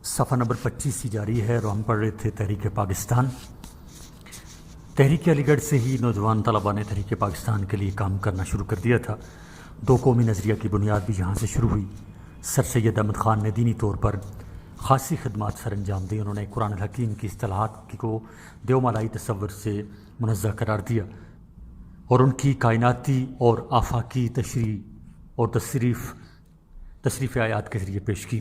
صفحہ نمبر 25 ہی جاری ہے اور ہم پڑھ رہے تھے تحریک پاکستان۔ تحریک علی گڑھ سے ہی نوجوان طلباء نے تحریک پاکستان کے لیے کام کرنا شروع کر دیا تھا۔ دو قومی نظریہ کی بنیاد بھی یہاں سے شروع ہوئی۔ سر سید احمد خان نے دینی طور پر خاصی خدمات سر انجام دی۔ انہوں نے قرآن الحکیم کی اصطلاحات کو دیومالائی تصور سے منزہ قرار دیا اور ان کی کائناتی اور آفاقی تشریح اور تصریف آیات کے ذریعے پیش کی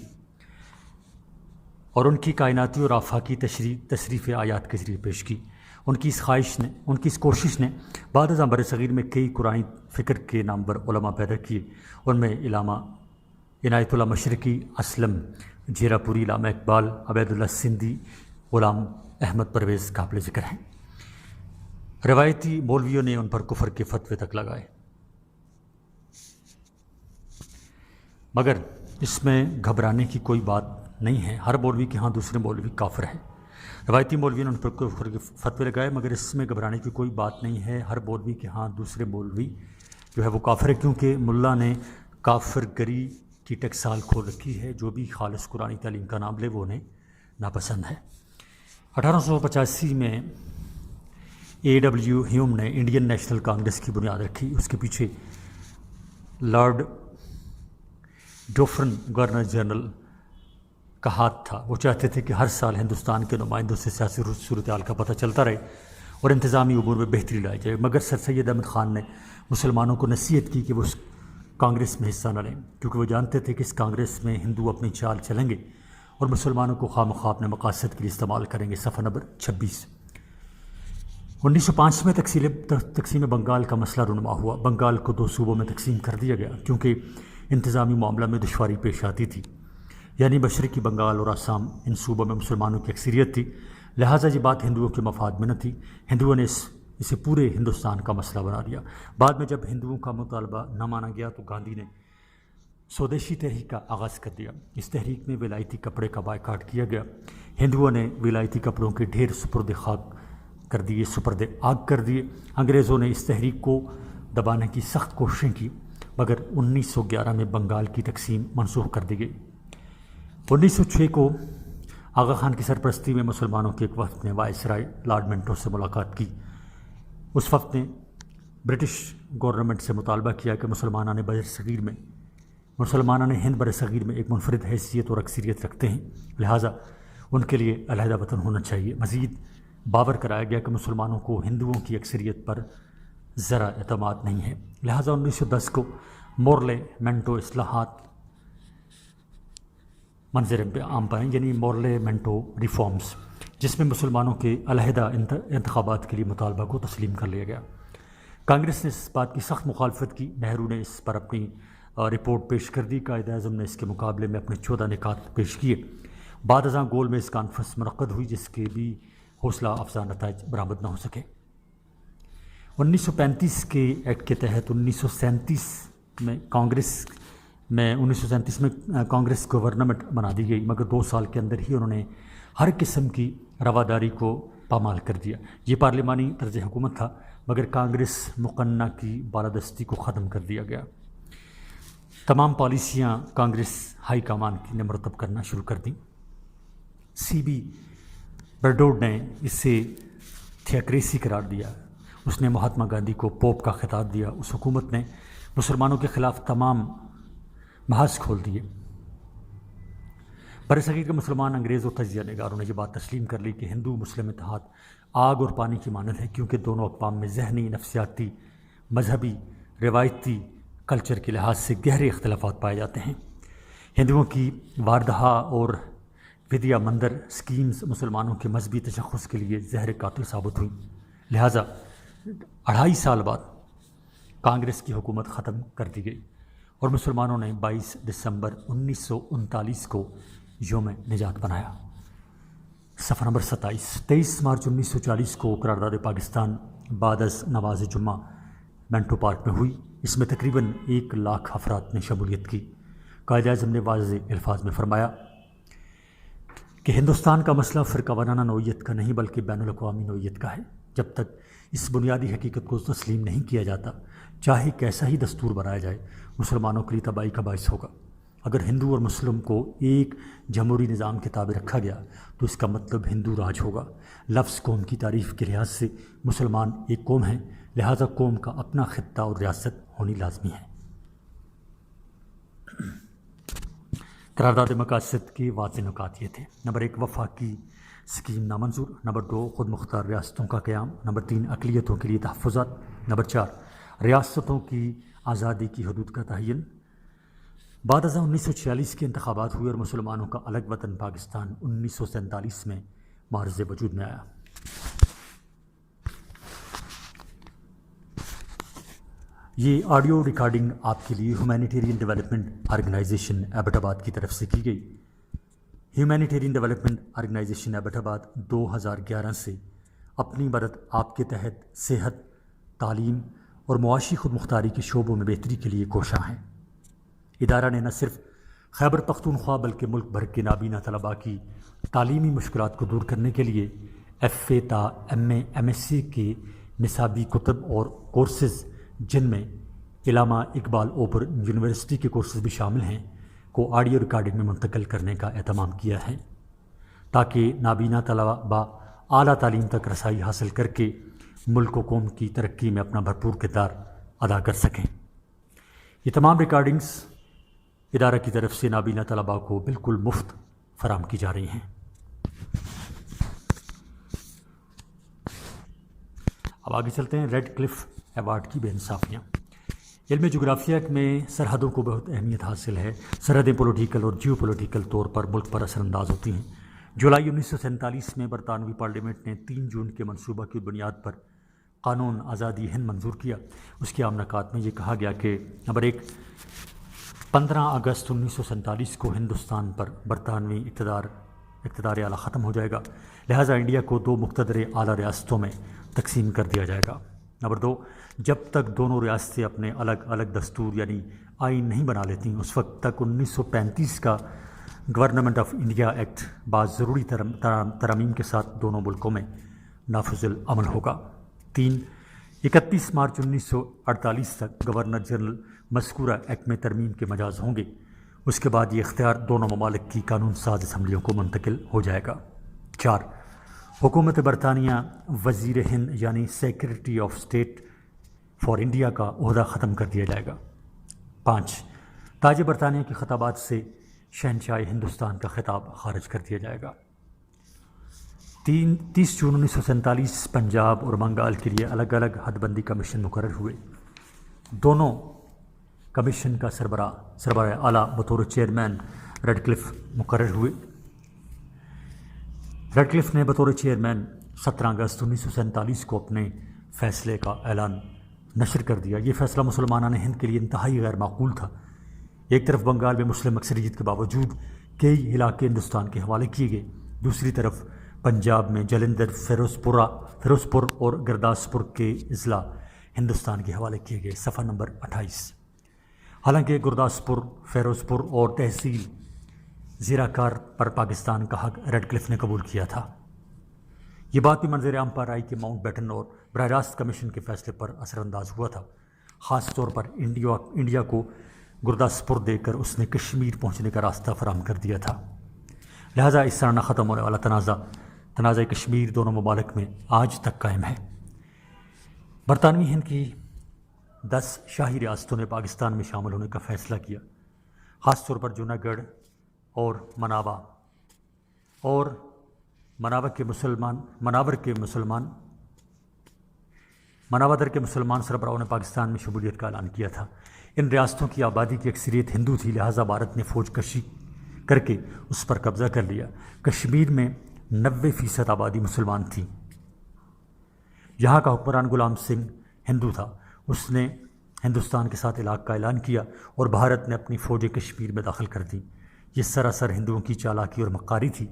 ان کی اس خواہش نے، ان کی اس کوشش نے بعد ازاں بر صغیر میں کئی قرآنی فکر کے نامور علماء پیدا کیے۔ ان میں علامہ عنایت اللہ مشرقی، اسلم جھیرا پوری، علامہ اقبال، عبید اللہ سندھی، غلام احمد پرویز قابل ذکر ہیں۔ روایتی مولویوں نے ان پر کفر کے فتوے تک لگائے، مگر اس میں گھبرانے کی کوئی بات نہیں ہے۔ ہر مولوی کے ہاں دوسرے مولوی کافر ہیں۔ روایتی مولویوں نے ان پر کفر کے فتوے لگائے، مگر اس میں گھبرانے کی کوئی بات نہیں ہے۔ ہر مولوی کے ہاں دوسرے مولوی جو ہے وہ کافر ہے، کیونکہ ملا نے کافر گری کی ٹکسال کھول رکھی ہے۔ جو بھی خالص قرآنی تعلیم کا نام لے وہ انہیں ناپسند ہے۔ 1885 میں A.W. ہیوم نے انڈین نیشنل کانگریس کی بنیاد رکھی۔ اس کے پیچھے لارڈ ڈوفرن گورنر جنرل کا ہاتھ تھا۔ وہ چاہتے تھے کہ ہر سال ہندوستان کے نمائندوں سے سیاسی صورتحال کا پتہ چلتا رہے اور انتظامی امور میں بہتری لائی جائے، مگر سر سید احمد خان نے مسلمانوں کو نصیحت کی کہ وہ اس کانگریس میں حصہ نہ لیں، کیونکہ وہ جانتے تھے کہ اس کانگریس میں ہندو اپنی چال چلیں گے اور مسلمانوں کو خواہ مخواہ اپنے مقاصد کے لیے استعمال کریں گے۔ صفحہ نمبر 26۔ 1905 میں تقسیم بنگال کا مسئلہ رونما ہوا۔ بنگال کو دو صوبوں میں تقسیم کر دیا گیا کیونکہ انتظامی معاملہ میں دشواری پیش آتی تھی، یعنی مشرقی بنگال اور آسام، ان صوبوں میں مسلمانوں کی اکثریت تھی، لہٰذا یہ بات ہندوؤں کے مفاد میں نہ تھی۔ ہندوؤں نے اسے پورے ہندوستان کا مسئلہ بنا دیا۔ بعد میں جب ہندوؤں کا مطالبہ نہ مانا گیا تو گاندھی نے سودیشی تحریک کا آغاز کر دیا۔ اس تحریک میں ولایتی کپڑے کا بائیکاٹ کیا گیا۔ ہندوؤں نے ولایتی کپڑوں کے ڈھیر سپرد آگ کر دیے۔ انگریزوں نے اس تحریک کو دبانے کی سخت کوششیں کی، مگر 1911 میں بنگال کی تقسیم منسوخ کر دی گئی۔ 1906 کو آغا خان کی سرپرستی میں مسلمانوں کے ایک وفد نے وائسرائے لارڈ منٹو سے ملاقات کی۔ اس وفد نے برٹش گورنمنٹ سے مطالبہ کیا کہ مسلمانان ہند بر صغیر میں ایک منفرد حیثیت اور اکثریت رکھتے ہیں، لہٰذا ان کے لیے علیحدہ وطن ہونا چاہیے۔ مزید باور کرایا گیا کہ مسلمانوں کو ہندوؤں کی اکثریت پر ذرا اعتماد نہیں ہے، لہٰذا 1910 کو مورلے منٹو اصلاحات منظر عام پائیں، یعنی مورلے منٹو ریفارمز، جس میں مسلمانوں کے علیحدہ انتخابات کے لیے مطالبہ کو تسلیم کر لیا گیا۔ کانگریس نے اس بات کی سخت مخالفت کی۔ نہرو نے اس پر اپنی رپورٹ پیش کر دی۔ قائد اعظم نے اس کے مقابلے میں اپنے 14 نکات پیش کیے۔ بعد ازاں گول میز کانفرنس منعقد ہوئی، جس کے بھی حوصلہ افزا نتائج برآمد نہ ہو سکے۔ 1935 کے ایکٹ کے تحت 1937 میں کانگریس گورنمنٹ بنا دی گئی، مگر 2 سال کے اندر ہی انہوں نے ہر قسم کی رواداری کو پامال کر دیا۔ یہ پارلیمانی طرز حکومت تھا، مگر کانگریس مقننہ کی بالادستی کو ختم کر دیا گیا۔ تمام پالیسیاں کانگریس ہائی کمان نے مرتب کرنا شروع کر دیں۔ سی بی برڈوڈ نے اسے تھیوکریسی قرار دیا۔ اس نے مہاتما گاندھی کو پوپ کا خطاب دیا۔ اس حکومت نے مسلمانوں کے خلاف تمام محاذ کھول دیے۔ برصغیر کے مسلمان انگریز و تجزیہ نگاروں نے یہ بات تسلیم کر لی کہ ہندو مسلم اتحاد آگ اور پانی کی مانند ہے، کیونکہ دونوں اقوام میں ذہنی، نفسیاتی، مذہبی، روایتی، کلچر کے لحاظ سے گہرے اختلافات پائے جاتے ہیں۔ ہندوؤں کی واردھا اور ودیا مندر سکیمز مسلمانوں کے مذہبی تشخص کے لیے زہر قاتل ثابت ہوئیں، لہٰذا 2.5 سال بعد کانگریس کی حکومت ختم کر دی گئی اور مسلمانوں نے 22 دسمبر 1939 کو یوم نجات بنایا۔ صفحہ نمبر 27۔ 23 مارچ 1940 کو قرارداد پاکستان بعد از نماز جمعہ منٹو پارک میں ہوئی۔ اس میں تقریباً 1 لاکھ افراد نے شمولیت کی۔ قائد اعظم نے واضح الفاظ میں فرمایا کہ ہندوستان کا مسئلہ فرقہ وارانہ نوعیت کا نہیں بلکہ بین الاقوامی نوعیت کا ہے۔ جب تک اس بنیادی حقیقت کو تسلیم نہیں کیا جاتا، چاہے کیسا ہی دستور بنایا جائے، مسلمانوں کے لیے تباہی کا باعث ہوگا۔ اگر ہندو اور مسلم کو ایک جمہوری نظام کے تابع رکھا گیا تو اس کا مطلب ہندو راج ہوگا۔ لفظ قوم کی تعریف کے لحاظ سے مسلمان ایک قوم ہیں، لہذا قوم کا اپنا خطہ اور ریاست ہونی لازمی ہے۔ قرارداد مقاصد کے واضح نکات یہ تھے: نمبر 1 وفاقی اسکیم نامنظور، نمبر 2 خود مختار ریاستوں کا قیام، نمبر 3 اقلیتوں کے لیے تحفظات، نمبر 4 ریاستوں کی آزادی کی حدود کا تعین۔ بعد ازاں 1946 کے انتخابات ہوئے اور مسلمانوں کا الگ وطن پاکستان 1947 میں معرض وجود میں آیا۔ یہ آڈیو ریکارڈنگ آپ کے لیے ہیومینیٹیرین ڈیولپمنٹ آرگنائزیشن ایبٹ آباد کی طرف سے کی گئی۔ ہیومینیٹیرین ڈیولپمنٹ آرگنائزیشن ایبٹ آباد 2011 سے اپنی مدد آپ کے تحت صحت، تعلیم اور معاشی خود مختاری کے شعبوں میں بہتری کے لیے کوشاں ہیں۔ ادارہ نے نہ صرف خیبر پختونخوا بلکہ ملک بھر کے نابینا طلباء کی تعلیمی مشکلات کو دور کرنے کے لیے ایف اے تا M A M S C کے نصابی کتب اور کورسز، جن میں علامہ اقبال اوپر یونیورسٹی کے کورسز بھی شامل ہیں، کو آڈیو ریکارڈنگ میں منتقل کرنے کا اہتمام کیا ہے تاکہ نابینا طلباء اعلیٰ تعلیم تک رسائی حاصل کر کے ملک و قوم کی ترقی میں اپنا بھرپور کردار ادا کر سکیں۔ یہ تمام ریکارڈنگز ادارہ کی طرف سے نابینا طلباء کو بالکل مفت فراہم کی جا رہی ہیں۔ اب آگے چلتے ہیں۔ ریڈ کلف ایوارڈ کی بے انصافیاں۔ علم جغرافیہ میں سرحدوں کو بہت اہمیت حاصل ہے۔ سرحدیں پولیٹیکل اور جیو پولیٹیکل طور پر ملک پر اثر انداز ہوتی ہیں۔ جولائی 1947 میں برطانوی پارلیمنٹ نے 3 جون کے منصوبہ کی بنیاد پر قانون آزادی ہند منظور کیا۔ اس کے عام نکات میں یہ کہا گیا کہ نمبر 1 15 اگست 1947 کو ہندوستان پر برطانوی اقتدار اعلیٰ ختم ہو جائے گا، لہٰذا انڈیا کو 2 مقتدر اعلیٰ ریاستوں میں تقسیم کر دیا جائے گا۔ نمبر 2 جب تک دونوں ریاستیں اپنے الگ الگ دستور یعنی آئین نہیں بنا لیتیں، اس وقت تک 1935 کا گورنمنٹ آف انڈیا ایکٹ بعض ضروری ترامیم کے ساتھ دونوں ملکوں میں نافذ العمل ہوگا۔ 3 31 مارچ 1948 تک گورنر جنرل مذکورہ ایکٹ میں ترمیم کے مجاز ہوں گے۔ اس کے بعد یہ اختیار دونوں ممالک کی قانون ساز اسمبلیوں کو منتقل ہو جائے گا۔ 4 حکومت برطانیہ وزیر ہند یعنی secretary of state for India کا عہدہ ختم کر دیا جائے گا۔ 5 تاج برطانیہ کے خطابات سے شہنشاہ ہندوستان کا خطاب خارج کر دیا جائے گا۔ 30 جون 1947 پنجاب اور بنگال کے لیے الگ الگ حد بندی کمیشن مقرر ہوئے۔ دونوں کمیشن کا سربراہ اعلیٰ بطور چیئرمین ریڈ کلف مقرر ہوئے۔ ریڈ کلف نے بطور چیئرمین 17 اگست 1947 کو اپنے فیصلے کا اعلان نشر کر دیا۔ یہ فیصلہ مسلمانان ہند کے لیے انتہائی غیر معقول تھا۔ ایک طرف بنگال میں مسلم اکثریت کے باوجود کئی علاقے ہندوستان کے حوالے کیے گئے، دوسری طرف پنجاب میں جلندر، فیروزپور اور گرداسپور کے اضلاع ہندوستان کے حوالے کیے گئے۔ صفحہ نمبر 28۔ حالانکہ گرداسپور، فیروزپور اور تحصیل زیرہ کار پر پاکستان کا حق ریڈ کلف نے قبول کیا تھا۔ یہ بات بھی منظر عام پر آئی کہ ماؤنٹ بیٹن اور براہ راست کمیشن کے فیصلے پر اثر انداز ہوا تھا، خاص طور پر انڈیا کو گرداسپور دے کر اس نے کشمیر پہنچنے کا راستہ فراہم کر دیا تھا۔ لہٰذا اس طرح نہ ختم ہونے والا تنازع کشمیر دونوں ممالک میں آج تک قائم ہے۔ برطانوی ہند کی 10 شاہی ریاستوں نے پاکستان میں شامل ہونے کا فیصلہ کیا، خاص طور پر جونا گڑھ اور مناور کے مسلمان سربراہوں نے پاکستان میں شمولیت کا اعلان کیا تھا۔ ان ریاستوں کی آبادی کی اکثریت ہندو تھی، لہٰذا بھارت نے فوج کشی کر کے اس پر قبضہ کر لیا۔ کشمیر میں 90% آبادی مسلمان تھی۔ یہاں کا حکمران غلام سنگھ ہندو تھا، اس نے ہندوستان کے ساتھ علاقے کا اعلان کیا اور بھارت نے اپنی فوجیں کشمیر میں داخل کر دیں۔ یہ سراسر ہندوؤں کی چالاکی اور مکاری تھی۔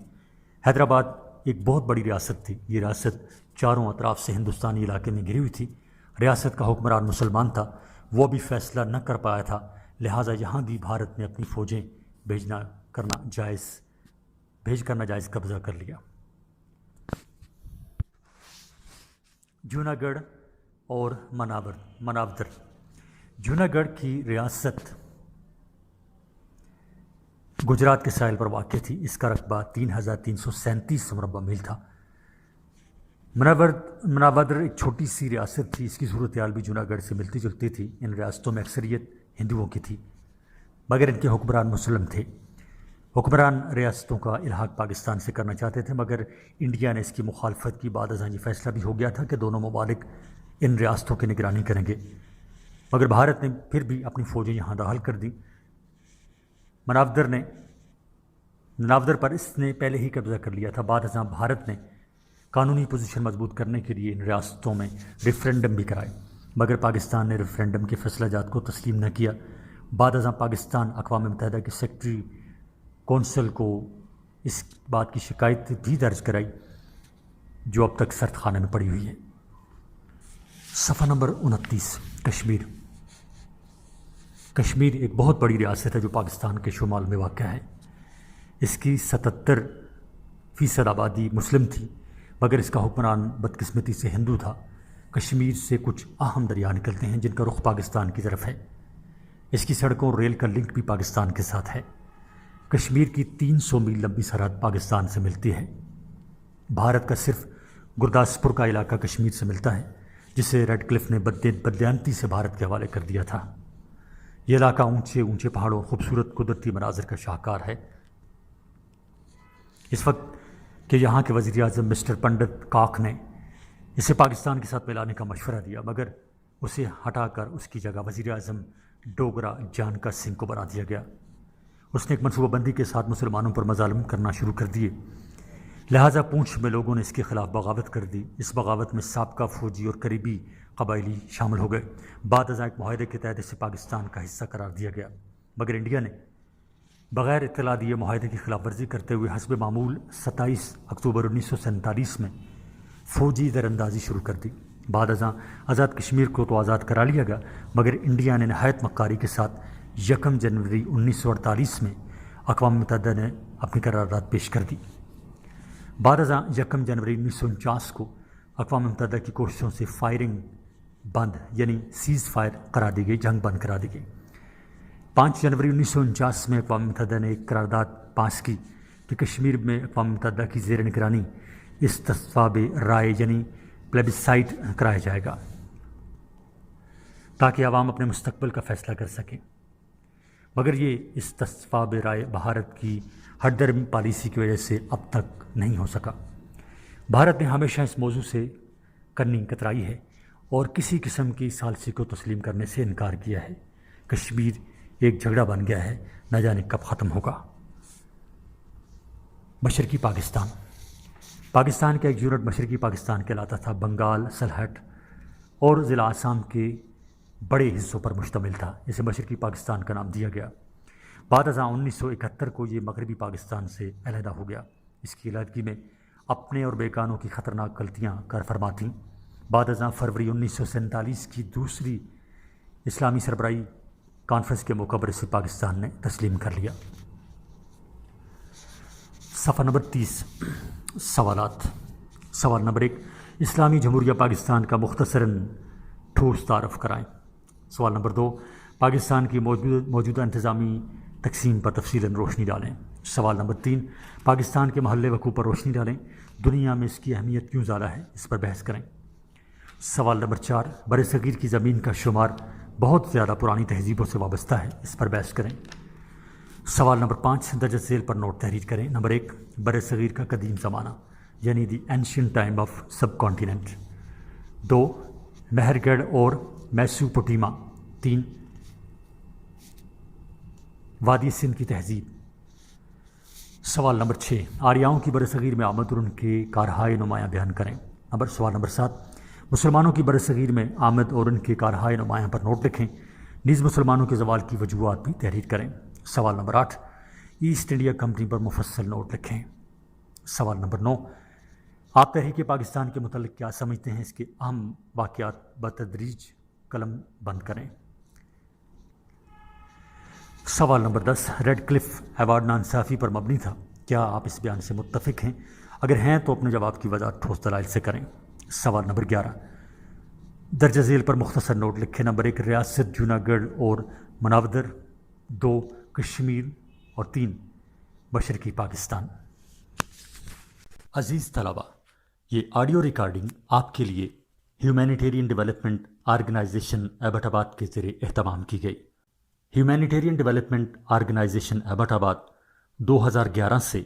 حیدرآباد ایک بہت بڑی ریاست تھی۔ یہ ریاست چاروں اطراف سے ہندوستانی علاقے میں گھری ہوئی تھی۔ ریاست کا حکمران مسلمان تھا، وہ بھی فیصلہ نہ کر پایا تھا، لہٰذا یہاں بھی بھارت نے اپنی فوجیں بھیج کر ناجائز قبضہ کر لیا۔ جوناگڑھ اور مناودر۔ جوناگڑھ کی ریاست گجرات کے ساحل پر واقع تھی۔ اس کا رقبہ 3337 مربع میل تھا۔ مناودر ایک چھوٹی سی ریاست تھی۔ اس کی صورتحال بھی جوناگڑھ سے ملتی جلتی تھی۔ ان ریاستوں میں اکثریت ہندوؤں کی تھی، مگر ان کے حکمران مسلم تھے۔ حکمران ریاستوں کا الحاق پاکستان سے کرنا چاہتے تھے، مگر انڈیا نے اس کی مخالفت کی۔ بعد ازاں یہ فیصلہ بھی ہو گیا تھا کہ دونوں ممالک ان ریاستوں کی نگرانی کریں گے، مگر بھارت نے پھر بھی اپنی فوجیں یہاں داخل کر دیں۔ مناودر پر اس نے پہلے ہی قبضہ کر لیا تھا۔ بعد ازاں بھارت نے قانونی پوزیشن مضبوط کرنے کے لیے ان ریاستوں میں ریفرینڈم بھی کرائے، مگر پاکستان نے ریفرینڈم کے فیصلہ جات کو تسلیم نہ کیا۔ بعد ازاں پاکستان اقوام متحدہ کے سیکرٹری کونسل کو اس بات کی شکایت بھی درج کرائی، جو اب تک سرد خانے میں پڑی ہوئی ہے۔ صفحہ نمبر 29، کشمیر۔ کشمیر ایک بہت بڑی ریاست ہے جو پاکستان کے شمال میں واقع ہے۔ اس کی 77% آبادی مسلم تھی، مگر اس کا حکمران بدقسمتی سے ہندو تھا۔ کشمیر سے کچھ اہم دریا نکلتے ہیں جن کا رخ پاکستان کی طرف ہے۔ اس کی سڑکوں اور ریل کا لنک بھی پاکستان کے ساتھ ہے۔ کشمیر کی 300 میل لمبی سرحد پاکستان سے ملتی ہے۔ بھارت کا صرف گرداسپور کا علاقہ کشمیر سے ملتا ہے، جسے ریڈ کلف نے بددیانتی سے بھارت کے حوالے کر دیا تھا۔ یہ علاقہ اونچے اونچے پہاڑوں اور خوبصورت قدرتی مناظر کا شاہکار ہے۔ اس وقت کہ یہاں کے وزیر اعظم مسٹر پنڈت کاک نے اسے پاکستان کے ساتھ ملانے کا مشورہ دیا، مگر اسے ہٹا کر اس کی جگہ وزیر اعظم ڈوگرا جانکا سنگھ کو بنا دیا گیا۔ اس نے ایک منصوبہ بندی کے ساتھ مسلمانوں پر مظالم کرنا شروع کر دیے، لہٰذا پونچھ میں لوگوں نے اس کے خلاف بغاوت کر دی۔ اس بغاوت میں سابقہ فوجی اور قریبی قبائلی شامل ہو گئے۔ بعد ازاں ایک معاہدے کے تحت اسے پاکستان کا حصہ قرار دیا گیا، مگر انڈیا نے بغیر اطلاع دیے معاہدے کی خلاف ورزی کرتے ہوئے حسب معمول 27 اکتوبر 1947 میں فوجی زر اندازی شروع کر دی۔ بعد ازاں آزاد کشمیر کو تو آزاد کرا لیا گیا، مگر انڈیا نے نہایت مکاری کے ساتھ 1 جنوری 1948 میں اقوام متحدہ نے اپنی قرارداد پیش کر دی۔ بعد ازاں 1 جنوری 1949 کو اقوام متحدہ کی کوششوں سے فائرنگ بند یعنی سیز فائر کرا دی گئی، جنگ بند کرا دی گئی۔ 5 جنوری 1949 میں اقوام متحدہ نے ایک قرارداد پاس کی کہ کشمیر میں اقوام متحدہ کی زیر نگرانی استصواب رائے یعنی پلیبسائٹ کرایا جائے گا، تاکہ عوام اپنے مستقبل کا فیصلہ کر سکیں، مگر یہ استصواب رائے بھارت کی ہٹ درمی پالیسی کی وجہ سے اب تک نہیں ہو سکا۔ بھارت نے ہمیشہ اس موضوع سے کرنی کترائی ہے اور کسی قسم کی ثالثی کو تسلیم کرنے سے انکار کیا ہے۔ کشمیر ایک جھگڑا بن گیا ہے، نہ جانے کب ختم ہوگا۔ مشرقی پاکستان۔ پاکستان کا ایک یونٹ مشرقی پاکستان کہلاتا تھا۔ بنگال، سلہٹ اور ضلع آسام کے بڑے حصوں پر مشتمل تھا۔ اسے مشرقی پاکستان کا نام دیا گیا۔ بعد ازاں 1971 کو یہ مغربی پاکستان سے علیحدہ ہو گیا۔ اس کی علیحدگی میں اپنے اور بیگانوں کی خطرناک غلطیاں کر فرماتیں۔ بعد ازاں فروری 1947 کی دوسری اسلامی سربراہی کانفرنس کے موقع پر اسے پاکستان نے تسلیم کر لیا۔ صفحہ نمبر 30، سوالات۔ سوال نمبر 1، اسلامی جمہوریہ پاکستان کا مختصراً ٹھوس تعارف کرائیں۔ سوال نمبر 2، پاکستان کی موجودہ انتظامی تقسیم پر تفصیلاً روشنی ڈالیں۔ سوال نمبر 3، پاکستان کے محل وقوع پر روشنی ڈالیں۔ دنیا میں اس کی اہمیت کیوں زیادہ ہے، اس پر بحث کریں۔ سوال نمبر 4، برصغیر کی زمین کا شمار بہت زیادہ پرانی تہذیبوں سے وابستہ ہے، اس پر بحث کریں۔ سوال نمبر 5، درج ذیل پر نوٹ تحریر کریں۔ نمبر 1، برصغیر کا قدیم زمانہ یعنی the ancient time of subcontinent. 2، Mehrgarh اور میسوپوٹیما۔ 3، وادی سندھ کی تہذیب۔ سوال نمبر 6، آریاؤں کی برصغیر میں آمد اور ان کے کارہائے نمایاں بیان کریں۔ سوال نمبر 7، مسلمانوں کی برصغیر میں آمد اور ان کے کارہائے نمایاں پر نوٹ لکھیں، نیز مسلمانوں کے زوال کی وجوہات بھی تحریر کریں۔ سوال نمبر 8، ایسٹ انڈیا کمپنی پر مفصل نوٹ لکھیں۔ سوال نمبر 9، آپ تحریک پاکستان کے متعلق کیا سمجھتے ہیں، اس کے اہم واقعات بتدریج قلم بند کریں۔ سوال نمبر 10، ریڈ کلف ایوارڈ ناانصافی پر مبنی تھا، کیا آپ اس بیان سے متفق ہیں؟ اگر ہیں تو اپنے جواب کی وضاحت ٹھوس دلائل سے کریں۔ سوال نمبر 11، درج ذیل پر مختصر نوٹ لکھیں۔ نمبر 1، ریاست جوناگڑھ اور مناودر۔ 2، کشمیر اور 3، مشرقی پاکستان۔ عزیز طلباء، یہ آڈیو ریکارڈنگ آپ کے لیے ہیومینیٹیرین ڈیولپمنٹ آرگنائزیشن ایبٹ آباد کے ذریعے اہتمام کی گئی۔ ہیومینیٹیرین ڈیولپمنٹ آرگنائزیشن ایبٹ آباد 2011 سے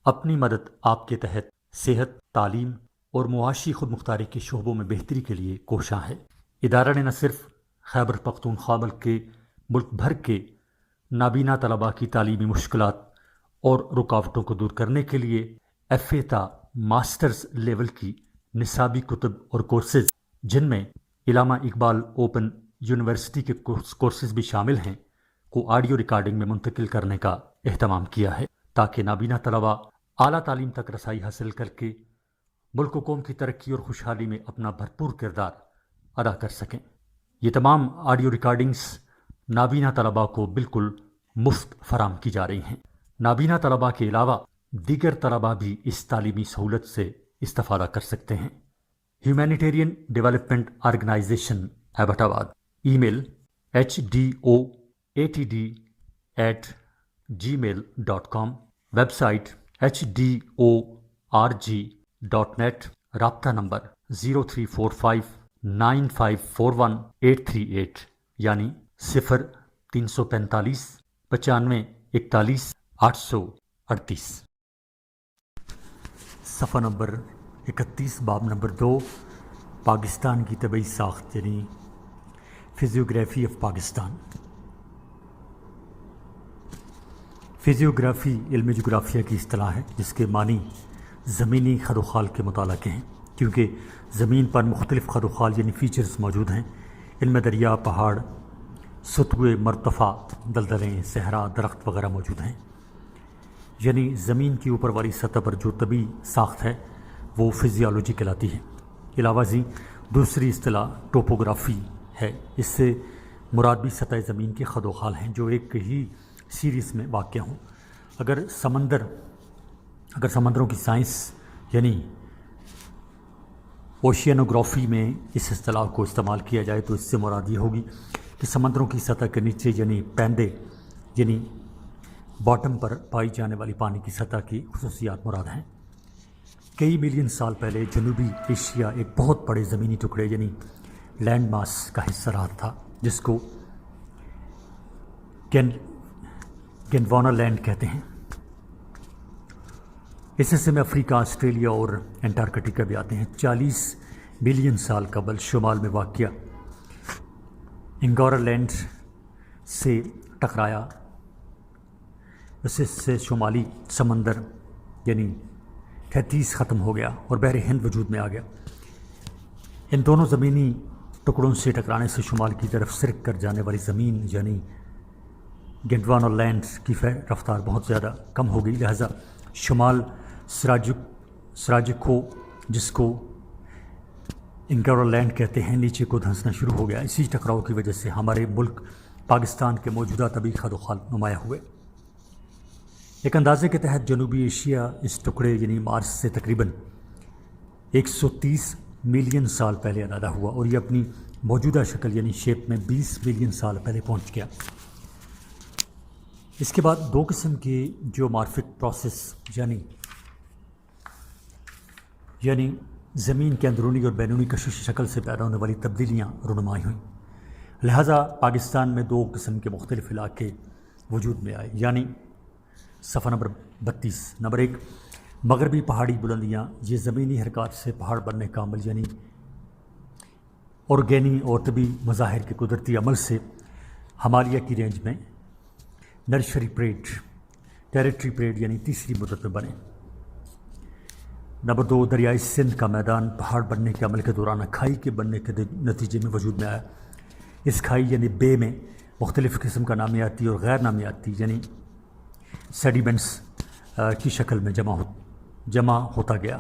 اپنی مدد آپ کے تحت صحت، تعلیم اور معاشی خود مختاری کے شعبوں میں بہتری کے لیے کوشاں ہے۔ ادارہ نے نہ صرف خیبر پختونخوا ملک بھر کے نابینا طلباء کی تعلیمی مشکلات اور رکاوٹوں کو دور کرنے کے لیے ایف اے تا ماسٹرز لیول کی نصابی کتب اور کورسز، جن میں علامہ اقبال اوپن یونیورسٹی کے کورسز بھی شامل ہیں، کو آڈیو ریکارڈنگ میں منتقل کرنے کا اہتمام کیا ہے تاکہ نابینا طلباء اعلیٰ تعلیم تک رسائی حاصل کر کے ملک و قوم کی ترقی اور خوشحالی میں اپنا بھرپور کردار ادا کر سکیں۔ یہ تمام آڈیو ریکارڈنگز نابینا طلباء کو بالکل مفت فراہم کی جا رہی ہیں۔ نابینا طلباء کے علاوہ دیگر طلباء بھی اس تعلیمی سہولت سے استفادہ کر سکتے ہیں۔ ہیومینیٹیرین ڈیولپمنٹ آرگنائزیشن ایبٹ آباد، ای میل HDOATD@gmail.com، ویب سائٹ HDORG.net، رابطہ نمبر 03459541 یعنی 0345 95 41 838۔ صفحہ نمبر 31، باب نمبر 2، پاکستان کی طبعی ساخت یعنی فزیوگرافی آف پاکستان۔ فزیوگرافی علم جغرافیہ کی اصطلاح ہے جس کے معنی زمینی خد و خال کے مطالعہ کے ہیں، کیونکہ زمین پر مختلف خد و خال یعنی فیچرز موجود ہیں۔ ان میں دریا، پہاڑ، سطوح مرتفع، دلدلیں، صحرا، درخت وغیرہ موجود ہیں۔ یعنی زمین کی اوپر والی سطح پر جو طبعی ساخت ہے وہ فزیالوجی کہلاتی ہے۔ علاوہ ازیں دوسری اصطلاح ٹوپوگرافی ہے، اس سے مراد بھی سطح زمین کے خد و خال ہیں جو ایک ہی سیریز میں واقع ہوں۔ اگر سمندروں کی سائنس یعنی اوشینوگرافی میں اس اصطلاح کو استعمال کیا جائے تو اس سے مراد یہ ہوگی کہ سمندروں کی سطح کے نیچے یعنی پیندے یعنی باٹم پر پائی جانے والی پانی کی سطح کی خصوصیات مراد ہیں۔ کئی ملین سال پہلے جنوبی ایشیا ایک بہت بڑے زمینی ٹکڑے یعنی لینڈ ماس کا حصہ رہا تھا، جس کو گینڈوانا لینڈ کہتے ہیں۔ اس حصے میں افریقہ، آسٹریلیا اور انٹارکٹیکا بھی آتے ہیں۔ 40 ملین سال قبل شمال میں واقع انگورا لینڈ سے ٹکرایا، اس سے شمالی سمندر یعنی تھیتیس ختم ہو گیا اور بحر ہند وجود میں آ گیا۔ ان دونوں زمینی ٹکڑوں سے ٹکرانے سے شمال کی طرف سرک کر جانے والی زمین یعنی گینڈوانا لینڈ کی رفتار بہت زیادہ کم ہو گئی، لہٰذا شمال سراجکو جس کو انگورا لینڈ کہتے ہیں نیچے کو دھنسنا شروع ہو گیا۔ اسی ٹکراؤ کی وجہ سے ہمارے ملک پاکستان کے موجودہ طبعی خد و خال نمایاں ہوئے۔ ایک اندازے کے تحت جنوبی ایشیا اس ٹکڑے یعنی مارس سے تقریباً 130 ملین سال پہلے علیحدہ ہوا اور یہ اپنی موجودہ شکل یعنی شیپ میں 20 ملین سال پہلے پہنچ گیا۔ اس کے بعد دو قسم کے جیومارفک پروسیس یعنی زمین کے اندرونی اور بیرونی کشش شکل سے پیدا ہونے والی تبدیلیاں رونمائی ہوئیں، لہٰذا پاکستان میں دو قسم کے مختلف علاقے وجود میں آئے۔ یعنی صفحہ نمبر 32، نمبر 1، مغربی پہاڑی بلندیاں، یہ زمینی حرکات سے پہاڑ بننے کا عمل یعنی اورگینی اور طبی مظاہر کے قدرتی عمل سے ہمالیہ کی رینج میں ٹیریٹری پلیٹ یعنی تیسری مدت میں بنے۔ نمبر 2، دریائے سندھ کا میدان پہاڑ بننے کے عمل کے دوران کھائی کے بننے کے نتیجے میں وجود میں آیا۔ اس کھائی یعنی بے میں مختلف قسم کا نامیاتی اور غیر نامیاتی یعنی سیڈیمنٹس کی شکل میں جمع ہوتا گیا،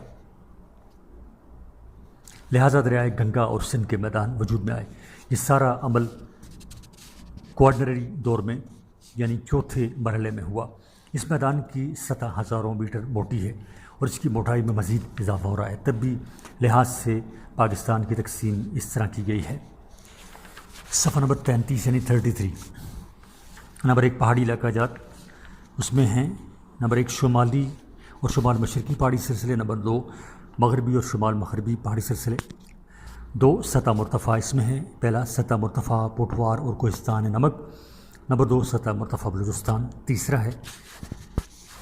لہٰذا دریائے گنگا اور سندھ کے میدان وجود میں آئے۔ یہ سارا عمل کوارڈنری دور میں یعنی چوتھے مرحلے میں ہوا۔ اس میدان کی سطح ہزاروں میٹر موٹی ہے اور اس کی موٹائی میں مزید اضافہ ہو رہا ہے۔ طبی لحاظ سے پاکستان کی تقسیم اس طرح کی گئی ہے۔ صفحہ نمبر 33 یعنی 33، نمبر 1، پہاڑی علاقہ جات، اس میں ہیں نمبر 1 شمالی اور شمال مشرقی پہاڑی سلسلے، نمبر 2 مغربی اور شمال مغربی پہاڑی سلسلے۔ 2 سطح مرتفع اس میں ہے، پہلا سطح مرتفع پوٹوار اور کوہستان نمک، نمبر 2 سطح مرتفع بلوچستان۔ تیسرا ہے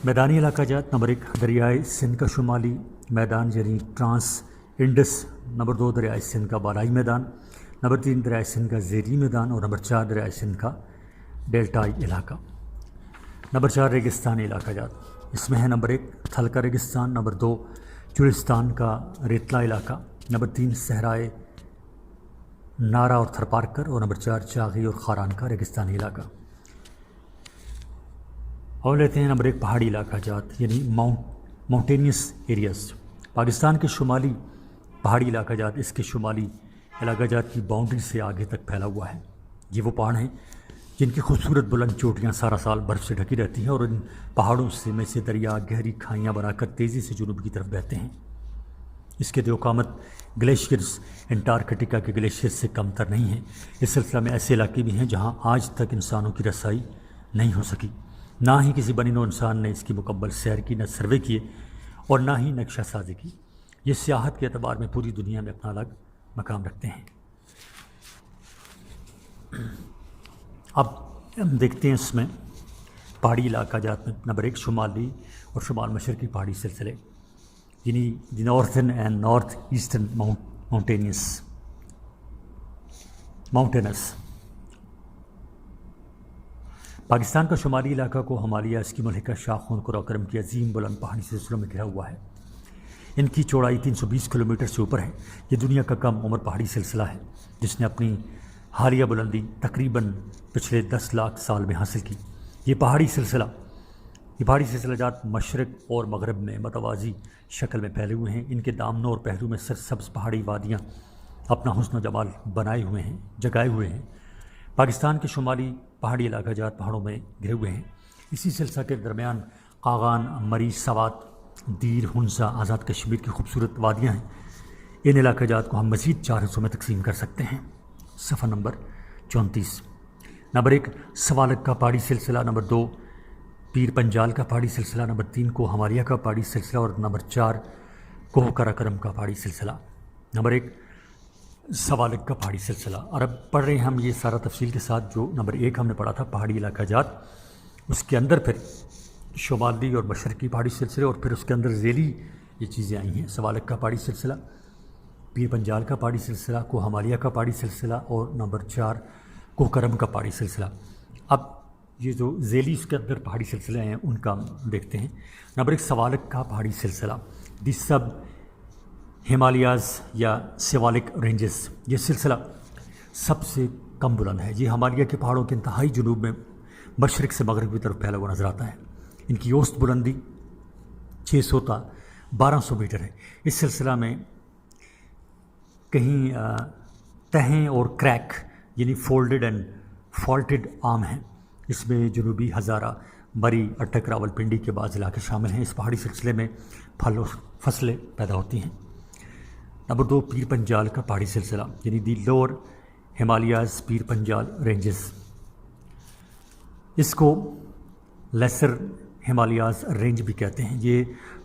میدانی علاقہ جات، نمبر 1 دریائے سندھ کا شمالی میدان یعنی ٹرانس انڈس، نمبر 2 دریائے سندھ کا بالائی میدان، نمبر 3 دریائے سندھ کا زیریں میدان، اور نمبر 4 دریائے سندھ کا ڈیلٹائی علاقہ۔ نمبر 4 ریگستانی علاقہ جات، اس میں ہے نمبر 1 تھل کا ریگستان، نمبر 2 چولستان کا ریتلا علاقہ، نمبر 3 صحرائے نارا اور تھرپارکر، اور نمبر 4 چاغی اور خاران کا ریگستانی علاقہ۔ اور لیتے ہیں نمبر 1 پہاڑی علاقہ جات یعنی ماؤنٹینیس ایریاز۔ پاکستان کے شمالی پہاڑی علاقہ جات اس کے شمالی علاقہ جات کی باؤنڈری سے آگے تک پھیلا ہوا ہے۔ یہ وہ پہاڑ ہیں جن کی خوبصورت بلند چوٹیاں سارا سال برف سے ڈھکی رہتی ہیں، اور ان پہاڑوں میں سے دریا گہری کھائیاں بنا کر تیزی سے جنوب کی طرف بہتے ہیں۔ اس کے دیوقامت گلیشیئرز انٹارکٹیکا کے گلیشیئر سے کم تر نہیں ہیں۔ اس سلسلہ میں ایسے علاقے بھی ہیں جہاں آج تک انسانوں کی رسائی نہیں ہو سکی، نہ ہی کسی بنی نوع انسان نے اس کی مکمل سیر کی، نہ سروے کیے اور نہ ہی نقشہ سازی کی۔ یہ سیاحت کے اعتبار میں پوری دنیا میں اپنا الگ مقام رکھتے ہیں۔ اب ہم دیکھتے ہیں اس میں پہاڑی علاقہ جات میں نمبر 1 شمالی اور شمال مشرقی پہاڑی سلسلے یعنی the northern and north eastern mountains. Pakistan کا شمالی علاقہ کو ہمالیہ اس کی ملحقہ شاخوں اور قراقرم کی عظیم بلند پہاڑی سلسلوں میں گھرا ہوا ہے۔ ان کی چوڑائی 320 کلومیٹر سے اوپر ہے۔ یہ دنیا کا کم عمر پہاڑی سلسلہ ہے جس نے اپنی حالیہ بلندی تقریباً پچھلے 10 لاکھ سال میں حاصل کی۔ یہ پہاڑی سلسلہ جات مشرق اور مغرب میں متوازی شکل میں پھیلے ہوئے ہیں۔ ان کے دامنوں اور پہلو میں سرسبز پہاڑی وادیاں اپنا حسن و جمال جگائے ہوئے ہیں۔ پاکستان کے شمالی پہاڑی علاقہ جات پہاڑوں میں گھرے ہوئے ہیں۔ اسی سلسلہ کے درمیان قاغان، مری، سوات، دیر، ہنسا، آزاد کشمیر کی خوبصورت وادیاں ہیں۔ ان علاقہ جات کو ہم مزید 4 حصوں میں تقسیم کر سکتے ہیں۔ صفحہ نمبر 34۔ نمبر 1 سوالک کا پہاڑی سلسلہ، نمبر 2 پیر پنجال کا پہاڑی سلسلہ، نمبر 3 کوہ ہمالیہ کا پہاڑی سلسلہ، اور نمبر 4 کوہ قراقرم کا پہاڑی سلسلہ۔ نمبر 1 سوالک کا پہاڑی سلسلہ، اور اب پڑھ رہے ہیں ہم یہ سارا تفصیل کے ساتھ۔ جو نمبر 1 ہم نے پڑھا تھا پہاڑی علاقہ جات، اس کے اندر پھر شمالی اور مشرقی پہاڑی سلسلے، اور پھر اس کے اندر ذیلی یہ چیزیں آئی ہیں: سوالک کا پہاڑی سلسلہ، پیر پنجال کا پہاڑی سلسلہ، کوہ ہمالیہ کا پہاڑی سلسلہ، اور نمبر 4 کوہ کرم کا پہاڑی سلسلہ۔ اب یہ جو ذیلی اس کے اندر پہاڑی سلسلے ہیں ان کا ہم دیکھتے ہیں۔ نمبر 1 سوالک کا پہاڑی سلسلہ، دی سب ہمالیاز یا سیوالک رینجز۔ یہ سلسلہ سب سے کم بلند ہے۔ یہ ہمالیہ کے پہاڑوں کے انتہائی جنوب میں مشرق سے مغرب کی طرف پھیلا ہوا نظر آتا ہے۔ ان کی اوسط بلندی 600 تا 1200 میٹر ہے۔ اس سلسلہ میں کہیں تہیں اور کریک یعنی فولڈڈ اینڈ فالٹڈ عام ہیں۔ اس میں جنوبی ہزارہ، مری، اٹک، راولپنڈی کے بعض علاقے شامل ہیں۔ اس پہاڑی سلسلے میں پھل اور فصلیں پیدا ہوتی ہیں۔ نمبر 2 پیر پنجال کا پہاڑی سلسلہ یعنی the lower Himalayas Pir Panjal ranges. اس کو لیسر ہمالیاز رینج بھی کہتے ہیں۔ یہ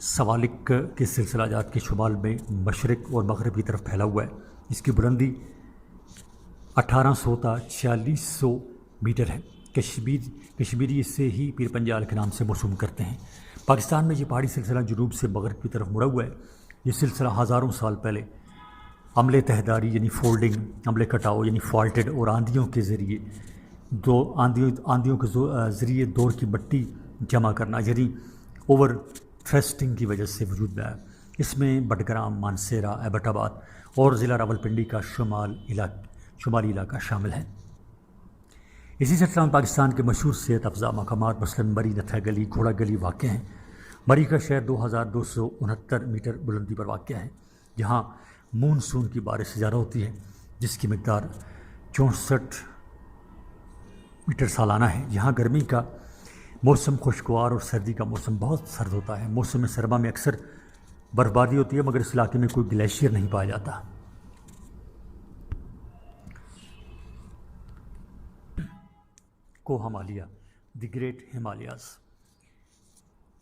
سوالک کے سلسلہ جات کے شمال میں مشرق اور مغرب کی طرف پھیلا ہوا ہے۔ اس کی بلندی 1800 تا 4600 میٹر ہے۔ کشمیری اس سے ہی پیر پنجال کے نام سے موسوم کرتے ہیں۔ پاکستان میں یہ پہاڑی سلسلہ جنوب سے مغرب کی طرف مڑا ہوا ہے۔ یہ سلسلہ ہزاروں سال پہلے عملے تہداری یعنی فولڈنگ، عملے کٹاؤ یعنی فالٹڈ، اور آندھیوں کے ذریعے دور کی مٹی جمع کرنا یعنی اوور تھرسٹنگ کی وجہ سے وجود میں آیا۔ اس میں بٹگرام، مانسیرا، ایبٹ آباد اور ضلع راولپنڈی کا شمالی علاقہ شامل ہے۔ اسی سلسلہ میں پاکستان کے مشہور صحت افزا مقامات مثلاً مری، نتھا گلی، گھوڑا گلی واقع ہیں۔ مری کا شہر 2269 میٹر بلندی پر واقع ہے، جہاں مونسون کی بارش زیادہ ہوتی ہے، جس کی مقدار 64 میٹر سالانہ ہے۔ یہاں گرمی کا موسم خوشگوار اور سردی کا موسم بہت سرد ہوتا ہے۔ موسم سرما میں اکثر برف باری ہوتی ہے، مگر اس علاقے میں کوئی گلیشیئر نہیں پایا جاتا۔ کوہ ہمالیہ، دی گریٹ ہمالیاز۔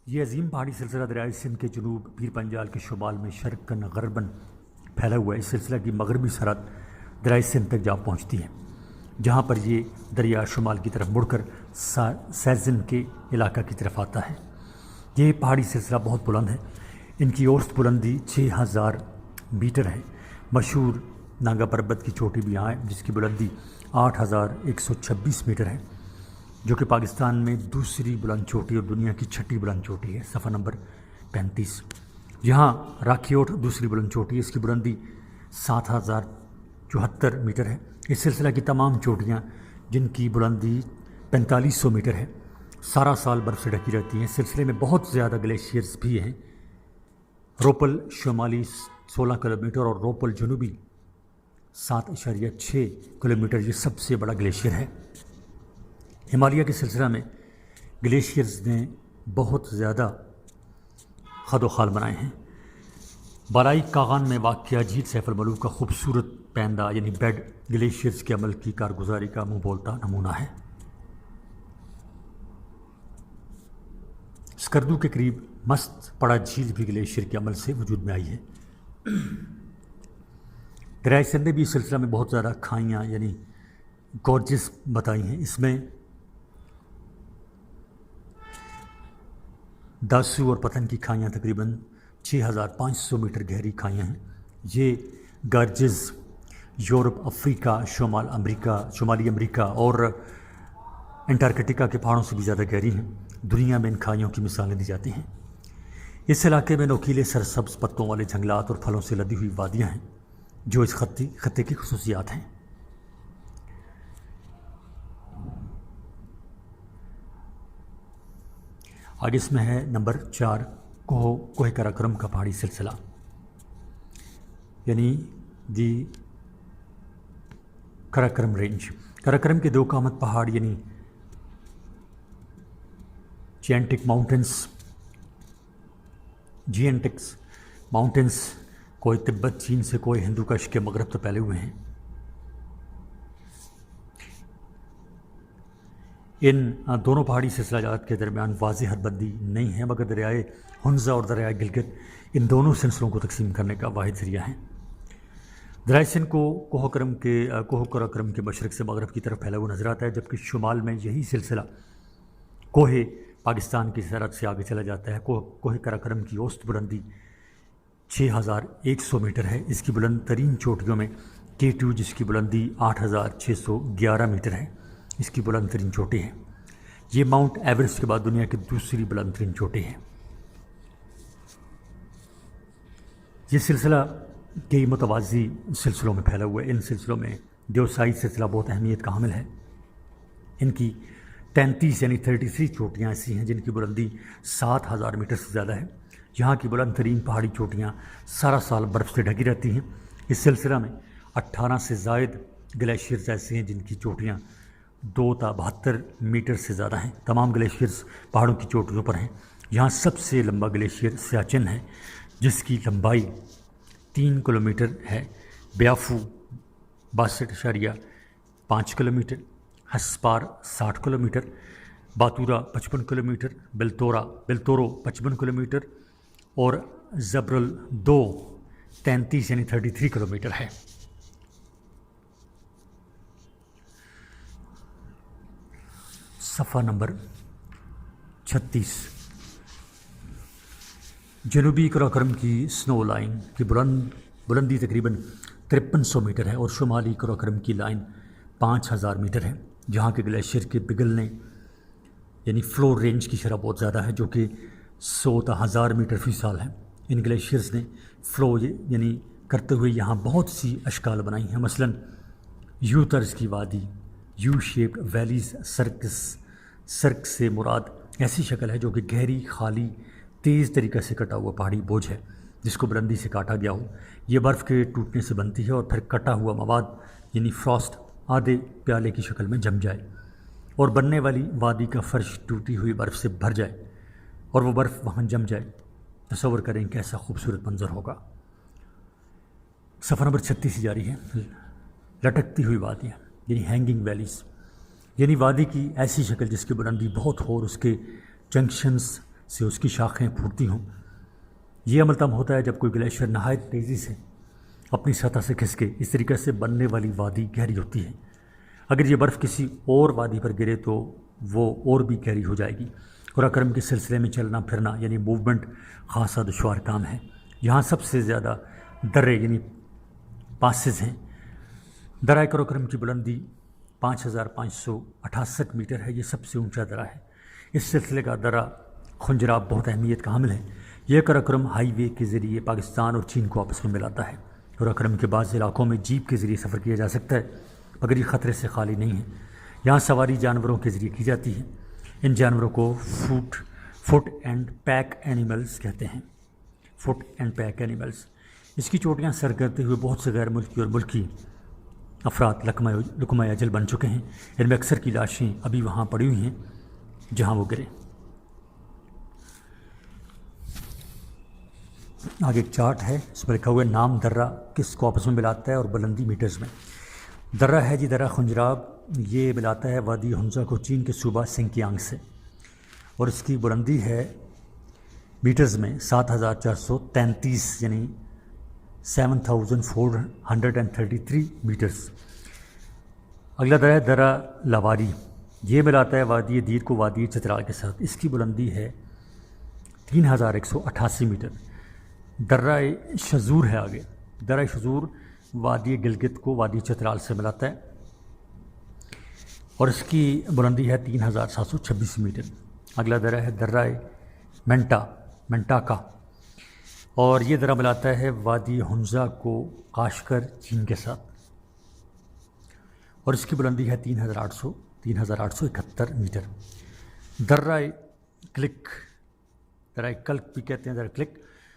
یہ عظیم پہاڑی سلسلہ دریائے سندھ کے جنوب، پیر پنجال کے شمال میں شرقاً غرباً پھیلا ہوا ہے۔ اس سلسلہ کی مغربی سرحد دریائے سندھ تک جا پہنچتی ہے، جہاں پر یہ دریا شمال کی طرف مڑ کر سیزن کے علاقہ کی طرف آتا ہے۔ یہ پہاڑی سلسلہ بہت بلند ہے، ان کی اوسط بلندی 6000 میٹر ہے۔ مشہور ناگا پربت کی چوٹی بھی یہاں ہے، جس کی بلندی 8126 میٹر ہے، جو کہ پاکستان میں دوسری بلند چوٹی اور دنیا کی چھٹی بلند چوٹی ہے۔ صفحہ نمبر 35۔ یہاں راکھیوٹ دوسری بلند چوٹی ہے، اس کی بلندی 7074 میٹر ہے۔ اس سلسلہ کی تمام چوٹیاں، جن کی بلندی 4500 میٹر ہے، سارا سال برف سے ڈھکی رہتی ہیں۔ سلسلے میں بہت زیادہ گلیشیئرز بھی ہیں۔ روپل شمالی 16 کلومیٹر اور روپل جنوبی 7.6 کلومیٹر یہ سب سے بڑا گلیشیئر ہے۔ ہمالیہ کے سلسلہ میں گلیشیئرز نے بہت زیادہ خد و خال بنائے ہیں۔ بالائی کاغان میں واقع جھیل سیف الملوک کا خوبصورت پیندہ یعنی بیڈ گلیشیئرز کے عمل کی کارگزاری کا منہ بولتا نمونہ ہے۔ اسکردو کے قریب مست پڑا جھیل بھی گلیشیئر کے عمل سے وجود میں آئی ہے۔ دریائے سندھ نے بھی اس سلسلہ میں بہت زیادہ کھائیاں یعنی گورجز بتائی ہیں۔ اس میں داسو اور پتن کی کھائیاں تقریباً 6500 میٹر گہری کھائیاں ہیں۔ یہ گارجز یورپ، افریقہ، شمالی امریکہ اور انٹارکٹیکا کے پہاڑوں سے بھی زیادہ گہری ہیں۔ دنیا میں ان کھائیوں کی مثالیں دی جاتی ہیں۔ اس علاقے میں نوکیلے سرسبز پتوں والے جنگلات اور پھلوں سے لدی ہوئی وادیاں ہیں، جو اس خطے کی خصوصیات ہیں۔ آگے اس میں ہے نمبر 4 کوہ قراقرم کا پہاڑی سلسلہ، یعنی دی قراقرم رینج۔ قراقرم کے دو قامت پہاڑ یعنی جینٹکس ماؤنٹنز کوہ تبت چین سے کوہ ہندو کش کے مغرب تک پھیلے ہوئے ہیں۔ ان دونوں پہاڑی سلسلہ جات کے درمیان واضح حد بندی نہیں ہے، مگر دریائے ہنزا اور دریائے گلگت ان دونوں سلسلوں کو تقسیم کرنے کا واحد ذریعہ ہیں۔ دریائے سندھ کو کوہ قراقرم کے مشرق سے مغرب کی طرف پھیلا ہوا نظر آتا ہے، جبکہ شمال میں یہی سلسلہ کوہ پاکستان کی سرحد سے آگے چلا جاتا ہے۔ کوہ قراقرم کی اوسط بلندی 6100 میٹر ہے۔ اس کی بلند ترین چوٹیوں میں K2 جس کی بلندی 8611 میٹر ہے، اس کی بلند ترین چوٹی ہے۔ یہ ماؤنٹ ایورسٹ کے بعد دنیا کی دوسری بلند ترین چوٹی ہے۔ یہ سلسلہ کئی متوازی سلسلوں میں پھیلا ہوا ہے۔ ان سلسلوں میں دیوسائی سلسلہ بہت اہمیت کا حامل ہے۔ ان کی 33 یعنی 33 چوٹیاں ایسی ہیں جن کی بلندی 7000 میٹر سے زیادہ ہے۔ یہاں کی بلند ترین پہاڑی چوٹیاں سارا سال برف سے ڈھکی رہتی ہیں۔ اس سلسلہ میں 18 سے زائد گلیشیئرز ایسے ہیں جن کی چوٹیاں 2 تا 72 میٹر سے زیادہ ہیں۔ تمام گلیشیئرز پہاڑوں کی چوٹیوں پر ہیں۔ یہاں سب سے لمبا گلیشیئر سیاچن ہے، جس کی لمبائی 3 کلومیٹر ہے۔ بیافو 62.5 kilometre, ہسپار 60 kilometre, باتورا 55 kilometre, Baltoro 55 kilometre اور زبرل 2 33 یعنی 33 کلومیٹر ہے۔ صفحہ نمبر 36۔ جنوبی قراقرم کی سنو لائن کی بلندی تقریباً 5300 میٹر ہے اور شمالی قراقرم کی لائن 5000 میٹر ہے، جہاں کے گلیشیئر کے پگھلنے یعنی فلور رینج کی شرح بہت زیادہ ہے، جو کہ 100 تا 1000 میٹر فی سال ہے۔ ان گلیشیئرز نے فلو یعنی کرتے ہوئے یہاں بہت سی اشکال بنائی ہیں، مثلاً یو طرز کی وادی، یو شیپڈ ویلیز، سرک سے مراد ایسی شکل ہے جو کہ گہری، خالی، تیز طریقے سے کٹا ہوا پہاڑی بوجھ ہے جس کو بلندی سے کاٹا گیا ہو۔ یہ برف کے ٹوٹنے سے بنتی ہے اور پھر کٹا ہوا مواد یعنی فراسٹ آدھے پیالے کی شکل میں جم جائے اور بننے والی وادی کا فرش ٹوٹی ہوئی برف سے بھر جائے اور وہ برف وہاں جم جائے۔ تصور کریں کیسا خوبصورت منظر ہوگا۔ صفحہ نمبر 36 جاری ہے۔ لٹکتی ہوئی وادیاں یعنی ہینگنگ ویلیز، یعنی وادی کی ایسی شکل جس کی بلندی بہت ہو اور اس کے جنکشنز سے اس کی شاخیں پھوٹتی ہوں۔ یہ عمل تب ہوتا ہے جب کوئی گلیشیئر نہایت تیزی سے اپنی سطح سے کھسکے۔ اس طریقے سے بننے والی وادی گہری ہوتی ہے۔ اگر یہ برف کسی اور وادی پر گرے تو وہ اور بھی گہری ہو جائے گی۔ قرآن کرم کے سلسلے میں چلنا پھرنا یعنی موومنٹ خاصا دشوار کام ہے۔ یہاں سب سے زیادہ درے یعنی پاسز ہیں۔ درہ قرآن کرم کی بلندی 5568 میٹر ہے۔ یہ سب سے اونچا درہ ہے۔ اس سلسلے کا درہ خنجراب بہت اہمیت کا حامل ہے۔ یہ قرآن کرم ہائی وے کے ذریعے پاکستان اور چین کو آپس میں ملاتا ہے۔ قرآن کرم کے بعض علاقوں میں جیپ کے ذریعے سفر کیا جا سکتا ہے مگر یہ خطرے سے خالی نہیں ہے۔ یہاں سواری جانوروں کے ذریعے کی جاتی ہے۔ ان جانوروں کو فٹ اینڈ پیک اینیملز کہتے ہیں۔ Foot and pack animals. اس کی چوٹیاں سر کرتے ہوئے بہت سے غیر ملکی اور ملکی افراد لقمہ اجل بن چکے ہیں۔ ان میں اکثر کی لاشیں ابھی وہاں پڑی ہوئی ہیں جہاں وہ گرے۔ آگے ایک چارٹ ہے، اس پر لکھا ہوا ہے نام درہ کس کو آپس میں ملاتا ہے اور بلندی میٹرز میں۔ درہ ہے جی درہ خنجراب، یہ ملاتا ہے وادی حنزہ کو چین کے صوبہ سنکیانگ سے، اور اس کی بلندی ہے میٹرز میں 7433 یعنی 7433 میٹرز۔ اگلا درہ ہے درہ لاواری، یہ ملاتا ہے وادی دیر کو وادی چترال کے ساتھ۔ اس کی بلندی ہے 3188 میٹر۔ درہ شزور ہے آگے، درہ شزور وادی گلگت کو وادی چترال سے ملاتا ہے اور اس کی بلندی ہے 3726 میٹر۔ اگلا درہ ہے درہ منٹاکا، اور یہ درہ ملاتا ہے وادی حنزہ کو قاشقر چین کے ساتھ اور اس کی بلندی ہے 3871 میٹر۔ درہ کلک بھی کہتے ہیں، درہ کلک،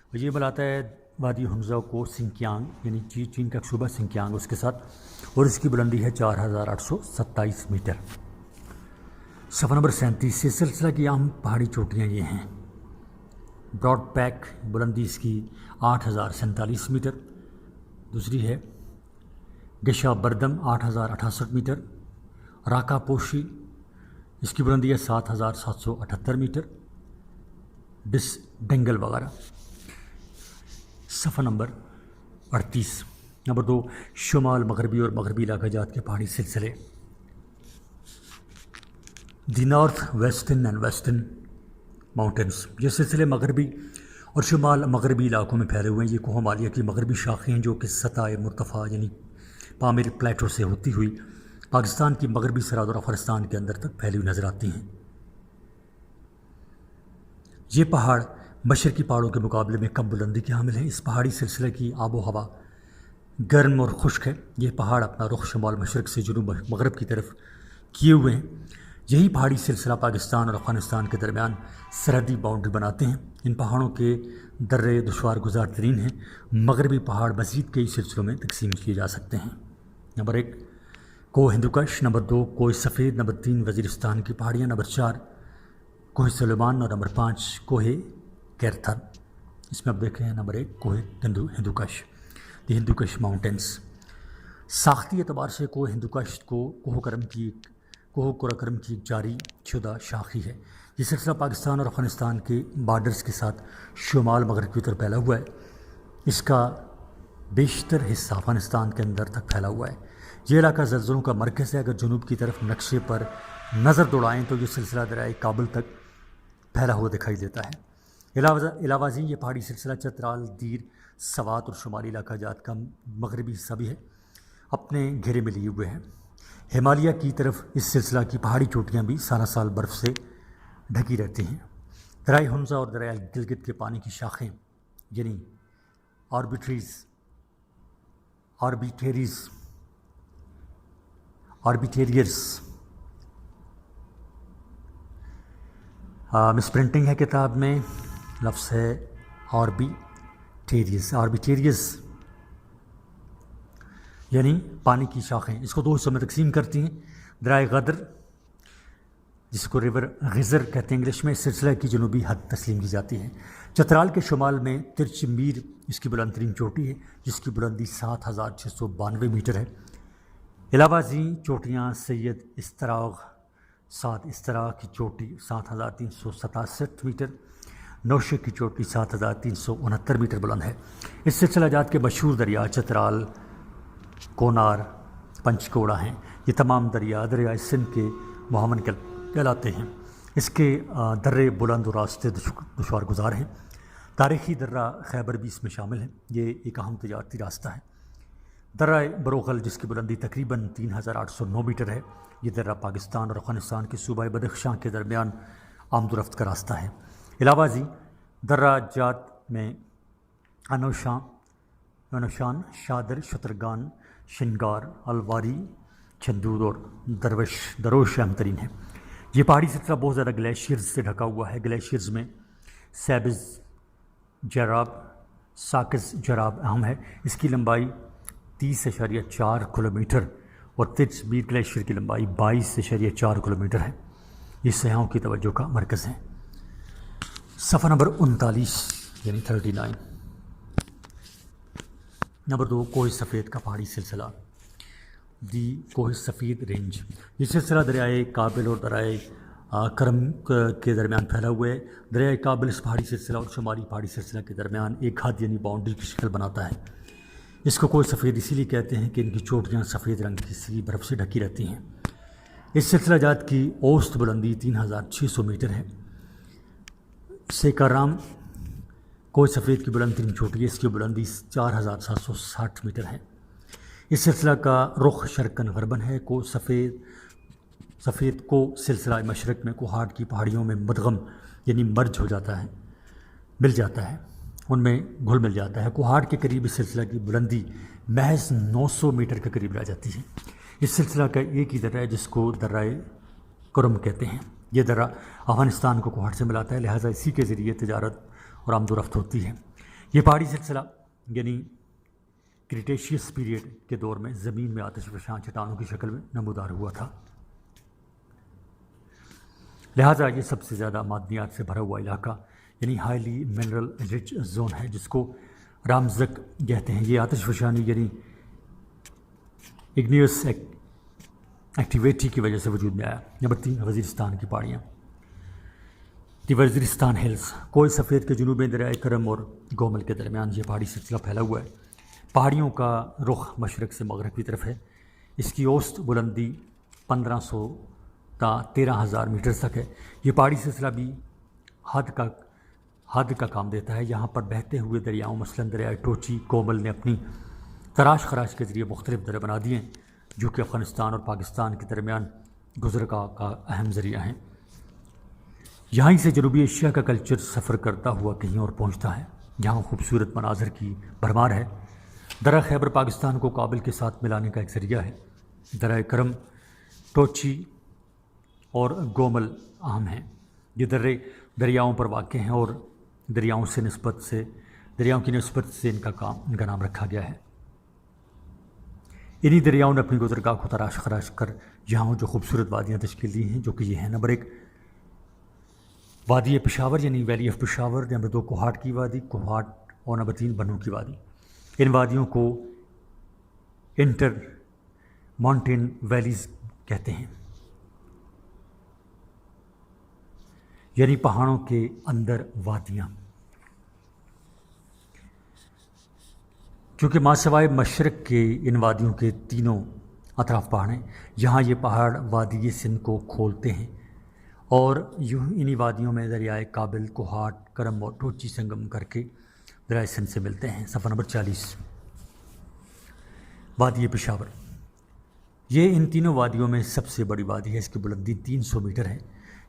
اور یہ ملاتا ہے وادی حنزہ کو سنکیانگ یعنی چین کا صوبہ سنکیانگ اس کے ساتھ، اور اس کی بلندی ہے 4827 میٹر۔ صفحہ نمبر 37 سے سلسلہ کی عام پہاڑی چوٹیاں یہ ہیں۔ براڈ پیک، بلندی اس کی 8047 میٹر۔ دوسری ہے گشا بردم 8068 میٹر۔ راکا پوشی، اس کی بلندی ہے 7778 میٹر۔ ڈس ڈنگل وغیرہ۔ صفحہ نمبر 38 نمبر 2 شمال مغربی اور مغربی علاقہ جات کے پہاڑی سلسلے۔ The north western and western mountains, یہ سلسلے مغربی اور شمال مغربی علاقوں میں پھیلے ہوئے ہیں۔ یہ کوہ ہمالیہ کی مغربی شاخیں ہیں جو کہ سطح مرتفع یعنی پامیر پلیٹو سے ہوتی ہوئی پاکستان کی مغربی سرحد اور افغانستان کے اندر تک پھیلی ہوئی نظر آتی ہیں۔ یہ پہاڑ مشرقی پہاڑوں کے مقابلے میں کم بلندی کے حامل ہیں۔ اس پہاڑی سلسلے کی آب و ہوا گرم اور خشک ہے۔ یہ پہاڑ اپنا رخ شمال مشرق سے جنوب مغرب کی طرف کیے ہوئے ہیں۔ یہی پہاڑی سلسلہ پاکستان اور افغانستان کے درمیان سرحدی باؤنڈری بناتے ہیں۔ ان پہاڑوں کے درے دشوار گزار ترین ہیں۔ مغربی پہاڑ مزید کئی سلسلوں میں تقسیم کیے جا سکتے ہیں۔ نمبر 1 کوہ ہندوکش، نمبر 2 کوہ سفید، نمبر 3 وزیرستان کی پہاڑیاں، نمبر 4 کوہ سلیمان اور نمبر 5 کوہ کیرتھن۔ اس میں اب دیکھیں نمبر 1 کوہ ہندوکش، دی ہندوکش ماؤنٹینس۔ ساختی اعتبار سے کوہ ہندوکش کو کوہ قرآن کرم کی ایک جاری شدہ شاخی ہے۔ یہ سلسلہ پاکستان اور افغانستان کے بارڈرز کے ساتھ شمال مغرب کی طرف پھیلا ہوا ہے۔ اس کا بیشتر حصہ افغانستان کے اندر تک پھیلا ہوا ہے۔ یہ علاقہ زلزلوں کا مرکز ہے۔ اگر جنوب کی طرف نقشے پر نظر دوڑائیں تو یہ سلسلہ دریائے کابل تک پھیلا ہوا دکھائی دیتا ہے۔ علاوہ ازیں یہ پہاڑی سلسلہ چترال، دیر، سوات اور شمالی علاقہ جات کا مغربی حصہ بھی ہے، اپنے گھیرے میں لیے ہوئے ہیں۔ ہمالیہ کی طرف اس سلسلہ کی پہاڑی چوٹیاں بھی سالہ سال برف سے ڈھکی رہتی ہیں۔ دریائے حنزہ اور دریائے گلگت کے پانی کی شاخیں یعنی آربیٹریئرز مس پرنٹنگ ہے کتاب میں، لفظ ہے آربیٹریئرز یعنی پانی کی شاخیں۔ اس کو 2 حصوں میں تقسیم کرتی ہیں۔ دریائے غدر، جس کو ریور غزر کہتے ہیں انگلش میں، اس سلسلہ کی جنوبی حد تسلیم کی جاتی ہے۔ چترال کے شمال میں ترچ میر اس کی بلند ترین چوٹی ہے جس کی بلندی 7692 میٹر ہے۔ علاوہ ازیں چوٹیاں سید استراغ کی چوٹی 7367 میٹر، نوشے کی چوٹی 7369 میٹر بلند ہے۔ اس سلسلہ جات کے مشہور دریا چترال، کونار، پنچکوڑا ہیں۔ یہ تمام دریائے سندھ کے معاون کہلاتے ہیں۔ اس کے درے بلند و راستے دشوار گزار ہیں۔ تاریخی درہ خیبر بھی اس میں شامل ہے۔ یہ ایک اہم تجارتی راستہ ہے۔ درہ بروغل، جس کی بلندی تقریباً 3809 میٹر ہے، یہ درہ پاکستان اور افغانستان کے صوبہ بدخشاں کے درمیان آمد و رفت کا راستہ ہے۔ علاوہ ازیں درہ جات میں انوشان، شادر، شترگان، شنگار، الواری، چندود اور دروش اہم ترین ہے۔ یہ پہاڑی سلسلہ بہت زیادہ گلیشیئرز سے ڈھکا ہوا ہے۔ گلیشیئرز میں سیبز جراب، ساکس جراب اہم ہے۔ اس کی لمبائی 30.4 کلومیٹر اور ترچبیر گلیشیئر کی لمبائی 22.4 کلومیٹر ہے۔ یہ سیاحوں کی توجہ کا مرکز ہے۔ صفحہ نمبر 39 یعنی 39۔ نمبر 2، کوہ سفید کا پہاڑی سلسلہ، دی کوہ سفید رینج۔ یہ سلسلہ دریائے کابل اور دریائے کرم کے درمیان پھیلا ہوا ہے۔ دریائے کابل اس پہاڑی سلسلہ اور شمالی پہاڑی سلسلہ کے درمیان ایک حد یعنی باؤنڈری کی شکل بناتا ہے۔ اس کو کوہ سفید اسی لیے کہتے ہیں کہ ان کی چوٹیاں سفید رنگ کی سیاہ برف سے ڈھکی رہتی ہیں۔ اس سلسلہ جات کی اوسط بلندی 3600 میٹر ہے۔ سیکارام کوہ سفید کی بلند ترین چوٹی ہے۔ اس کی بلندی 4760 میٹر ہے۔ اس سلسلہ کا رخ شرقاً غرباً ہے۔ کوہ سفید کو سلسلہ مشرق میں کوہاٹ کی پہاڑیوں میں مدغم یعنی مرج ہو جاتا ہے، مل جاتا ہے، ان میں گھل مل جاتا ہے۔ کوہاٹ کے قریب اس سلسلہ کی بلندی محض 900 میٹر کے قریب رہ جاتی ہے۔ اس سلسلہ کا ایک ہی درہ ہے جس کو درہ کرم کہتے ہیں۔ یہ درہ افغانستان کو کوہاٹ سے ملاتا ہے، لہٰذا اسی کے ذریعے تجارت اور آمد و رفت ہوتی ہے۔ یہ پہاڑی سلسلہ یعنی کریٹیشیس پیریڈ کے دور میں زمین میں آتش فشاں چٹانوں کی شکل میں نمودار ہوا تھا، لہٰذا یہ سب سے زیادہ معدنیات سے بھرا ہوا علاقہ یعنی ہائیلی منرل رچ زون ہے، جس کو رامزک کہتے ہیں۔ یہ آتش فشانی یعنی اگنیوس ایکٹیویٹی کی وجہ سے وجود میں آیا۔ نمبر 3، وزیرستان کی پہاڑیاں، دی وزیرستان ہلز۔ کوہ سفید کے جنوب میں دریائے کرم اور گومل کے درمیان یہ پہاڑی سلسلہ پھیلا ہوا ہے۔ پہاڑیوں کا رخ مشرق سے مغرب کی طرف ہے۔ اس کی اوسط بلندی 1500 تا 13000 میٹر تک ہے۔ یہ پہاڑی سلسلہ بھی حد کا کام دیتا ہے۔ یہاں پر بہتے ہوئے دریاؤں مثلاً دریائے ٹوچی، کومل نے اپنی تراش خراش کے ذریعے مختلف درے بنا دیے ہیں، جو کہ افغانستان اور پاکستان کے درمیان گزرگاہ کا اہم ذریعہ ہیں۔ یہیں سے جنوبی ایشیا کا کلچر سفر کرتا ہوا کہیں اور پہنچتا ہے۔ یہاں خوبصورت مناظر کی بھرمار ہے۔ درہ خیبر پاکستان کو کابل کے ساتھ ملانے کا ایک ذریعہ ہے۔ درہ کرم، ٹوچی اور گومل اہم ہیں۔ یہ درے دریاؤں پر واقع ہیں اور دریاؤں کی نسبت سے ان کا نام رکھا گیا ہے۔ انہی دریاؤں نے اپنی گزرگاہ کو تراش خراش کر یہاں جو خوبصورت وادیاں تشکیل دی ہیں، جو کہ یہ ہیں: نمبر 1، وادی پشاور یعنی valley of Peshawar. Number 2، Kohat کی وادی، کوہاٹ۔ اور نمبر 3، بنو کی وادی۔ ان وادیوں کو انٹر ماؤنٹین ویلیز کہتے ہیں، یعنی پہاڑوں کے اندر وادیاں۔ چونکہ ماسوائے مشرق کے ان وادیوں کے تینوں اطراف پہاڑ ہیں، یہاں یہ پہاڑ وادی سندھ کو کھولتے ہیں اور یوں انہی وادیوں میں دریائے کابل، کوہاٹ، کرم اور ٹوچی سنگم کر کے دریائے سندھ سے ملتے ہیں۔ صفحہ نمبر 40، وادی پشاور۔ یہ ان تینوں وادیوں میں سب سے بڑی وادی ہے۔ اس کی بلندی 300 میٹر ہے۔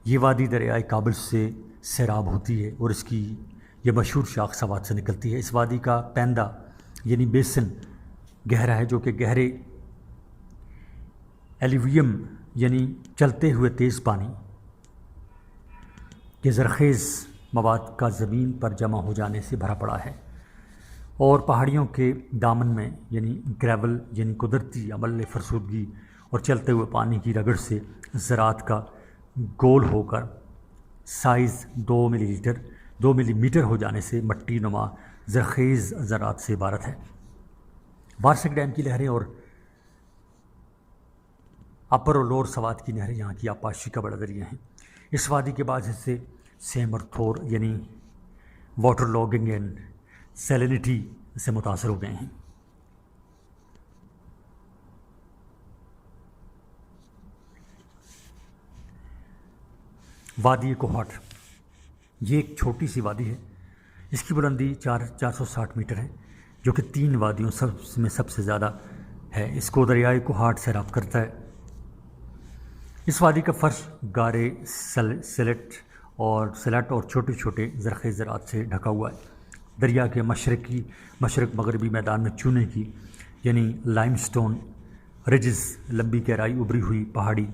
یہ وادی دریائے کابل سے سیراب ہوتی ہے اور اس کی یہ مشہور شاخ سوات سے نکلتی ہے۔ اس وادی کا پیندہ یعنی بیسن گہرا ہے، جو کہ گہرے ایلیویم یعنی چلتے ہوئے تیز پانی کے زرخیز مواد کا زمین پر جمع ہو جانے سے بھرا پڑا ہے، اور پہاڑیوں کے دامن میں یعنی گریول یعنی قدرتی عمل فرسودگی اور چلتے ہوئے پانی کی رگڑ سے زراعت کا گول ہو کر سائز 2 ملی میٹر ہو جانے سے مٹی نما زرخیز زراعت سے عبارت ہے۔ وارسک ڈیم کی نہریں اور اپر اور لوور سوات کی نہریں یہاں کی آبپاشی کا بڑا ذریعہ ہیں۔ اس وادی کے بعض حصے سیم اور تھور یعنی واٹر لاگنگ اینڈ سیلینٹی سے متاثر ہو گئے ہیں۔ وادی کوہاٹ، یہ ایک چھوٹی سی وادی ہے، اس کی بلندی 460 میٹر ہے، جو کہ 3 وادیوں میں سب سے زیادہ ہے۔ اس کو دریائے کوہاٹ سیراب کرتا ہے۔ اس وادی کا فرش گارے سلیٹ اور چھوٹے چھوٹے زرخیز زراعت سے ڈھکا ہوا ہے۔ دریا کے مشرق مغربی میدان میں چونے کی یعنی لائم سٹون رجز، لمبی گہرائی ابری ہوئی پہاڑی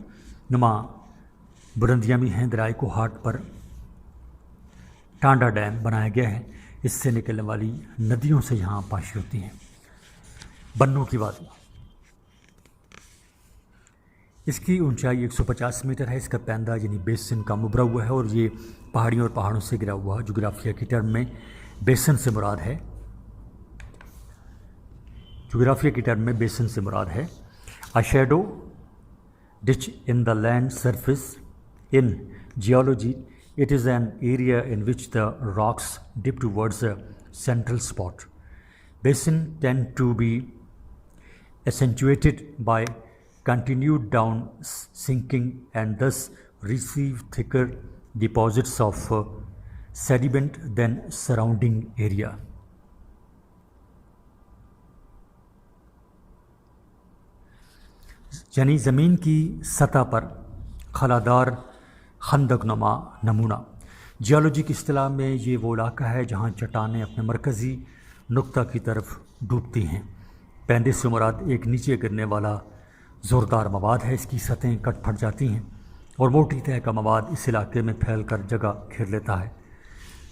نما بلندیاں بھی ہیں۔ دریائے کوہاٹ پر ٹانڈا ڈیم بنایا گیا ہے، اس سے نکلنے والی ندیوں سے یہاں پاشی ہوتی ہیں۔ بنوں کی وادی، اس کی اونچائی 150 میٹر ہے۔ اس کا پیندہ یعنی بیسن کا مبرا ہوا ہے اور یہ پہاڑیوں اور پہاڑوں سے گرا ہوا ہے۔ جغرافیہ کی ٹرم میں بیسن سے مراد ہے a shadow ditch in the land surface. In geology, it is an area in which the rocks dip towards a central spot. Basin tend to be accentuated by continued down sinking and thus receive thicker deposits of sediment than surrounding area. یعنی زمین کی سطح پر خلادار خندق نما نمونہ۔ Geology کی اصطلاح میں یہ وہ علاقہ ہے جہاں چٹانیں اپنے مرکزی نقطہ کی طرف ڈوبتی ہیں۔ پیندے سے مراد ایک نیچے گرنے والا زوردار مواد ہے۔ اس کی سطحیں کٹ پھٹ جاتی ہیں اور موٹی تہہ کا مواد اس علاقے میں پھیل کر جگہ گھیر لیتا ہے۔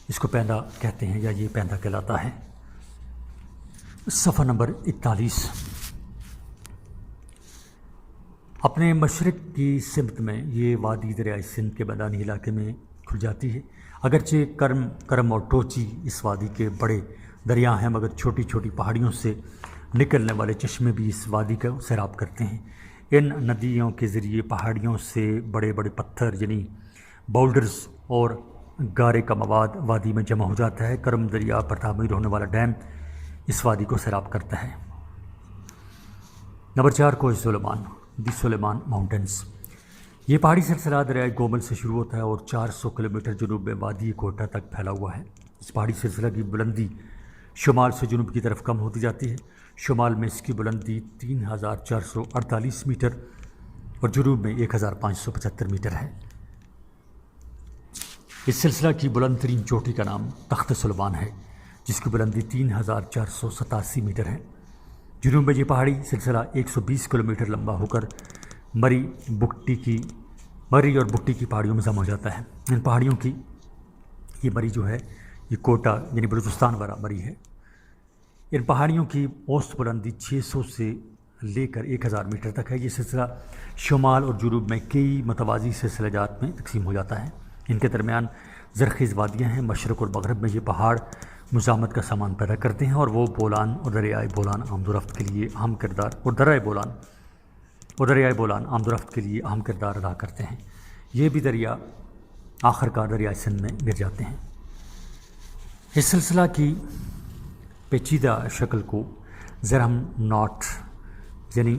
اس کو پیندہ کہتے ہیں یا یہ پیندہ کہلاتا ہے۔ صفحہ نمبر 41۔ اپنے مشرق کی سمت میں یہ وادی دریائے سندھ کے میدانی علاقے میں کھل جاتی ہے۔ اگرچہ کرم اور ٹوچی اس وادی کے بڑے دریا ہیں، مگر چھوٹی چھوٹی پہاڑیوں سے نکلنے والے چشمے بھی اس وادی کا سیراب کرتے ہیں۔ ان ندیوں کے ذریعے پہاڑیوں سے بڑے بڑے پتھر یعنی باؤلڈرز اور گارے کا مواد وادی میں جمع ہو جاتا ہے۔ کرم دریا پر تعمیر ہونے والا ڈیم اس وادی کو سیراب کرتا ہے۔ نمبر 4، کوہ سلیمان، دی سلیمان ماؤنٹینز۔ یہ پہاڑی سلسلہ دریائے گومل سے شروع ہوتا ہے اور 400 کلومیٹر جنوب میں وادی کوٹا تک پھیلا ہوا ہے۔ اس پہاڑی سلسلہ کی بلندی شمال سے جنوب کی طرف کم ہوتی جاتی ہے۔ شمال میں اس کی بلندی 3448 میٹر اور جنوب میں 1575 میٹر ہے۔ اس سلسلہ کی بلند ترین چوٹی کا نام تخت سلیمان ہے، جس کی بلندی 3487 میٹر ہے۔ جنوب میں یہ پہاڑی سلسلہ 120 کلومیٹر لمبا ہو کر مری اور بگٹی کی پہاڑیوں میں جمع ہو جاتا ہے۔ ان پہاڑیوں کی یہ مری جو ہے یہ کوٹا یعنی بلوچستان والا مری ہے۔ ان پہاڑیوں کی اوسط بلندی 600 سے لے کر 1000 میٹر تک ہے۔ یہ سلسلہ شمال اور جنوب میں کئی متوازی سلسلہ جات میں تقسیم ہو جاتا ہے۔ ان کے درمیان زرخیز وادیاں ہیں۔ مشرق اور مغرب میں یہ پہاڑ مزاحمت کا سامان پیدا کرتے ہیں اور وہ بولان اور دریائے بولان آمد و رفت کے لیے اہم کردار اہم کردار ادا کرتے ہیں۔ یہ بھی دریا آخر کار دریائے سندھ میں گر جاتے ہیں۔ اس سلسلہ کی پیچیدہ شکل کو زرہم ناٹ یعنی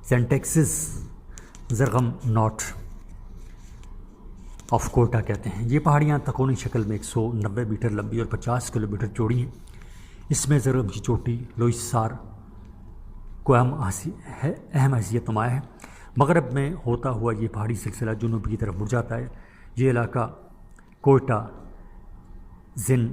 سینٹیکسس زرغم ناٹ آف کوٹا کہتے ہیں۔ یہ پہاڑیاں تکونی شکل میں 190 میٹر لمبی اور 50 کلومیٹر چوڑی ہیں۔ اس میں زرغم کی چوٹی لوئس سار کو اہم حیثیت نمایاں ہے۔ مغرب میں ہوتا ہوا یہ پہاڑی سلسلہ جنوب کی طرف مڑ جاتا ہے۔ یہ علاقہ کوئٹہ زن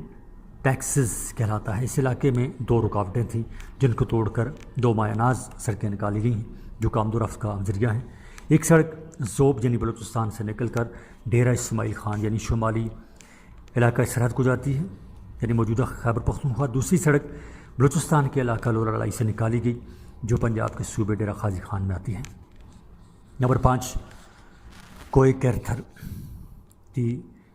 ٹیکسز کہلاتا ہے۔ اس علاقے میں 2 رکاوٹیں تھیں جن کو توڑ کر 2 مایہ ناز سڑکیں نکالی گئی ہیں جو کہ آمد و رفت کا ذریعہ ہیں۔ ایک سڑک ذوب یعنی بلوچستان سے نکل کر ڈیرہ اسماعیل خان یعنی شمالی علاقہ سرحد کو جاتی ہے یعنی موجودہ خیبر پختونخوا۔ دوسری سڑک بلوچستان کے علاقہ لورا لڑائی سے نکالی گئی جو پنجاب کے صوبے ڈیرہ غازی خان میں آتی ہے۔ نمبر 5، کوہ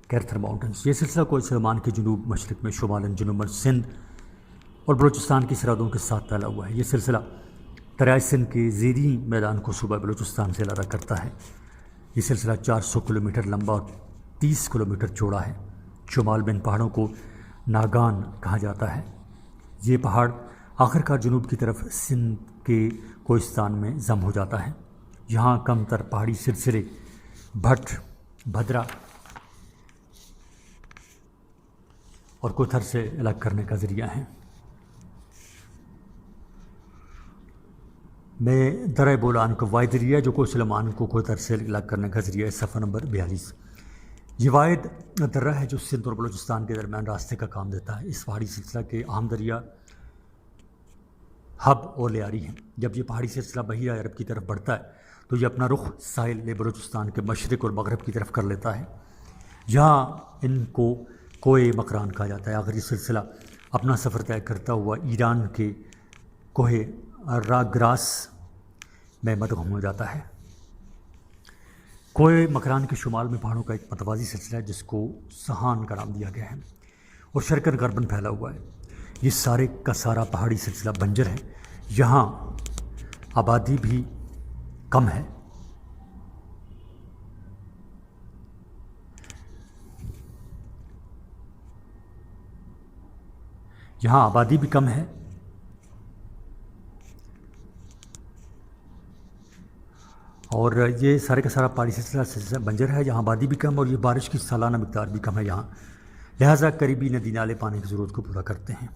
کیرتھر ماؤنٹینز۔ یہ سلسلہ کوہ سلیمان کے جنوب مشرق میں شمالاً جنوباً سندھ اور بلوچستان کی سرحدوں کے ساتھ پھیلا ہوا ہے۔ یہ سلسلہ دریائے سندھ کے زیریں میدان کو صوبہ بلوچستان سے علیحدہ کرتا ہے۔ یہ سلسلہ 400 کلومیٹر لمبا اور 30 کلومیٹر چوڑا ہے۔ شمال میں ان پہاڑوں کو ناگان کہا جاتا ہے۔ یہ پہاڑ آخر کار جنوب کی طرف سندھ کے کوہستان میں ضم ہو جاتا ہے۔ یہاں کم تر پہاڑی سلسلے بھٹ، بھدرا اور کوتھر سے الگ کرنے کا ذریعہ ہیں۔ میں درہ بولان کا واحد ذریعہ جو کوسلمان کو کوتھر سے الگ کرنے کا ذریعہ ہے۔ صفحہ نمبر 42۔ یہ واحد درہ ہے جو سندھ اور بلوچستان کے درمیان راستے کا کام دیتا ہے۔ اس پہاڑی سلسلہ کے اہم دریا حب اور لیاری ہیں۔ جب یہ پہاڑی سلسلہ بحیرہ عرب کی طرف بڑھتا ہے تو یہ اپنا رخ ساحل بلوچستان کے مشرق اور مغرب کی طرف کر لیتا ہے۔ یہاں ان کو کوہ مکران کہا جاتا ہے۔ آخر یہ سلسلہ اپنا سفر طے کرتا ہوا ایران کے کوہ راگراس میں مدغم ہو جاتا ہے۔ کوہ مکران کے شمال میں پہاڑوں کا ایک متوازی سلسلہ ہے جس کو سہان کا نام دیا گیا ہے اور شرقاً غرباً پھیلا ہوا ہے۔ یہ سارے کا سارا پہاڑی سلسلہ بنجر ہے۔ یہاں آبادی بھی کم ہے۔ اور یہ سارے کا سارا پہاڑی سلسلہ بنجر ہے، جہاں آبادی بھی کم اور یہ بارش کی سالانہ مقدار بھی کم ہے یہاں، لہٰذا قریبی ندی نالے پانی کی ضرورت کو پورا کرتے ہیں۔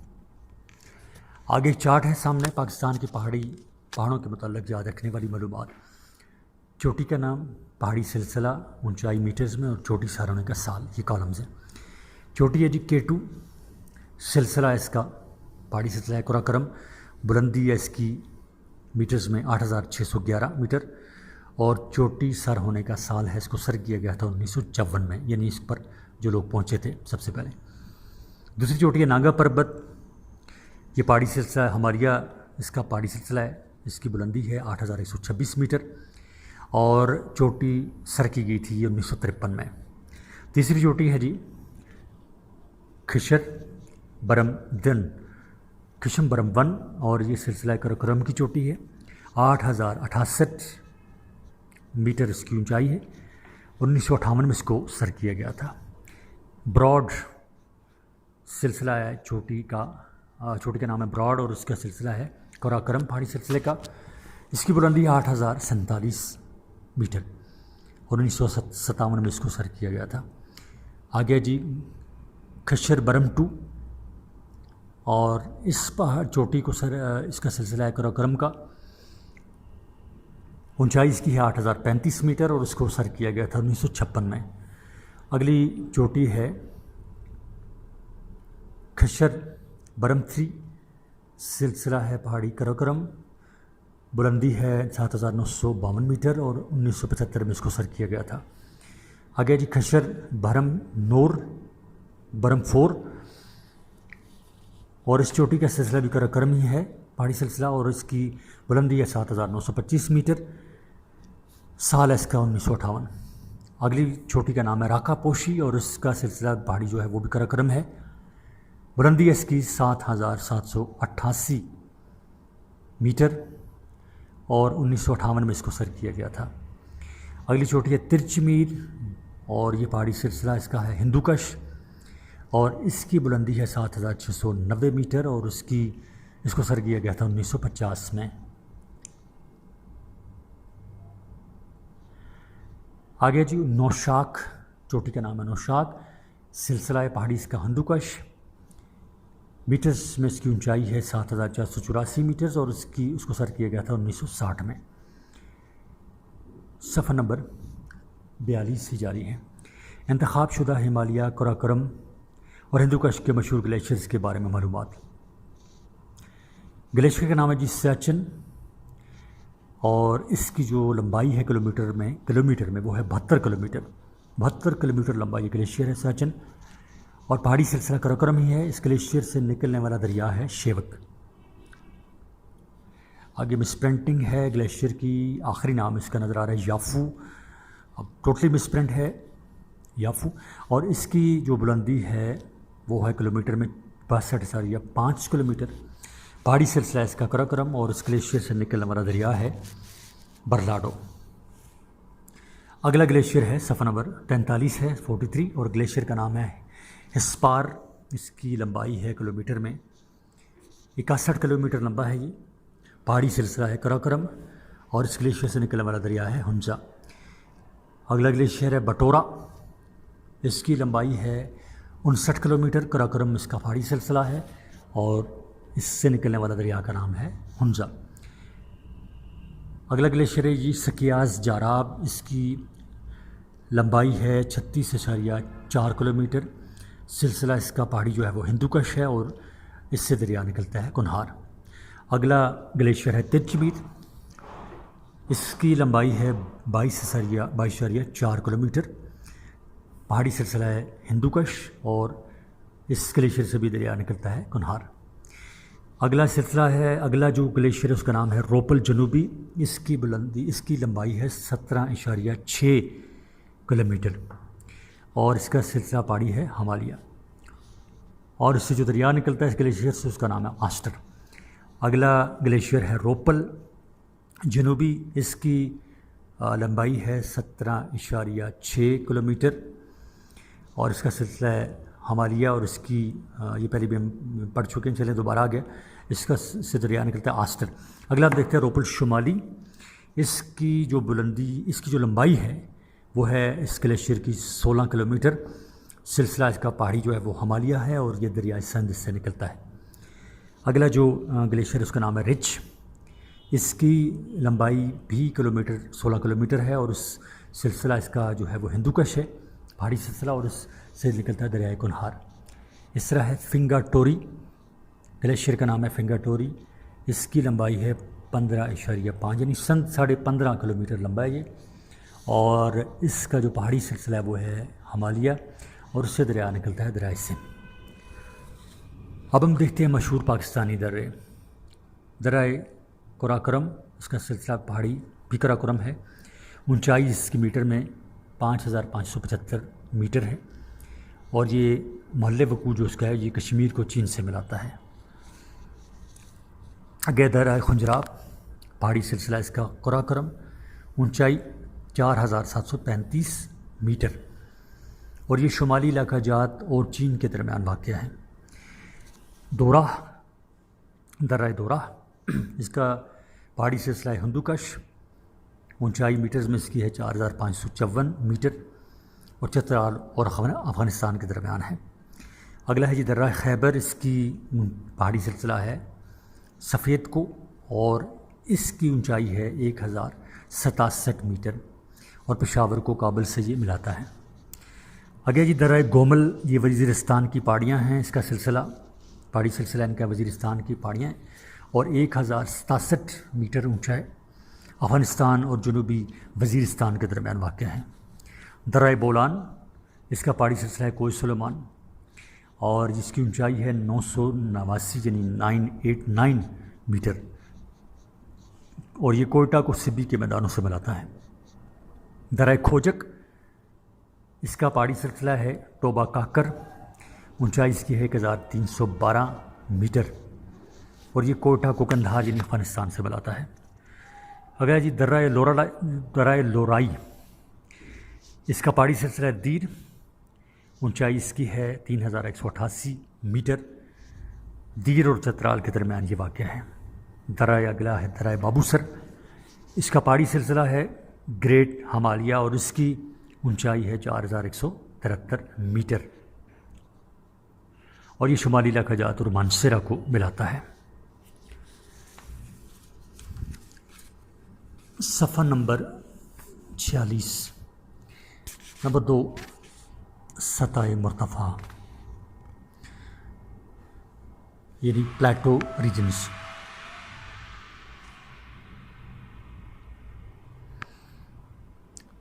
آگے ایک چارٹ ہے سامنے پاکستان کی پہاڑوں کے متعلق یاد رکھنے والی معلومات۔ چوٹی کا نام، پہاڑی سلسلہ، اونچائی میٹرز میں اور چوٹی سر ہونے کا سال، یہ کالمز ہیں۔ چوٹی ہے جی K2، سلسلہ اس کا پہاڑی سلسلہ ہے قراقرم، بلندی ہے اس کی میٹرز میں 8611 میٹر، اور چوٹی سر ہونے کا سال ہے، اس کو سر کیا گیا تھا 1954 میں، یعنی اس پر جو لوگ پہنچے تھے سب سے پہلے۔ دوسری چوٹی ہے ناگا پربت، یہ پہاڑی سلسلہ ہمالیہ اس کا پہاڑی سلسلہ ہے، اس کی بلندی ہے 8126 میٹر اور چوٹی سر کی گئی تھی یہ 1953 میں۔ تیسری چوٹی ہے جی کھشر برم 1 اور یہ سلسلہ قراقرم کی چوٹی ہے، 8068 میٹر اس کی اونچائی ہے، 1958 میں اس کو سر کیا گیا تھا۔ براڈ سلسلہ ہے چوٹی کا نام ہے براڈ اور اس کا سلسلہ ہے قراقرم پہاڑی سلسلے کا، اس کی بلندی 8047 میٹر اور 1957 میں اس کو سر کیا گیا تھا۔ آگے جی کھشر برم 2 اور اس چوٹی کو اس کا سلسلہ ہے قراقرم کا، اونچائی اس کی ہے 8035 میٹر اور اس کو سر کیا گیا تھا 1956 میں۔ اگلی چوٹی ہے کھشر برم 3، سلسلہ ہے پہاڑی قراقرم، بلندی ہے 7952 میٹر اور 1975 میں اس کو سر کیا گیا تھا۔ آگے جی کھشر برم 4 اور اس چوٹی کا سلسلہ بھی قراقرم ہی ہے پہاڑی سلسلہ اور اس کی بلندی ہے 7925 میٹر، سال ہے اس کا 1958۔ اگلی چوٹی کا نام ہے راکا پوشی اور اس کا سلسلہ پہاڑی جو ہے وہ بھی قراقرم ہے، بلندی ہے اس کی 7788 میٹر اور 1958 میں اس کو سر کیا گیا تھا۔ اگلی چوٹی ہے ترچمیر اور یہ پہاڑی سلسلہ اس کا ہے ہندوکش اور اس کی بلندی ہے 7690 میٹر اور اس کو سر کیا گیا تھا 1950 میں۔ آگے جی نوشاخ، چوٹی کا نام ہے نوشاخ، سلسلہ ہے پہاڑی اس کا ہندوکش، میٹرز میں اس کی اونچائی ہے 7484 میٹرز اور اس کو سر کیا گیا تھا 1960 میں۔ صفحہ نمبر 42 سے جاری ہے۔ انتخاب شدہ ہمالیہ، قراقرم اور ہندوکش کے مشہور گلیشیئرز کے بارے میں معلومات۔ گلیشیئر کا نام ہے جی سیاچن اور اس کی جو لمبائی ہے کلومیٹر میں وہ ہے 72 کلومیٹر لمبائی گلیشیئر ہے سیاچن اور پہاڑی سلسلہ قراقرم ہی ہے۔ اس گلیشیئر سے نکلنے والا دریا ہے شیوک۔ آگے مسپرنٹنگ ہے گلیشیئر کی، آخری نام اس کا نظر آ رہا ہے یافو، اب ٹوٹلی مسپرنٹ ہے یافو اور اس کی جو بلندی ہے وہ ہے کلومیٹر میں 62.5 کلومیٹر۔ پہاڑی سلسلہ اس کا قراقرم اور اس گلیشیئر سے نکلنے والا دریا ہے برلاڈو۔ اگلا گلیشیئر ہے صفحہ نمبر 43 ہے 43 اور گلیشیئر کا نام ہے ہسپار اس کی لمبائی ہے کلومیٹر میں 61 کلومیٹر لمبا ہے. یہ پہاڑی سلسلہ ہے قراقرم اور اس گلیشیئر سے نکلنے والا دریا ہے ہنزا. اگلا گلیشیئر ہے بٹورا. اس کی لمبائی ہے 59 کلومیٹر. قراقرم اس کا پہاڑی سلسلہ ہے اور اس سے نکلنے والا دریا کا نام ہے ہنزا. اگلا گلیشیئر ہے جی سکیاز جاراب. اس کی لمبائی ہے 36.4 کلومیٹر. سلسلہ اس کا پہاڑی جو ہے وہ ہندوکش ہے اور اس سے دریا نکلتا ہے کنہار. اگلا گلیشیئر ہے ترچبیت. اس کی لمبائی ہے 22.4 کلومیٹر. پہاڑی سلسلہ ہے ہندوکش اور اس گلیشیئر سے بھی دریا نکلتا ہے کنہار. اگلا جو گلیشیئر ہے اس کا نام ہے روپل جنوبی. اس کی لمبائی ہے 17.6 کلومیٹر اور اس کا سلسلہ پہاڑی ہے ہمالیہ اور اس سے جو دریا نکلتا ہے اس گلیشیئر سے اس کا نام ہے آسٹر. اگلا گلیشیئر ہے روپل جنوبی. اس کی لمبائی ہے 17.6 کلومیٹر اور اس کا سلسلہ ہے ہمالیہ اور اس کی یہ پہلے بھی ہم پڑھ چکے ہیں. چلیں دوبارہ آ گیا. اس کا سے دریا نکلتا ہے آسٹر. اگلا آپ دیکھتے ہیں روپل شمالی. اس کی جو لمبائی ہے وہ ہے اس گلیشیئر کی 16 کلومیٹر. سلسلہ اس کا پہاڑی جو ہے وہ ہمالیہ ہے اور یہ دریائے سندھ سے نکلتا ہے. اگلا جو گلیشیئر اس کا نام ہے رچ. اس کی لمبائی بھی 16 کلومیٹر ہے اور اس سلسلہ اس کا جو ہے وہ ہندوکش ہے پہاڑی سلسلہ اور اس سے نکلتا ہے دریائے کنہار. اس طرح ہے فنگا ٹوری. گلیشیئر کا نام ہے فنگا ٹوری. اس کی لمبائی ہے 15.5 یعنی 15.5 کلومیٹر لمبا ہے یہ اور اس کا جو پہاڑی سلسلہ ہے وہ ہے ہمالیہ اور اس سے دریا نکلتا ہے دریائے سندھ. اب ہم دیکھتے ہیں مشہور پاکستانی درائے قراقرم. اس کا سلسلہ پہاڑی بھی قراقرم ہے. اونچائی اس کی میٹر میں 5575 میٹر ہے اور یہ محل وقوع جو اس کا ہے یہ کشمیر کو چین سے ملاتا ہے. آگے درائے خنجراب. پہاڑی سلسلہ اس کا قراقرم. اونچائی 4735 میٹر اور یہ شمالی علاقہ جات اور چین کے درمیان واقع ہے. درائے دورہ. اس کا پہاڑی سلسلہ ہے ہندوکش. اونچائی میٹرز میں اس کی ہے 4554 میٹر اور چترال اور افغانستان کے درمیان ہے. اگلا ہے جی درائے خیبر. اس کی پہاڑی سلسلہ ہے سفید کو اور اس کی اونچائی ہے 1067 میٹر اور پشاور کو کابل سے یہ ملاتا ہے. آگے جی درائے گومل. یہ وزیرستان کی پہاڑیاں ہیں. اس کا پہاڑی سلسلہ ان کا وزیرستان کی پہاڑیاں ہیں اور 1067 میٹر اونچا ہے. افغانستان اور جنوبی وزیرستان کے درمیان واقع ہے. درائے بولان. اس کا پہاڑی سلسلہ ہے کوہ سلیمان اور جس کی اونچائی ہے 989 یعنی 989 میٹر اور یہ کوئٹہ کو سبی کے میدانوں سے ملاتا ہے. درائے کھوجک. اس کا پہاڑی سلسلہ ہے ٹوبا کاکر. اونچائی اس کی ہے 1312 میٹر اور یہ کوئٹہ کو قندھار یعنی افغانستان سے ملاتا ہے. اگلا جی درائے لورائی. اس کا پہاڑی سلسلہ ہے دیر. اونچائی اس کی ہے 3188 میٹر. دیر اور چترال کے درمیان یہ واقع ہے. اگلا ہے درائے بابوسر. اس کا پہاڑی سلسلہ ہے گریٹ ہمالیہ اور اس کی اونچائی ہے 4173 میٹر اور یہ شمالی علاقہ جات اور مانسیرا کو ملاتا ہے. صفحہ نمبر 46. نمبر 2 سطح مرتفع یعنی پلیٹو ریجنز.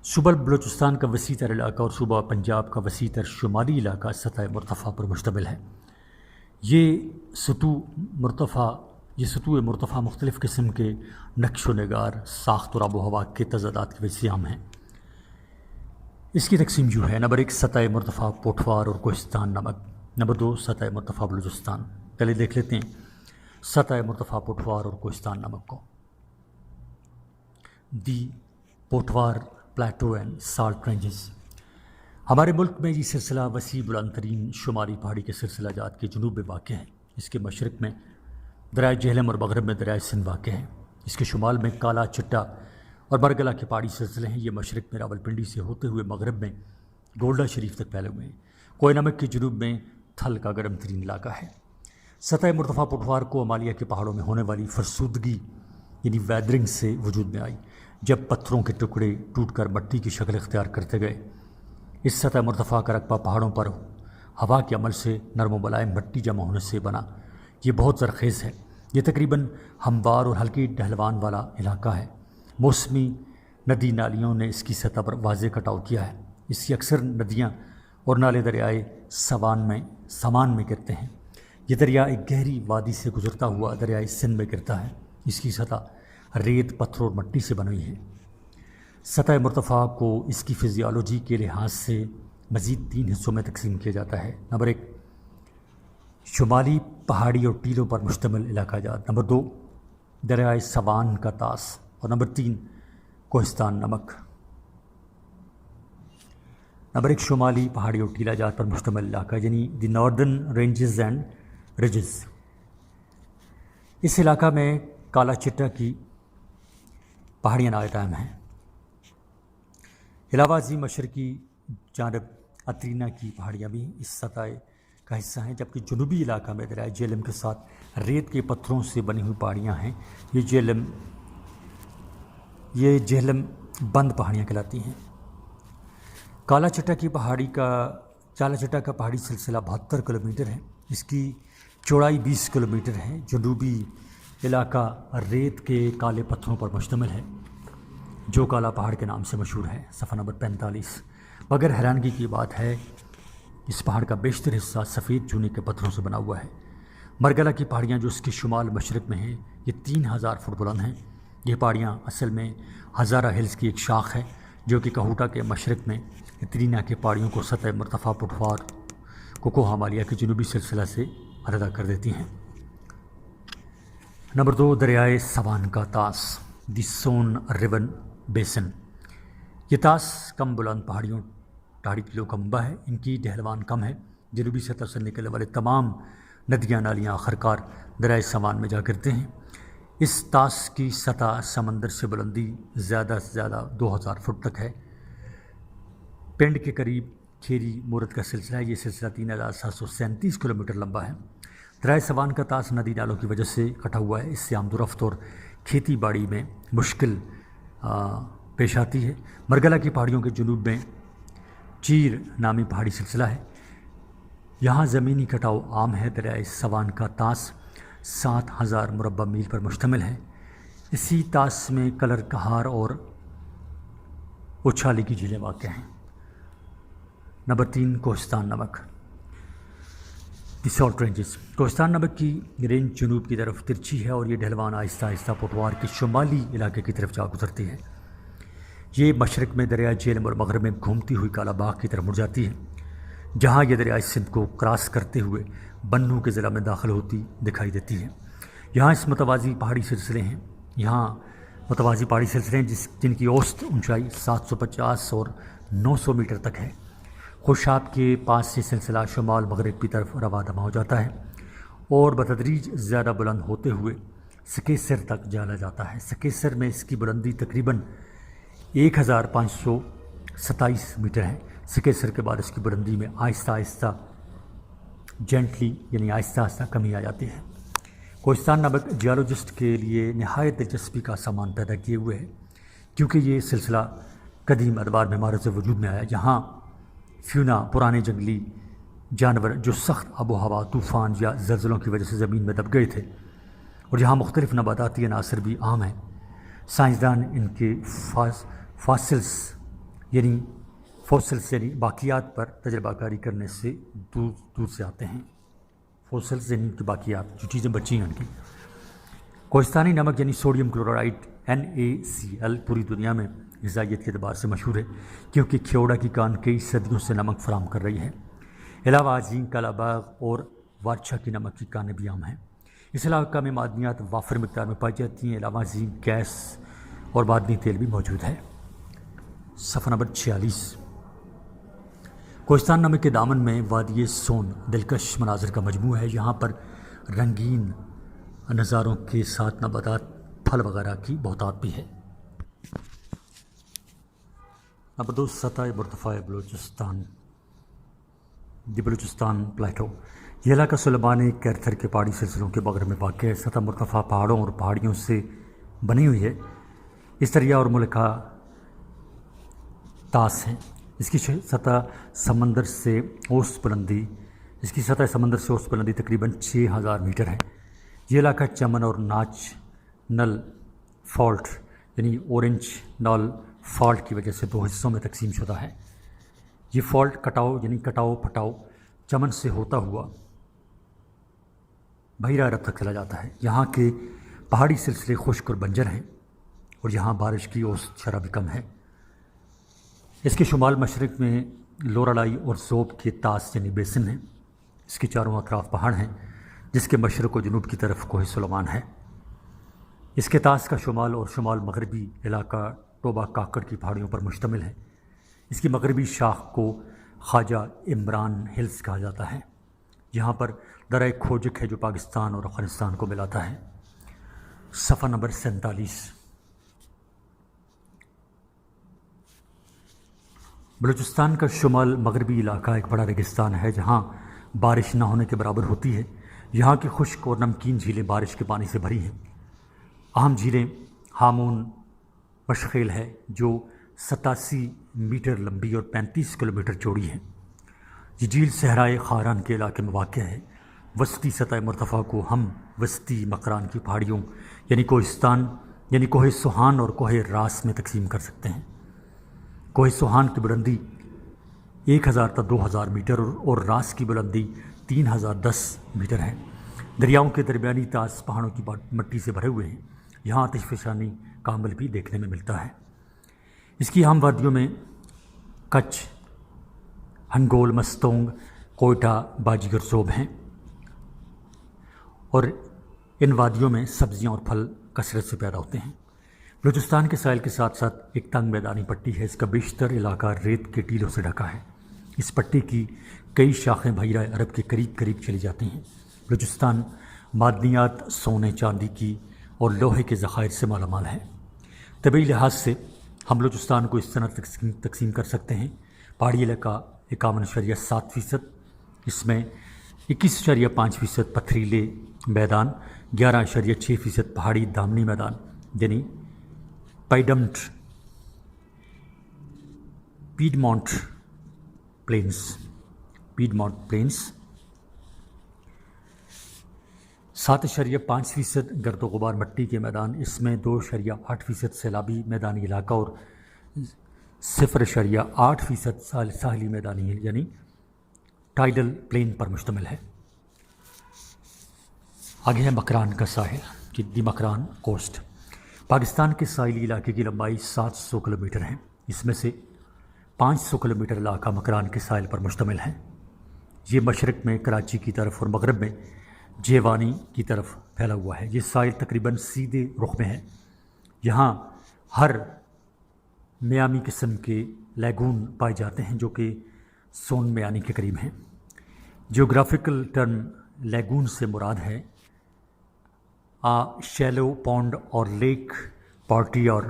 صوبہ بلوچستان کا وسیع تر علاقہ اور صوبہ پنجاب کا وسیع تر شمالی علاقہ سطح مرتفع پر مشتمل ہے. یہ سطوح مرتفع مختلف قسم کے نقش و نگار ساخت اور آب و ہوا کے تضادات کی وجہ سے عام ہیں. اس کی تقسیم جو ہے نمبر 1 سطح مرتفع پوٹھوار اور کوہستان نمک. نمبر 2 سطح مرتفع بلوچستان. پہلے دیکھ لیتے ہیں سطح مرتفع پوٹھوار اور کوہستان نمک کو. دی پوٹھوار plateau and salt ranges. ہمارے ملک میں یہ سلسلہ وسیع بلند ترین شمالی پہاڑی کے سلسلہ جات کے جنوب میں واقع ہے۔ اس کے مشرق میں دریائے جہلم اور مغرب میں دریائے سندھ واقع ہے۔ اس کے شمال میں کالا چٹا اور برگلا کے پہاڑی سلسلے ہیں۔ یہ مشرق میں راولپنڈی سے ہوتے ہوئے مغرب میں گولڈا شریف تک پھیلے ہوئے ہیں۔ کوہ نمک کے جنوب میں تھل کا گرم ترین علاقہ ہے۔ سطح مرتفع پٹوار کو ہمالیہ کے پہاڑوں میں ہونے والی فرسودگی یعنی ویدرنگ سے وجود میں آئی، جب پتھروں کے ٹکڑے ٹوٹ کر مٹی کی شکل اختیار کرتے گئے۔ اس سطح مرتفع کا رقبہ پہاڑوں پر ہوا کے عمل سے نرم و ملائم مٹی جمع ہونے سے بنا۔ یہ بہت زرخیز ہے۔ یہ تقریباً ہموار اور ہلکی ڈھلوان والا علاقہ ہے۔ موسمی ندی نالیوں نے اس کی سطح پر واضح کٹاؤ کیا ہے۔ اس کی اکثر ندیاں اور نالے دریائے سمان میں گرتے ہیں۔ یہ دریا ایک گہری وادی سے گزرتا ہوا دریائے سندھ میں گرتا ہے۔ اس کی سطح ریت، پتھر اور مٹی سے بنی ہے۔ سطح مرتفع کو اس کی فزیالوجی کے لحاظ سے مزید 3 حصوں میں تقسیم کیا جاتا ہے۔ نمبر 1، شمالی پہاڑی اور ٹیلوں پر مشتمل علاقہ جات۔ نمبر 2، دریائے سوان کا طاس۔ اور نمبر 3، کوہستان نمک۔ نمبر 1، شمالی پہاڑی اور ٹیلا جات پر مشتمل علاقہ یعنی دی ناردرن رینجز اینڈ رجز۔ اس علاقہ میں کالا چٹا کی پہاڑیاں نایاب ہیں۔ علاوہ ازیں مشرقی جانب اترینا کی پہاڑیاں بھی اس سطح کا حصہ ہیں، جبکہ جنوبی علاقہ میں دریائے جہلم کے ساتھ ریت کے پتھروں سے بنی ہوئی پہاڑیاں ہیں۔ یہ جہلم بند پہاڑیاں کہلاتی ہیں۔ کالا چٹا کا پہاڑی سلسلہ 72 کلومیٹر ہے۔ اس کی چوڑائی 20 کلومیٹر ہے۔ جنوبی علاقہ ریت کے کالے پتھروں پر مشتمل ہے، جو کالا پہاڑ کے نام سے مشہور ہے۔ صفحہ نمبر 45۔ مگر حیرانگی کی بات ہے، اس پہاڑ کا بیشتر حصہ سفید چونے کے پتھروں سے بنا ہوا ہے۔ مرگلا کی پہاڑیاں جو اس کے شمال مشرق میں ہیں، یہ 3000 فٹ بلند ہیں۔ یہ پہاڑیاں اصل میں ہزارہ ہلز کی ایک شاخ ہے، جو کہ کہوٹا کے مشرق میں اترینا کے پہاڑیوں کو سطح مرتفع پٹوار کوہ ہمالیہ کے جنوبی سلسلہ سے علیحدہ کر دیتی ہیں۔ نمبر 2، دریائے سوان کا طاس، دی سون ریون بیسن۔ یہ طاس کم بلند پہاڑیوں 2.5 کلو کا منبع ہے۔ ان کی ڈھلوان کم ہے۔ جنوبی سطح سے نکلنے والے تمام ندیاں نالیاں آخرکار دریائے سوان میں جا گرتے ہیں۔ اس طاس کی سطح سمندر سے بلندی زیادہ سے زیادہ 2000 فٹ تک ہے۔ پنڈ کے قریب کھیری مورد کا سلسلہ ہے۔ یہ سلسلہ 3737 کلومیٹر لمبا ہے۔ دریائے سوان کا طاس ندی نالوں کی وجہ سے کٹا ہوا ہے۔ اس سے آمد و رفت اور کھیتی باڑی میں مشکل پیش آتی ہے۔ مرگلا کی پہاڑیوں کے جنوب میں چیر نامی پہاڑی سلسلہ ہے۔ یہاں زمینی کٹاؤ عام ہے۔ دریائے سوان کا طاس 7000 مربع میل پر مشتمل ہے۔ اسی طاس میں کلر کہار اور اچھالی کی جھیلیں واقع ہیں۔ نمبر 3، کوہستان نمک، دی سالٹ رینجز۔ کوہستان نمک کی رینج جنوب کی طرف ترچھی ہے اور یہ ڈھلوان آہستہ آہستہ پٹوار کے شمالی علاقے کی طرف جا گزرتی ہے۔ یہ مشرق میں دریائے جہلم اور مغرب میں گھومتی ہوئی کالا باغ کی طرف مڑ جاتی ہے، جہاں یہ دریائے سندھ کو کراس کرتے ہوئے بنوں کے ضلع میں داخل ہوتی دکھائی دیتی ہے۔ یہاں اس متوازی پہاڑی سلسلے ہیں جن کی اوسط اونچائی 750 اور 900 میٹر تک ہے۔ خوشاب کے پاس سے سلسلہ شمال مغرب کی طرف رواں دماں ہو جاتا ہے اور بتدریج زیادہ بلند ہوتے ہوئے سکیسر تک جانا جاتا ہے۔ سکیسر میں اس کی بلندی تقریباً 1527 میٹر ہے۔ سکیسر کے بعد اس کی بلندی میں آہستہ آہستہ کمی آ جاتی ہے۔ کوہستان نمک جیولوجسٹ کے لیے نہایت دلچسپی کا سامان پیدا کیے ہوئے ہے، کیونکہ یہ سلسلہ قدیم ادوار میں ہمارے وجود میں آیا، جہاں فیونا پرانے جنگلی جانور جو سخت آب و ہوا، طوفان یا زلزلوں کی وجہ سے زمین میں دب گئے تھے، اور جہاں مختلف نباتاتی عناصر بھی عام ہیں۔ سائنسدان ان کے فاسلز یعنی باقیات پر تجربہ کاری کرنے سے دور سے آتے ہیں۔ فوسلز یعنی ان کی باقیات، جو چیزیں بچی ہیں ان کی۔ کوہستانی نمک یعنی سوڈیم کلورائڈ NaCl پوری دنیا میں غذائیت کے اعتبار سے مشہور ہے، کیونکہ کھیوڑا کی کان کئی صدیوں سے نمک فراہم کر رہی ہے۔ علاوہ ازیں کالا باغ اور وارچھا کی نمک کی کانیں بھی عام ہیں۔ اس علاقہ میں معدنیات وافر مقدار میں پائی جاتی ہیں۔ علاوہ ازیں گیس اور معدنی تیل بھی موجود ہے۔ صفحہ نمبر 46۔ کوہستان نامے کے دامن میں وادی سون دلکش مناظر کا مجموعہ ہے۔ یہاں پر رنگین نظاروں کے ساتھ نباتات، پھل وغیرہ کی بہتات بھی ہے۔ نمبر 2، سطح مرتفع بلوچستان، دی بلوچستان پلیٹو۔ یہ علاقہ سلیمان کیرتھر کے پہاڑی سلسلوں کے مغرب میں واقع ہے۔ سطح مرتفع پہاڑوں اور پہاڑیوں سے بنی ہوئی ہے۔ اس دریا اور ملکہ طاس ہیں۔ اس کی سطح سمندر سے اوسط بلندی تقریباً 6000 میٹر ہے۔ یہ علاقہ چمن اور ناچ نل فالٹ یعنی اورنج نال فالٹ کی وجہ سے 2 حصوں میں تقسیم شدہ ہے۔ یہ فالٹ کٹاؤ پھٹاؤ چمن سے ہوتا ہوا بحیرہ عرب تک چلا جاتا ہے۔ یہاں کے پہاڑی سلسلے خشک اور بنجر ہیں اور یہاں بارش کی اوسط شرح بھی کم ہے۔ اس کے شمال مشرق میں لورالائی اور زوب کے طاس یعنی بیسن ہیں۔ اس کے چاروں اطراف پہاڑ ہیں جس کے مشرق و جنوب کی طرف کوہ سلیمان ہے۔ اس کے طاس کا شمال اور شمال مغربی علاقہ ٹوبا کاکڑ کی پہاڑیوں پر مشتمل ہے۔ اس کی مغربی شاخ کو خواجہ عمران ہلز کہا جاتا ہے۔ یہاں پر درہ کھوجک ہے جو پاکستان اور افغانستان کو ملاتا ہے۔ صفحہ نمبر 47۔ بلوچستان کا شمال مغربی علاقہ ایک بڑا ریگستان ہے جہاں بارش نہ ہونے کے برابر ہوتی ہے۔ یہاں کی خشک اور نمکین جھیلیں بارش کے پانی سے بھری ہیں۔ اہم جھیلیں ہامون مشخیل ہے جو 87 میٹر لمبی اور 35 کلومیٹر چوڑی ہے۔ یہ جھیل صحرائے خاران کے علاقے میں واقع ہے۔ وسطی سطح مرتفع کو ہم وسطی مکران کی پہاڑیوں یعنی کوہ سوہان اور کوہ راس میں تقسیم کر سکتے ہیں۔ کوہ سوہان کی بلندی 1000 تا 2000 میٹر اور راس کی بلندی 3010 میٹر ہے۔ دریاؤں کے درمیانی طاس پہاڑوں کی مٹی سے بھرے ہوئے ہیں۔ یہاں آتش فشانی کا عمل بھی دیکھنے میں ملتا ہے۔ اس کی اہم وادیوں میں کچھ، ہنگول، مستونگ، کوئٹہ، باجیگر زوب ہیں اور ان وادیوں میں سبزیاں اور پھل کثرت سے پیدا ہوتے ہیں۔ بلوچستان کے ساحل کے ساتھ ساتھ ایک تنگ میدانی پٹی ہے۔ اس کا بیشتر علاقہ ریت کے ٹیلوں سے ڈھکا ہے۔ اس پٹی کی کئی شاخیں بحیرہ عرب کے قریب چلی جاتی ہیں۔ بلوچستان معدنیات، سونے، چاندی کی اور لوہے کے ذخائر سے مالا مال ہے۔ طبعی لحاظ سے ہم بلوچستان کو اس طرح تقسیم کر سکتے ہیں۔ پہاڑی علاقہ 51.7%، اس میں 21.5% پتھریلے میدان، 11.6% پہاڑی دامنی میدان یعنی پیڈمونٹ پلینس، 7.5% گرد و غبار مٹی کے میدان، اس میں 2.8% سیلابی میدانی علاقہ اور 0.8% ساحلی میدانی یعنی ٹائیڈل پلین پر مشتمل ہے۔ آگے ہے مکران کا ساحل، دی مکران کوسٹ۔ پاکستان کے ساحلی علاقے کی لمبائی 700 کلومیٹر ہے۔ اس میں سے 500 کلومیٹر علاقہ مکران کے ساحل پر مشتمل ہے۔ یہ مشرق میں کراچی کی طرف اور مغرب میں جیوانی کی طرف پھیلا ہوا ہے۔ یہ ساحل تقریباً سیدھے رخ میں ہے۔ یہاں ہر میامی قسم کے لیگون پائے جاتے ہیں جو کہ سون میانی کے قریب ہیں۔ جیوگرافیکل ٹرم لیگون سے مراد ہے شیلو پونڈ اور لیک پارٹی اور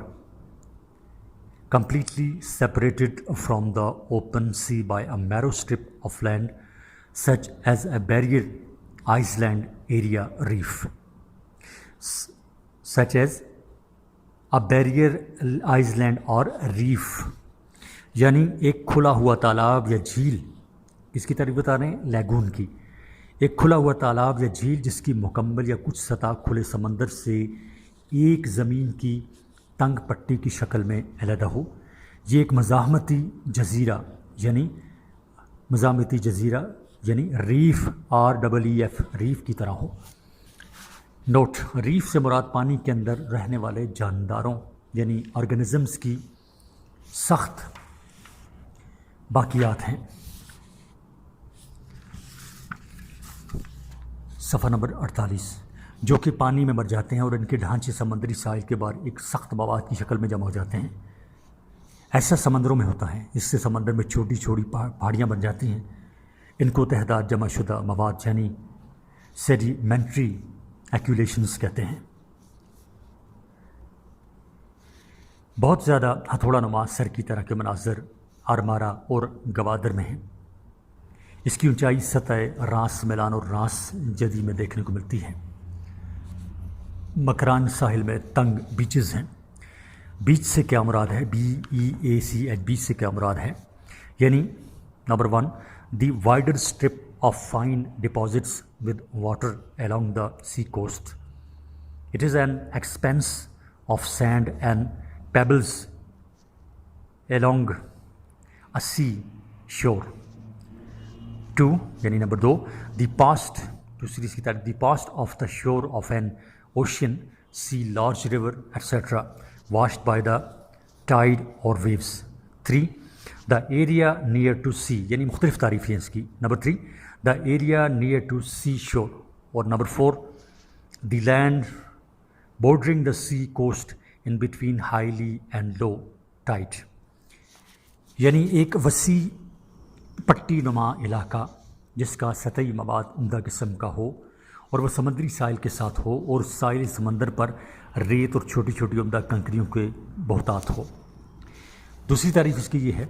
completely separated from the open sea by a narrow strip of land such as a barrier island area reef. Such as a barrier island or reef یعنی ایک کھلا ہوا تالاب یا جھیل، اس کی تعریف بتا رہے ہیں لیگون کی، ایک کھلا ہوا تالاب یا جھیل جس کی مکمل یا کچھ سطح کھلے سمندر سے ایک زمین کی تنگ پٹی کی شکل میں علیحدہ ہو۔ یہ ایک مزاحمتی جزیرہ یعنی ریف REEF ریف کی طرح ہو۔ نوٹ: ریف سے مراد پانی کے اندر رہنے والے جانداروں یعنی آرگنزمز کی سخت باقیات ہیں۔ صفحہ نمبر 48، جو کہ پانی میں مر جاتے ہیں اور ان کے ڈھانچے سمندری ساحل کے بعد ایک سخت مواد کی شکل میں جمع ہو جاتے ہیں۔ ایسا سمندروں میں ہوتا ہے، اس سے سمندر میں چھوٹی چھوٹی پہاڑیاں بن جاتی ہیں. ان کو تحداد جمع شدہ مواد یعنی سیڈیمنٹری ایکولیشنز کہتے ہیں. بہت زیادہ ہتھوڑا نما سر کی طرح کے مناظر آرمارا اور گوادر میں ہیں. اس کی اونچائی سطح راس میلان اور راس جدی میں دیکھنے کو ملتی ہے. مکران ساحل میں تنگ بیچز ہیں. بیچ سے کیا مراد ہے؟ BEACH بیچ سے کیا مراد ہے؟ یعنی number 1 the wider strip of fine deposits with water along the sea coast. It is an expanse of sand and pebbles along a sea shore. 2 یعنی نمبر 2 دی پاسٹ دوسری اس کی تعریف the past of the shore of an ocean sea large river etcetera washed by the tide or waves. 3 the area near to sea یعنی مختلف تعریف ہیں اس کی. Number 3 the area near to sea shore. اور number 4 the land bordering the sea coast in between highly and low tide یعنی ایک وسیع پٹی نما علاقہ جس کا سطحی مواد عمدہ قسم کا ہو اور وہ سمندری ساحل کے ساتھ ہو اور ساحلی سمندر پر ریت اور چھوٹی چھوٹی عمدہ کنکریوں کے بہتات ہو. دوسری تعریف اس کی یہ ہے،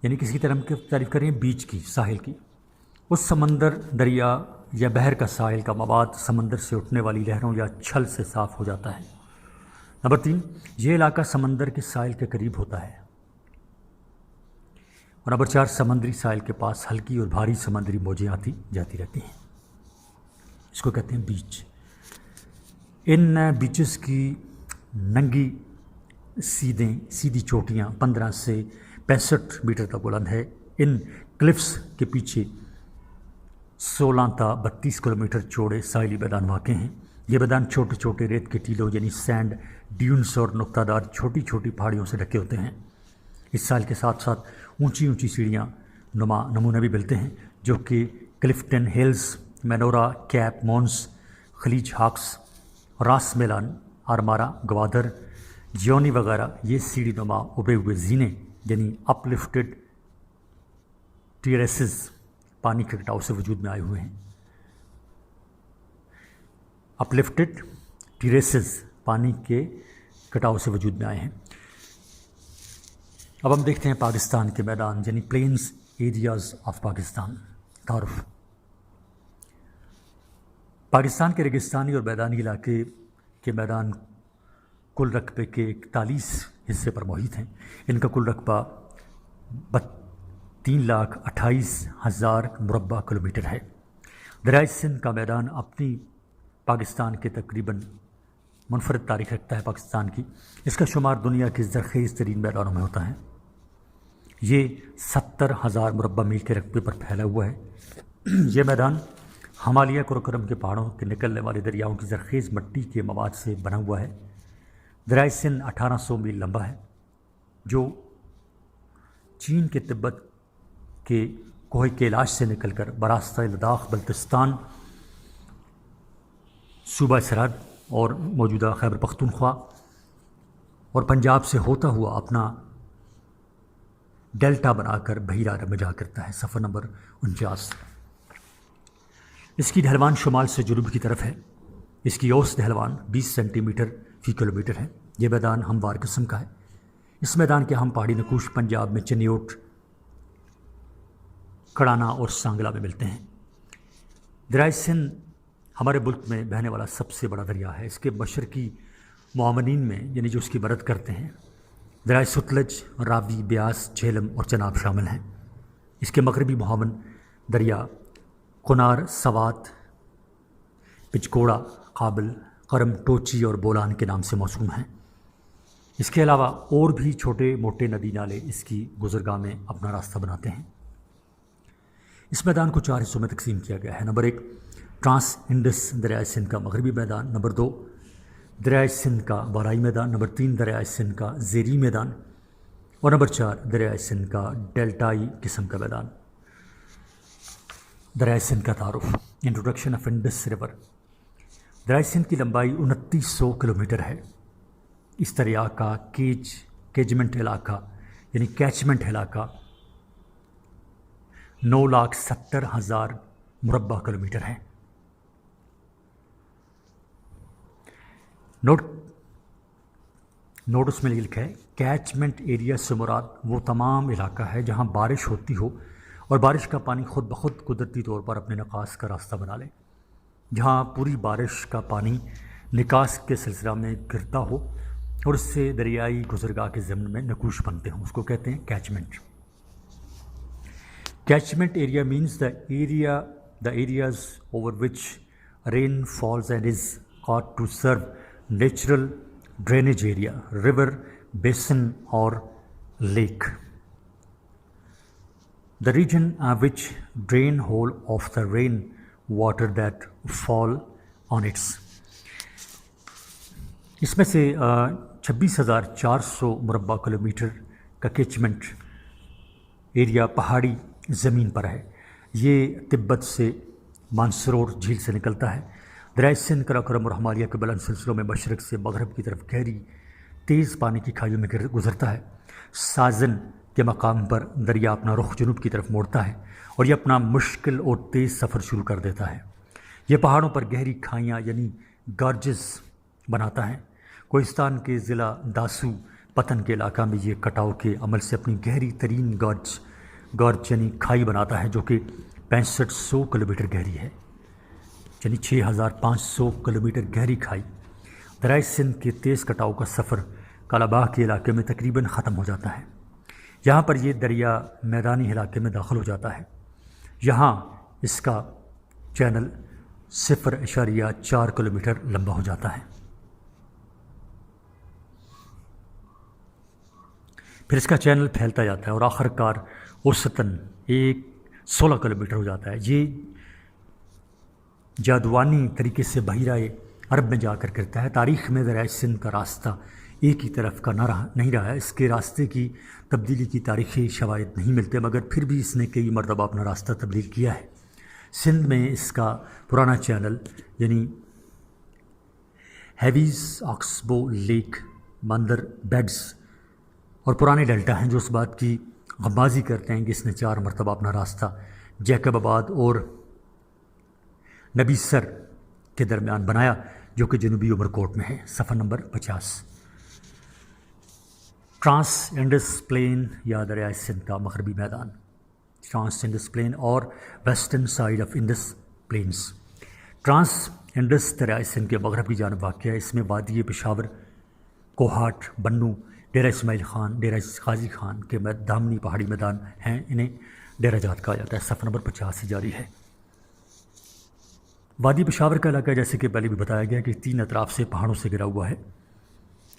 یعنی کسی طرح ہم تعریف کریں بیچ کی، ساحل کی. اس سمندر، دریا یا بحر کا ساحل کا مواد سمندر سے اٹھنے والی لہروں یا چھل سے صاف ہو جاتا ہے. نمبر 3 یہ علاقہ سمندر کے ساحل کے قریب ہوتا ہے. اور نمبر 4 سمندری ساحل کے پاس ہلکی اور بھاری سمندری موجیں آتی جاتی رہتی ہیں. اس کو کہتے ہیں بیچ. ان بیچز کی ننگی سیدھی چوٹیاں 15 سے 65 میٹر تک بلند ہے. ان کلفس کے پیچھے 16 تا 32 کلومیٹر چوڑے ساحلی میدان واقع ہیں. یہ میدان چھوٹے چھوٹے ریت کے ٹیلوں یعنی سینڈ ڈیونس اور نقطہ دار چھوٹی چھوٹی پہاڑیوں سے ڈھکے ہوتے ہیں. اس ساحل کے ساتھ ساتھ اونچی اونچی سیڑھیاں نمونے بھی ملتے ہیں جو کہ کلفٹن ہلز، مینورا، کیپ مونس، خلیج ہاکس، راس میلان، آرمارا، گوادر، جیونی وغیرہ یہ سیڑھی نما ابھے ہوئے زینے یعنی اپ لفٹڈ ٹیریسز پانی کے کٹاؤ سے وجود میں آئے ہوئے ہیں. اپ لفٹڈ ٹیریسز پانی کے کٹاؤ سے وجود میں آئے ہیں. اب ہم دیکھتے ہیں پاکستان کے میدان یعنی پلینز ایریاز آف پاکستان. تعارف. پاکستان کے ریگستانی اور میدانی علاقے کے میدان کل رقبے کے 41 حصے پر محیط ہیں. ان کا کل رقبہ 3,28,000 مربع کلومیٹر ہے. دریائے سندھ کا میدان اپنی پاکستان کے تقریباً منفرد تاریخ رکھتا ہے. پاکستان کی اس کا شمار دنیا کے زرخیز ترین میدانوں میں ہوتا ہے. یہ 70,000 مربع میل کے رقبے پر پھیلا ہوا ہے. یہ میدان ہمالیہ قراقرم کے پہاڑوں کے نکلنے والے دریاؤں کی زرخیز مٹی کے مواد سے بنا ہوا ہے. دریائے سندھ 1800 میل لمبا ہے جو چین کے تبت کے کوہ کیلاش سے نکل کر براستہ لداخ، بلتستان، صوبہ سرحد اور موجودہ خیبر پختونخوا اور پنجاب سے ہوتا ہوا اپنا ڈیلٹا بنا کر بحیرہ عرب میں جا کرتا ہے. صفحہ نمبر 49. اس کی ڈھلوان شمال سے جنوب کی طرف ہے. اس کی اوسط ڈھلوان 20 سینٹی میٹر فی کلومیٹر ہے. یہ میدان ہموار قسم کا ہے. اس میدان کے اہم پہاڑی نقوش پنجاب میں چنیوٹ، کڑانا اور سانگلا میں ملتے ہیں. دریائے سندھ ہمارے ملک میں بہنے والا سب سے بڑا دریا ہے. اس کے مشرقی معاونین میں یعنی جو اس کی مدد کرتے ہیں دریائے ستلج، راوی، بیاس، جہلم اور چناب شامل ہیں. اس کے مغربی معاون دریا کنار، سوات، پچکوڑا، قابل، قرم، ٹوچی اور بولان کے نام سے موسوم ہیں. اس کے علاوہ اور بھی چھوٹے موٹے ندی نالے اس کی گزرگاہ میں اپنا راستہ بناتے ہیں. اس میدان کو 4 حصوں میں تقسیم کیا گیا ہے. نمبر 1 ٹرانس انڈس دریائے سندھ کا مغربی میدان. نمبر 2 دریائے سندھ کا بالائی میدان. نمبر 3 دریائے سندھ کا زیریں میدان. اور نمبر 4 دریائے سندھ کا ڈیلٹائی قسم کا میدان. دریائے سندھ کا تعارف. Introduction of Indus river. دریائے سندھ کی لمبائی 2900 کلومیٹر ہے. اس دریا کا کیچمنٹ علاقہ یعنی کیچمنٹ علاقہ 9,70,000 مربع کلومیٹر ہے۔ نوٹ اس میں لکھا ہے کیچمنٹ ایریا سے مراد وہ تمام علاقہ ہے جہاں بارش ہوتی ہو اور بارش کا پانی خود بخود قدرتی طور پر اپنے نکاس کا راستہ بنا لے، جہاں پوری بارش کا پانی نکاس کے سلسلہ میں گرتا ہو اور اس سے دریائی گزرگاہ کے ضمن میں نکوش بنتے ہوں، اس کو کہتے ہیں catchment. Catchment area means the areas over which rain falls and is thought to serve natural drainage area, river, basin or lake. The region which drain hole of the rain water that fall on its. اس میں سے 26,400 مربع kilometre کا catchment area پہاڑی زمین پر ہے۔ یہ تبت سے مانسرور جھیل سے نکلتا ہے، دریائے سندھ، قراقرم اور ہمالیہ کے بلند سلسلوں میں مشرق سے مغرب کی طرف گہری تیز پانی کی کھائیوں میں گزرتا ہے۔ سازن کے مقام پر دریا اپنا رخ جنوب کی طرف موڑتا ہے اور یہ اپنا مشکل اور تیز سفر شروع کر دیتا ہے۔ یہ پہاڑوں پر گہری کھائیاں یعنی گارجز بناتا ہے۔ کوہستان کے ضلع داسو پتن کے علاقہ میں یہ کٹاؤ کے عمل سے اپنی گہری ترین گارج یعنی کھائی بناتا ہے جو کہ 6500 کلومیٹر گہری ہے، یعنی 6500 کلومیٹر گہری کھائی۔ دریائے سندھ کے تیز کٹاؤ کا سفر کالا باغ کے علاقے میں تقریباً ختم ہو جاتا ہے۔ یہاں پر یہ دریا میدانی علاقے میں داخل ہو جاتا ہے۔ یہاں اس کا چینل 0.4 کلومیٹر لمبا ہو جاتا ہے۔ پھر اس کا چینل پھیلتا جاتا ہے اور آخر کار اوسطاً 16 کلومیٹر ہو جاتا ہے۔ یہ جادوانی طریقے سے بحیرہ عرب میں جا کر کرتا ہے۔ تاریخ میں دریائے سندھ کا راستہ ایک ہی طرف کا نہیں رہا ہے۔ اس کے راستے کی تبدیلی کی تاریخی شواہد نہیں ملتے، مگر پھر بھی اس نے کئی مرتبہ اپنا راستہ تبدیل کیا ہے۔ سندھ میں اس کا پرانا چینل یعنی ہیویز، آکسبو لیک، مندر بیڈز اور پرانے ڈیلٹا ہیں جو اس بات کی غمازی کرتے ہیں کہ اس نے 4 مرتبہ اپنا راستہ جیکب آباد اور نبی سر کے درمیان بنایا جو کہ جنوبی عمرکوٹ میں ہے۔ صفحہ نمبر 50۔ ٹرانس انڈس پلین یا دریائے سندھ کا مغربی میدان، ٹرانس انڈس پلین اور western side of Indus plains. Trans Indus دریائے سندھ کے مغرب کی جانب واقع ہے۔ اس میں وادی پشاور، کوہاٹ، بنو، ڈیرہ اسماعیل خان، ڈیرہ غازی خان کے دامنی پہاڑی میدان ہیں، انہیں ڈیرہ جات کہا جاتا ہے۔ صفحہ نمبر 50 سے جاری ہے۔ وادی پشاور کا علاقہ جیسے کہ پہلے بھی بتایا گیا کہ 3 اطراف سے پہاڑوں سے گھرا ہوا ہے۔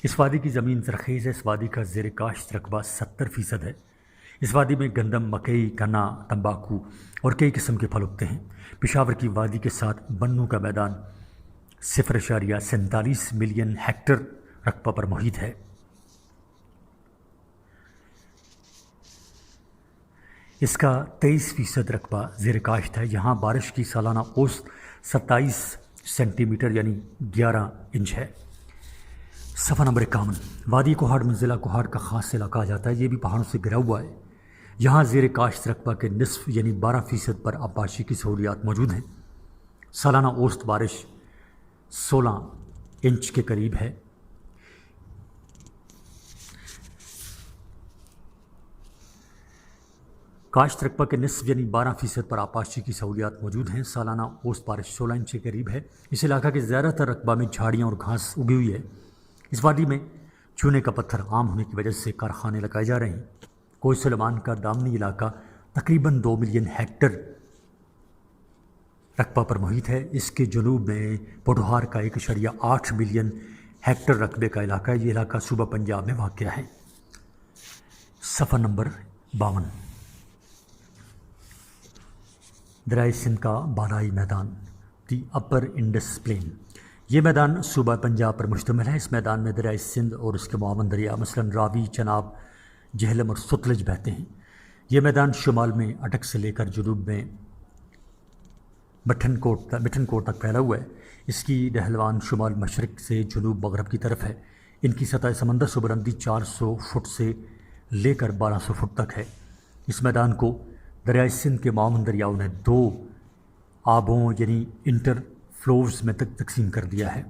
اس وادی کی زمین زرخیز ہے۔ اس وادی کا زیر کاشت رقبہ 70% ہے۔ اس وادی میں گندم، مکئی، گنا، تمباکو اور کئی قسم کے پھل اگتے ہیں۔ پشاور کی وادی کے ساتھ بنو کا میدان 0.47 ملین ہیکٹر رقبہ پر محیط ہے۔ اس کا 23% رقبہ زیر کاشت ہے۔ یہاں بارش کی سالانہ اوسط 27 سینٹی میٹر یعنی 11 انچ ہے۔ صفحہ نمبر 51۔ وادی کوہاٹ میں ضلع کوہاٹ کا خاص علاقہ آ جاتا ہے۔ یہ بھی پہاڑوں سے گھرا ہوا ہے۔ یہاں زیر کاشت رقبہ کے نصف یعنی 12% پر آبپاشی کی سہولیات موجود ہیں۔ سالانہ اوسط بارش 16 انچ کے قریب ہے۔ کاشت رقبہ کے نصف یعنی 12% پر آبپاشی کی سہولیات موجود ہیں۔ سالانہ اوسط بارش 16 انچ کے قریب ہے۔ اس علاقہ کے زیادہ تر رقبہ میں جھاڑیاں اور گھاس اگی ہوئی ہے۔ اس وادی میں چونے کا پتھر عام ہونے کی وجہ سے کارخانے لگائے جا رہے ہیں۔ کوہ سلیمان کا دامنی علاقہ تقریباً 2 ملین ہیکٹر رقبہ پر محیط ہے۔ اس کے جنوب میں پوٹھوہار کا 1.8 ملین ہیکٹر رقبے کا علاقہ ہے۔ یہ علاقہ صوبہ پنجاب میں واقع ہے۔ صفحہ نمبر 52۔ دریائے سندھ کا بالائی میدان، دی اپر انڈس پلین۔ یہ میدان صوبہ پنجاب پر مشتمل ہے۔ اس میدان میں دریائے سندھ اور اس کے معاون دریا مثلاً راوی، چناب، جہلم اور ستلج بہتے ہیں۔ یہ میدان شمال میں اٹک سے لے کر جنوب میں مٹھن کوٹ تک پھیلا ہوا ہے۔ اس کی ڈھلوان شمال مشرق سے جنوب مغرب کی طرف ہے۔ ان کی سطح سمندر سے بلندی 400 فٹ سے لے کر 1200 فٹ تک ہے۔ اس میدان کو دریائے سندھ کے معاون دریاؤں نے 2 آبوں یعنی انٹر فلوز میں تقسیم کر دیا ہے۔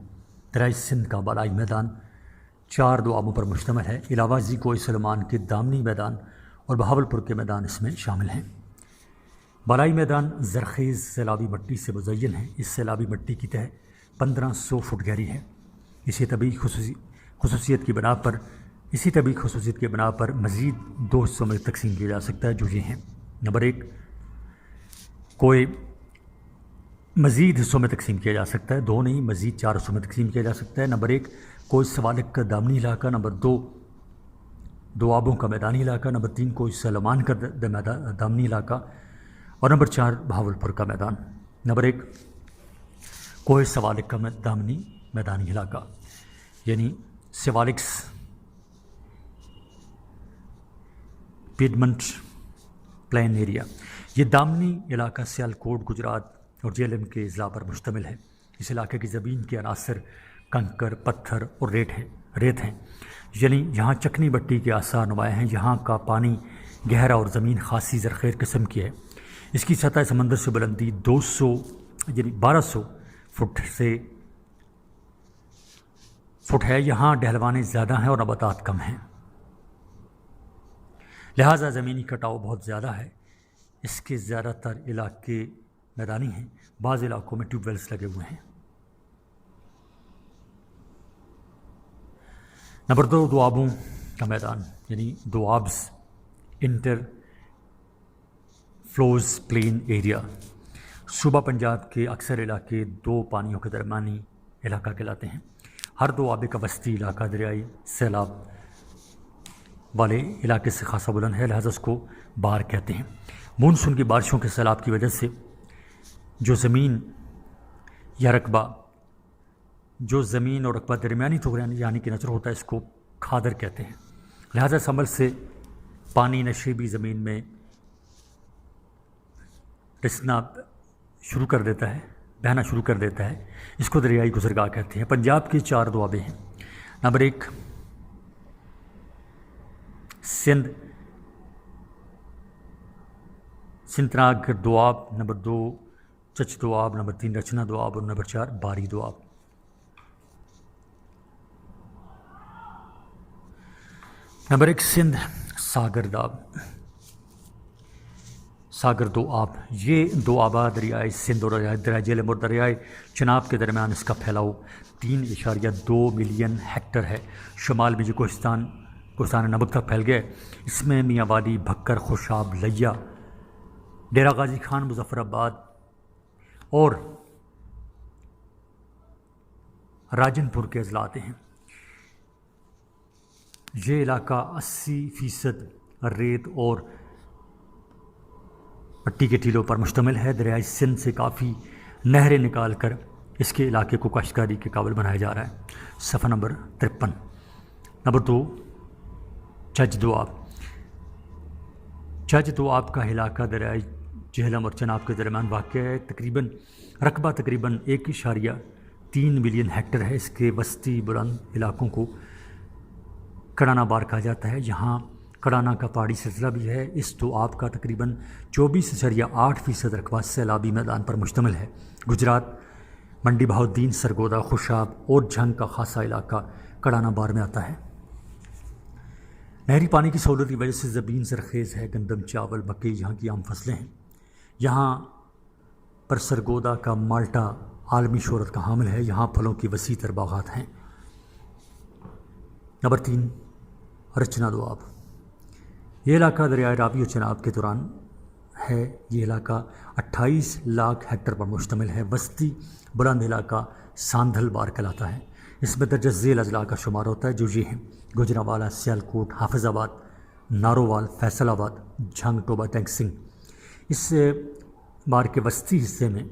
دریائے سندھ کا بالائی میدان 4 دوآبوں پر مشتمل ہے۔ علاوہ ازیں کوہ سلیمان کے دامنی میدان اور بہاولپور کے میدان اس میں شامل ہیں۔ بالائی میدان زرخیز سیلابی مٹی سے مزین ہے۔ اس سیلابی مٹی کی تہ 1500 فٹ گہری ہے۔ اسی طبعی خصوصیت کی بنا پر مزید 2 حصوں میں تقسیم کیا جا سکتا ہے جو یہ ہیں۔ نمبر 1، کوہ مزید حصوں میں تقسیم کیا جا سکتا ہے، 2 نہیں مزید 4 حصوں میں تقسیم کیا جا سکتا ہے۔ نمبر 1، کوہ سوالک کا دامنی علاقہ۔ نمبر 2، دوآبوں کا میدانی علاقہ۔ نمبر 3، کوہ سلیمان کا دامنی علاقہ۔ اور نمبر 4، بہاولپور کا میدان۔ نمبر 1، کوہ سوالک کا دامنی میدانی علاقہ یعنی سیوالکس پیڈمنٹ پلین ایریا۔ یہ دامنی علاقہ سیالکوٹ، گجرات اور جہلم کے اضلاع پر مشتمل ہے۔ اس علاقے کی زمین کے عناصر کنکر، پتھر اور ریت ہیں، یعنی یہاں چکنی مٹی کے آثار نمایاں ہیں۔ یہاں کا پانی گہرا اور زمین خاصی زرخیز قسم کی ہے۔ اس کی سطح سمندر سے بلندی 1200 فٹ ہے۔ یہاں ڈھلوانے زیادہ ہیں اور نباتات کم ہیں، لہٰذا زمینی کٹاؤ بہت زیادہ ہے۔ اس کے زیادہ تر علاقے میدانی ہیں، بعض علاقوں میں ٹیوب ویلز لگے ہوئے ہیں۔ نمبر 2، دوآبوں کا میدان یعنی دوآبز انٹر فلوز پلین ایریا۔ صوبہ پنجاب کے اکثر علاقے 2 پانیوں کے درمیانی علاقہ کہلاتے ہیں۔ ہر دوآبے کا وسطی علاقہ دریائی سیلاب والے علاقے سے خاصا بلند ہے، لہذا اس کو بار کہتے ہیں۔ مونسون کی بارشوں کے سیلاب کی وجہ سے جو زمین اور رقبہ درمیانی ٹکڑے یعنی کہ نچر ہوتا ہے، اس کو کھادر کہتے ہیں۔ لہذا سمبل سے پانی نشیبی زمین میں رسنا شروع کر دیتا ہے، بہنا شروع کر دیتا ہے، اس کو دریائی گزرگاہ کہتے ہیں۔ پنجاب کی 4 دوآبے ہیں۔ نمبر 1، سنتناگ دوآب۔ نمبر 2، چچ دوآب۔ نمبر 3، رچنا دوآب۔ اور نمبر 4، باری دوآب۔ نمبر 1، سندھ ساگر دوآب۔ یہ دوآبہ دریائے سندھ اور دریائے جہلم اور دریائے چناب کے درمیان اس کا پھیلاؤ 3.2 ملین ہیکٹر ہے۔ شمال میں جو کوہستان نمک تک پھیل گئے، اس میں میاں والی، بھکر، خوشاب، لیا، ڈیرہ غازی خان، مظفر آباد اور راجن پور کے اضلاع آتے ہیں۔ یہ علاقہ 80% ریت اور مٹی کے ٹیلوں پر مشتمل ہے۔ دریائے سندھ سے کافی نہریں نکال کر اس کے علاقے کو کاشتکاری کے قابل بنایا جا رہا ہے۔ صفحہ نمبر 53۔ نمبر 2، چچ دوآب۔ چچ دوآب کا علاقہ دریائے جہلم اور چناب کے درمیان واقع ہے۔ رقبہ تقریباً 1.3 ملین ہیکٹر ہے۔ اس کے وسطی بلند علاقوں کو کڑانہ بار کہا جاتا ہے۔ یہاں کڑانہ کا پہاڑی سلسلہ بھی ہے۔ اس دوآب کا تقریباً 24.8% رقبہ سیلابی میدان پر مشتمل ہے۔ گجرات، منڈی بہاؤالدین، سرگودا، خوشاب اور جھنگ کا خاصا علاقہ کڑانہ بار میں آتا ہے۔ نہری پانی کی سہولت کی وجہ سے زمین زرخیز ہے۔ گندم، چاول، مکئی یہاں کی عام فصلیں ہیں۔ یہاں پر سرگودا کا مالٹا عالمی شہرت کا حامل ہے۔ یہاں پھلوں کی وسیع تر باغات ہیں۔ نمبر 3، رچنا دوآب۔ یہ علاقہ دریائے راوی اور چناب کے دوران ہے۔ یہ علاقہ 28 لاکھ ہیکٹر پر مشتمل ہے۔ وسطی بلند علاقہ ساندھل بار کہلاتا ہے۔ اس میں درجہ ذیل اضلاع کا شمار ہوتا ہے جو یہ ہیں: گوجرانوالہ، سیالکوٹ، حافظ آباد، نارووال، فیصل آباد، جھنگ، ٹوبہ ٹینک سنگھ۔ اس بار کے وسطی حصے میں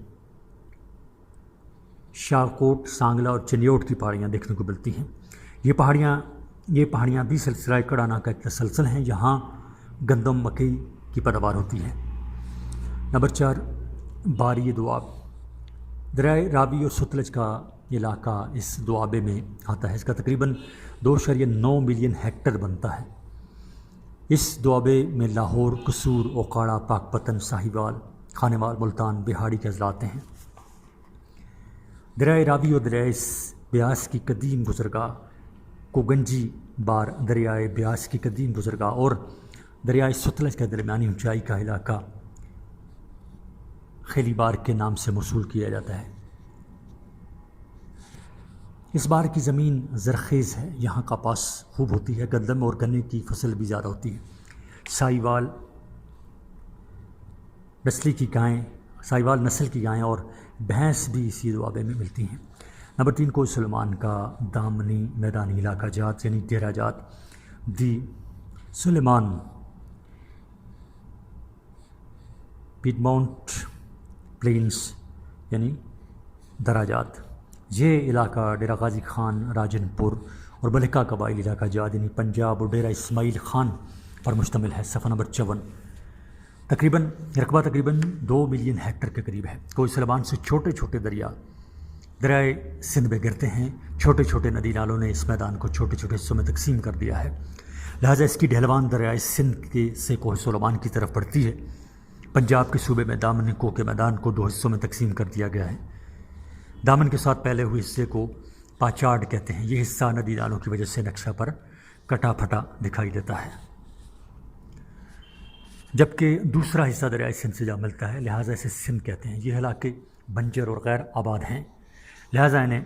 شاہکوٹ، سانگلہ اور چنیوٹ کی پہاڑیاں دیکھنے کو ملتی ہیں۔ یہ پہاڑیاں بھی سلسلہ کڑانہ کا ایک تسلسل ہیں۔ یہاں گندم، مکئی کی پیداوار ہوتی ہے۔ نمبر 4، باری دوآب۔ دریائے راوی اور ستلج کا علاقہ اس دوآبے میں آتا ہے، اس کا تقریباً 2.9 ملین ہیکٹر بنتا ہے۔ اس دوآبے میں لاہور، قصور، اوکاڑا، پاک پتن، ساہیوال، خانیوال، ملتان، بہاڑی کے اضلاع آتے ہیں۔ دریائے راوی اور دریائے بیاس کی قدیم گزرگاہ کو گنجی بار، دریائے بیاس کی قدیم گزرگاہ اور دریائے ستلج کے درمیانی اونچائی کا علاقہ خیلی بار کے نام سے موصول کیا جاتا ہے۔ اس بار کی زمین زرخیز ہے، یہاں کپاس خوب ہوتی ہے، گندم اور گنے کی فصل بھی زیادہ ہوتی ہے۔ ساہیوال نسل کی گائیں اور بھینس بھی اسی دوآبے میں ملتی ہیں۔ نمبر 3، کوہ سلیمان کا دامنی میدانی علاقہ جات یعنی ڈیرہ جات، دی سلیمان پیڈمونٹ پلینز یعنی دراجات۔ یہ علاقہ ڈیرہ غازی خان، راجن پور اور ملکہ قبائلی علاقہ جات یعنی پنجاب اور ڈیرہ اسماعیل خان پر مشتمل ہے۔ صفحہ نمبر 54۔ رقبہ تقریباً 2 ملین ہیکٹر کے قریب ہے۔ کوہ سلیمان سے چھوٹے چھوٹے دریائے سندھ میں گرتے ہیں۔ چھوٹے چھوٹے ندی نالوں نے اس میدان کو چھوٹے چھوٹے حصوں میں تقسیم کر دیا ہے، لہٰذا اس کی ڈھلوان دریائے سندھ سے کوہ سلیمان کی طرف بڑھتی ہے۔ پنجاب کے صوبے میں دامن کوہ کے میدان کو 2 حصوں میں تقسیم کر دیا گیا ہے۔ دامن کے ساتھ پھیلے ہوئے حصے کو پاچاڈ کہتے ہیں۔ یہ حصہ ندی نالوں کی وجہ سے نقشہ پر کٹا پھٹا دکھائی دیتا ہے، جبکہ دوسرا حصہ دریائے سندھ سے جا ملتا ہے، لہٰذا اسے سندھ کہتے ہیں۔ یہ علاقے بنجر اور غیر آباد ہیں، لہٰذا انہیں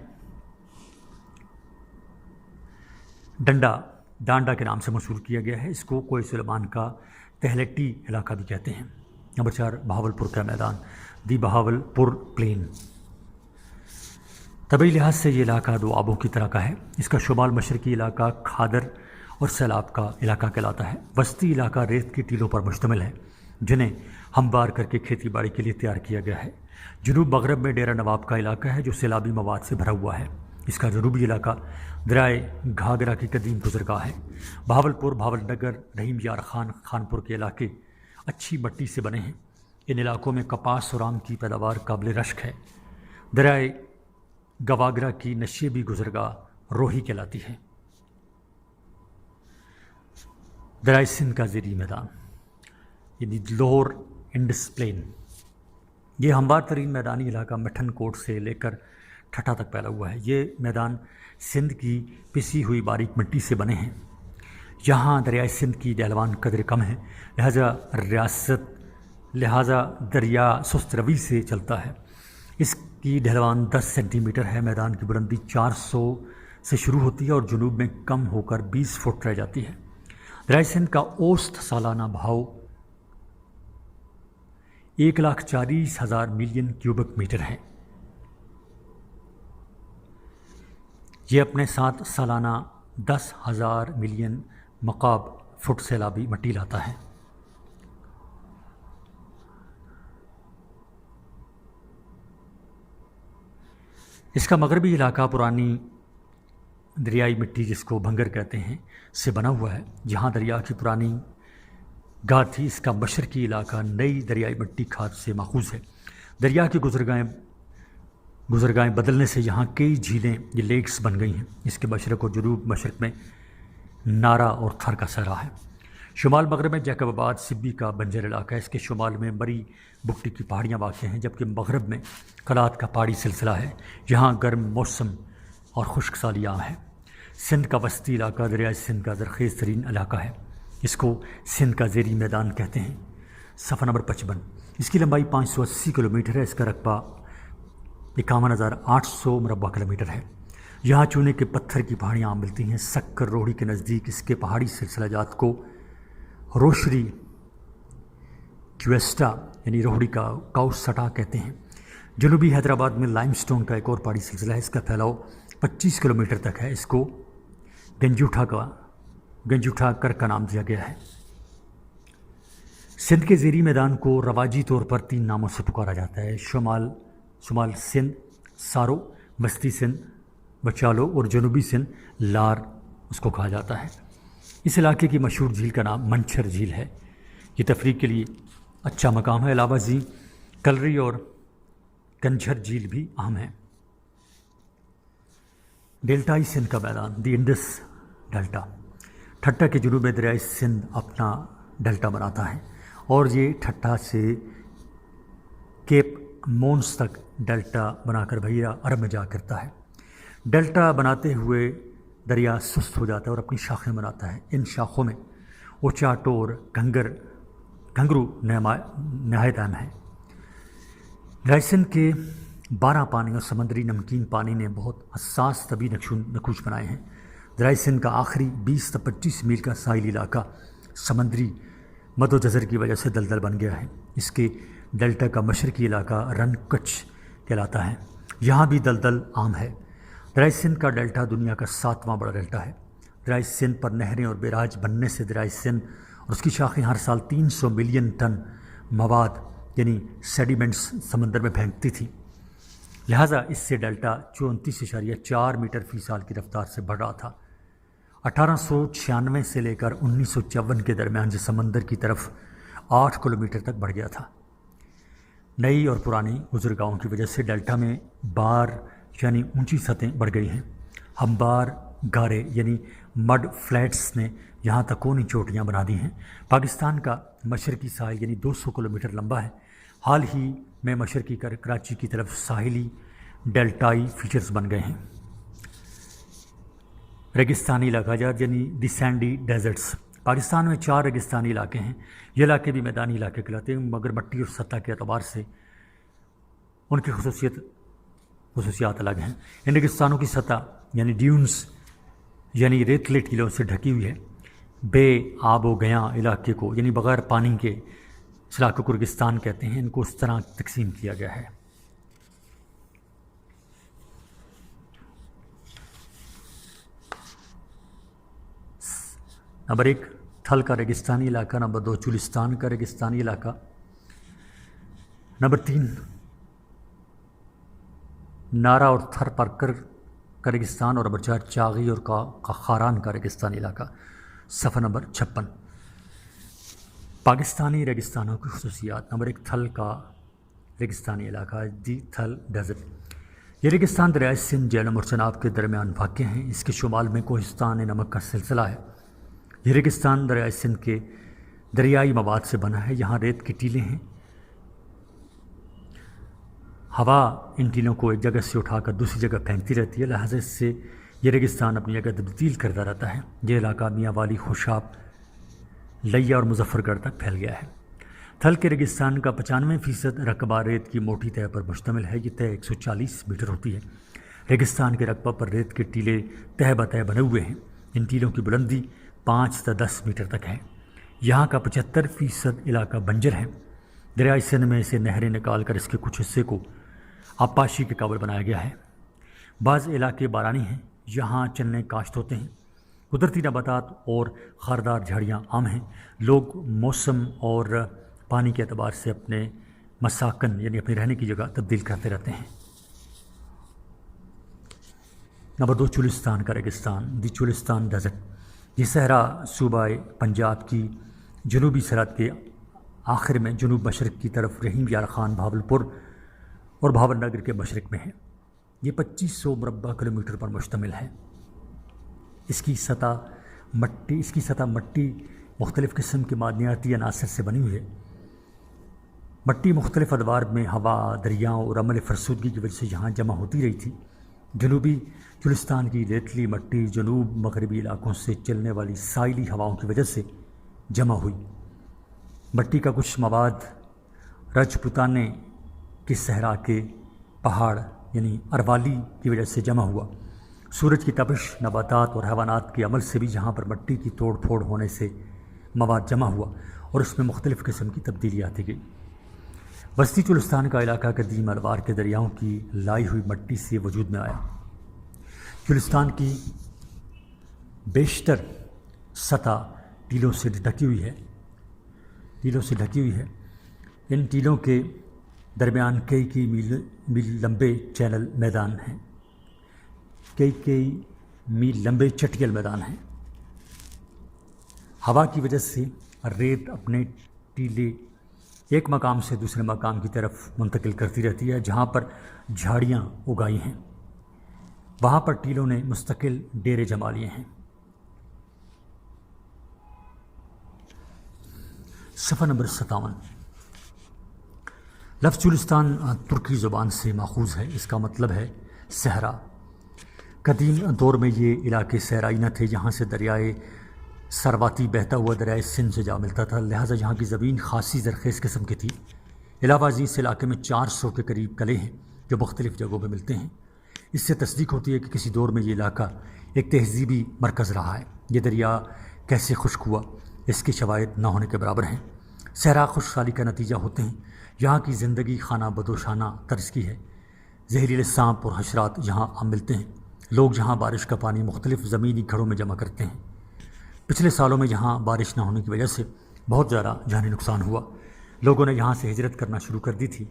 ڈانڈا کے نام سے موصول کیا گیا ہے۔ اس کو کوہ سلیمان کا تہلٹی علاقہ بھی کہتے ہیں۔ نمبر 4، بہاولپور کا میدان، دی بہاولپور پلین۔ طبعی لحاظ سے یہ علاقہ دوآبوں کی طرح کا ہے۔ اس کا شمال مشرقی علاقہ کھادر اور سیلاب کا علاقہ کہلاتا ہے۔ وسطی علاقہ ریت کی ٹیلوں پر مشتمل ہے، جنہیں ہموار کر کے کھیتی باڑی کے لیے تیار کیا گیا ہے۔ جنوب مغرب میں ڈیرہ نواب کا علاقہ ہے جو سیلابی مواد سے بھرا ہوا ہے۔ اس کا جنوبی علاقہ دریائے گھاگرا کی قدیم گزرگاہ ہے۔ بہاولپور، بہاول نگر، رحیم یار خان، خانپور کے علاقے اچھی مٹی سے بنے ہیں۔ ان علاقوں میں کپاس اور آم کی پیداوار قابل رشک ہے۔ دریائے گواگرا کی نشیبی گزرگاہ روہی کہلاتی ہے۔ دریائے سندھ کا زیریں میدان یعنی لوور انڈس پلین، یہ ہموار ترین میدانی علاقہ مٹھن کوٹ سے لے کر ٹھٹھا تک پھیلا ہوا ہے۔ یہ میدان سندھ کی پسی ہوئی باریک مٹی سے بنے ہیں۔ یہاں دریائے سندھ کی ڈھلوان قدر کم ہے، لہٰذا دریا سست روی سے چلتا ہے۔ اس کی ڈھلوان 10 سینٹی میٹر ہے۔ میدان کی بلندی 400 سے شروع ہوتی ہے اور جنوب میں کم ہو کر 20 فٹ رہ جاتی ہے۔ دریائے سندھ کا اوسط سالانہ بہاؤ 1,40,000 ملین کیوبک میٹر ہے۔ یہ اپنے ساتھ سالانہ 10,000 ملین مکعب فٹ سیلابی مٹی لاتا ہے۔ اس کا مغربی علاقہ پرانی دریائی مٹی، جس کو بھنگر کہتے ہیں، سے بنا ہوا ہے، جہاں دریا کی پرانی گاہ تھی۔ اس کا مشرقی علاقہ نئی دریائی مٹی کھاد سے ماخوذ ہے۔ دریا کی گزرگاہیں بدلنے سے یہاں کئی جھیلیں یہ لیکس بن گئی ہیں۔ اس کے مشرق اور جنوب مشرق میں نارا اور تھر کا صحرا ہے۔ شمال مغرب میں جیکب آباد سبی کا بنجر علاقہ ہے۔ اس کے شمال میں مری بگٹی کی پہاڑیاں واقع ہیں، جبکہ مغرب میں کلات کا پہاڑی سلسلہ ہے، جہاں گرم موسم اور خشک سالی عام ہے۔ سندھ کا وسطی علاقہ دریائے سندھ کا زرخیز ترین علاقہ ہے۔ اس کو سندھ کا زیریں میدان کہتے ہیں۔ صفحہ نمبر 55۔ اس کی لمبائی 580 کلومیٹر ہے۔ اس کا رقبہ 51,800 مربع کلومیٹر ہے۔ یہاں چونے کے پتھر کی پہاڑیاں عام ملتی ہیں۔ سکر روہڑی کے نزدیک اس کے پہاڑی سلسلہ جات کو روشری کیوسٹا یعنی روہڑی کا کاؤسٹا کہتے ہیں۔ جنوبی حیدرآباد میں لائم سٹون کا ایک اور پہاڑی سلسلہ ہے۔ اس کا پھیلاؤ 25 کلومیٹر تک ہے۔ اس کو گنجوٹھا کر کا نام دیا گیا ہے۔ سندھ کے زیریں میدان کو رواجی طور پر 3 ناموں سے پکارا جاتا ہے: شمال سندھ سارو، وسطی سندھ بچالو اور جنوبی سندھ لار اس کو کہا جاتا ہے۔ اس علاقے کی مشہور جھیل کا نام منچھر جھیل ہے۔ یہ تفریح کے لیے اچھا مقام ہے۔ علاوہ ازیں کلری اور کنجھر جھیل بھی اہم ہیں۔ ڈیلٹائی سندھ کا میدان، دی انڈس ڈیلٹا، ٹھٹہ کے جنوب میں دریائے سندھ اپنا ڈیلٹا بناتا ہے اور یہ ٹھٹہ سے کیپ مونس تک ڈیلٹا بنا کر بحیرہ عرب میں جا کرتا ہے۔ ڈیلٹا بناتے ہوئے دریا سست ہو جاتا ہے اور اپنی شاخیں بناتا ہے۔ ان شاخوں میں اوچاٹو اور گھنگرو نہایت اہم ہے۔ دریائے سندھ کے 12 پانی اور سمندری نمکین پانی نے بہت حساس طبی نقوش بنائے ہیں۔ دریائے سندھ کا آخری 20 تا 25 میل کا ساحلی علاقہ سمندری مد و جزر کی وجہ سے دلدل بن گیا ہے۔ اس کے ڈیلٹا کا مشرقی علاقہ رن کچھ کہلاتا ہے، یہاں بھی دلدل عام ہے۔ دریائے سندھ کا ڈیلٹا دنیا کا 7واں بڑا ڈیلٹا ہے۔ دریائے سندھ پر نہریں اور بیراج بننے سے دریائے سندھ اور اس کی شاخیں ہر سال 300 ملین ٹن مواد یعنی سیڈیمنٹس سمندر میں پھینکتی تھی، لہٰذا اس سے ڈیلٹا 34.4 میٹر فی سال کی رفتار سے بڑھ رہا تھا۔ 1896 سے لے کر 1954 کے درمیان یہ سمندر کی طرف 8 کلومیٹر تک بڑھ گیا تھا۔ نئی اور پرانی گزرگاہوں کی وجہ سے ڈیلٹا میں بار یعنی اونچی سطحیں بڑھ گئی ہیں۔ ہموار گارے یعنی مڈ فلیٹس نے یہاں تک کونی چوٹیاں بنا دی ہیں۔ پاکستان کا مشرقی ساحل یعنی 200 کلومیٹر لمبا ہے۔ حال ہی میں مشرقی کراچی کی طرف ساحلی ڈیلٹائی فیچرز بن گئے ہیں۔ ریگستانی علاقہ جات یعنی دی سینڈی ڈیزرٹس، پاکستان میں 4 ریگستانی علاقے ہیں۔ یہ علاقے بھی میدانی علاقے کہلاتے ہیں، مگر مٹی اور سطح کے اعتبار سے ان کی خصوصیات الگ ہیں۔ ان ریگستانوں کی سطح یعنی ڈیونز یعنی ریتلے ٹیلوں سے ڈھکی ہوئی ہے۔ بے آب و گیاں علاقے کو یعنی بغیر پانی کے اس علاقے کو ریگستان کہتے ہیں۔ ان کو اس طرح تقسیم کیا گیا ہے۔ نمبر 1 تھل کا ریگستانی علاقہ، نمبر 2 چولستان کا ریگستانی علاقہ، نمبر 3 نارا اور تھر پرکر کا ریگستان، اور نمبر 4 چاغی اور خاران کا ریگستانی علاقہ۔ صفحہ نمبر 56۔ پاکستانی ریگستانوں کی خصوصیات۔ نمبر 1 تھل کا ریگستانی علاقہ، دی تھل ڈیزرٹ۔ یہ ریگستان دریائے سندھ جہلم اور چناب کے درمیان واقع ہیں۔ اس کے شمال میں کوہستان نمک کا سلسلہ ہے۔ یہ ریگستان دریائے سندھ کے دریائی مواد سے بنا ہے۔ یہاں ریت کی ٹیلیں ہیں۔ ہوا ان ٹیلوں کو ایک جگہ سے اٹھا کر دوسری جگہ پھینکتی رہتی ہے، لہٰذا اس سے یہ ریگستان اپنی جگہ تبدیل کرتا رہتا ہے۔ یہ علاقہ میاں والی، خوشاب، لیا اور مظفر گڑھ تک پھیل گیا ہے۔ تھل کے ریگستان کا 95% رقبہ ریت کی موٹی تہہ پر مشتمل ہے۔ یہ تہہ 140 میٹر ہوتی ہے۔ ریگستان کے رقبہ پر ریت کے ٹیلے تہہ بتہ بنے ہوئے ہیں۔ ان ٹیلوں کی بلندی 5 تا 10 میٹر تک ہے۔ یہاں کا 75% علاقہ بنجر ہے۔ دریائے سندھ میں سے نہریں نکال کر اس کے کچھ حصے کو آبپاشی کے قابل بنایا گیا ہے۔ بعض علاقے بارانی ہیں، یہاں چنے کاشت ہوتے ہیں۔ قدرتی نباتات اور خاردار جھاڑیاں عام ہیں۔ لوگ موسم اور پانی کے اعتبار سے اپنے مساکن یعنی اپنے رہنے کی جگہ تبدیل کرتے رہتے ہیں۔ نمبر 2 چولستان کا ریگستان، دی چولستان ڈیزرٹ۔ یہ صحرا صوبہ پنجاب کی جنوبی سرحد کے آخر میں جنوب مشرق کی طرف رحیم یار خان بہاولپور اور بھاول نگر کے مشرق میں ہے۔ یہ 2500 مربع کلومیٹر پر مشتمل ہے۔ اس کی سطح مٹی مختلف قسم کے معدنیاتی عناصر سے بنی ہوئی ہے۔ مٹی مختلف ادوار میں ہوا، دریاؤں اور عمل فرسودگی کی وجہ سے یہاں جمع ہوتی رہی تھی۔ جنوبی چولستان کی ریتلی مٹی جنوب مغربی علاقوں سے چلنے والی ساحلی ہواؤں کی وجہ سے جمع ہوئی۔ مٹی کا کچھ مواد رجپوتانے کے صحرا کے پہاڑ یعنی اروالی کی وجہ سے جمع ہوا۔ سورج کی تپش، نباتات اور حیوانات کے عمل سے بھی یہاں پر مٹی کی توڑ پھوڑ ہونے سے مواد جمع ہوا اور اس میں مختلف قسم کی تبدیلی آتی گئی۔ وسطی چولستان کا علاقہ قدیم الوار کے دریاؤں کی لائی ہوئی مٹی سے وجود میں آیا۔ چولستان کی بیشتر سطح ٹیلوں سے ڈھکی ہوئی ہے۔ ان ٹیلوں کے درمیان کئی میل لمبے چینل میدان ہیں، کئی میل لمبے چٹیل میدان ہیں۔ ہوا کی وجہ سے ریت اپنے ٹیلے ایک مقام سے دوسرے مقام کی طرف منتقل کرتی رہتی ہے جہاں پر جھاڑیاں اگائی ہیں۔ وہاں پر ٹیلوں نے مستقل ڈیرے جما لیے ہیں۔ صفحہ نمبر 57۔ لفظ چولستان ترکی زبان سے ماخوذ ہے، اس کا مطلب ہے صحرا۔ قدیم دور میں یہ علاقے صحرائی نہ تھے، جہاں سے دریائے سرواتی بہتا ہوا دریائے سندھ سے جا ملتا تھا، لہٰذا یہاں کی زمین خاصی زرخیز قسم کی تھی۔ علاوہ ازیں اس علاقے میں 400 کے قریب قلعے ہیں جو مختلف جگہوں پہ ملتے ہیں۔ اس سے تصدیق ہوتی ہے کہ کسی دور میں یہ علاقہ ایک تہذیبی مرکز رہا ہے۔ یہ دریا کیسے خشک ہوا، اس کے شواہد نہ ہونے کے برابر ہیں۔ صحرا خشک سالی کا نتیجہ ہوتے ہیں۔ یہاں کی زندگی خانہ بدوشانہ طرز کی ہے۔ زہریلے سانپ اور حشرات یہاں عام ملتے ہیں۔ لوگ یہاں بارش کا پانی مختلف زمینی گھڑوں میں جمع کرتے ہیں۔ پچھلے سالوں میں یہاں بارش نہ ہونے کی وجہ سے بہت زیادہ جانی نقصان ہوا۔ لوگوں نے یہاں سے ہجرت کرنا شروع کر دی تھی۔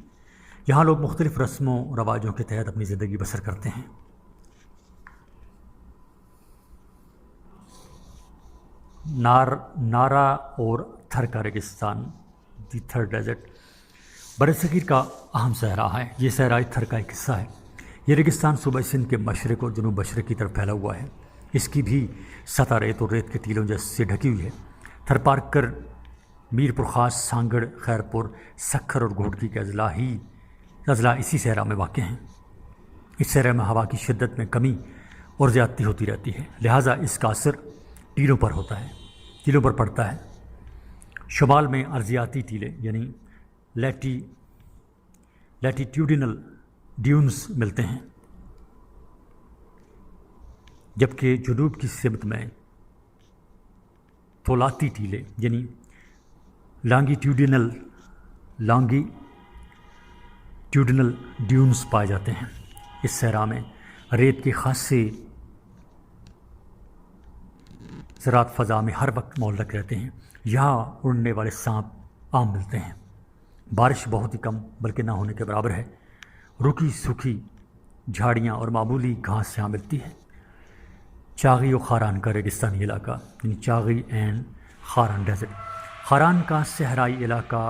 یہاں لوگ مختلف رسموں و رواجوں کے تحت اپنی زندگی بسر کرتے ہیں۔ نارا اور تھر کا ریگستان، دی تھر ڈیزرٹ، برصغیر کا اہم صحرا ہے۔ یہ صحرائے تھر کا ایک حصہ ہے۔ یہ ریگستان صوبہ سندھ کے مشرق اور جنوب مشرق کی طرف پھیلا ہوا ہے۔ اس کی بھی سطح ریت اور ریت کے ٹیلوں سے ڈھکی ہوئی ہے۔ تھر پارکر، میر پرخاس، سانگڑ، خیرپور، سکھر اور گھوٹکی کے اضلاع اسی صحرا میں واقع ہیں۔ اس صحرا میں ہوا کی شدت میں کمی اور زیادتی ہوتی رہتی ہے، لہٰذا اس کا اثر ٹیلوں پر ہوتا ہے، ٹیلوں پر پڑتا ہے۔ شمال میں ارضیاتی ٹیلے یعنی لیٹیٹیوڈنل ڈیونز ملتے ہیں، جبکہ جنوب کی سمت میں تولاتی ٹیلے یعنی لانگیٹیوڈنل ڈیونز پائے جاتے ہیں۔ اس صحرا میں ریت کے خاصے زراعت فضا میں ہر وقت معلق رہتے ہیں۔ یہاں اڑنے والے سانپ عام ملتے ہیں۔ بارش بہت ہی کم بلکہ نہ ہونے کے برابر ہے۔ روکی سوکھی جھاڑیاں اور معمولی گھاس یہاں ملتی ہے۔ چاغی و خاران کا ریگستانی علاقہ یعنی چاغی اینڈ خاران ڈیزرٹ، خاران کا صحرائی علاقہ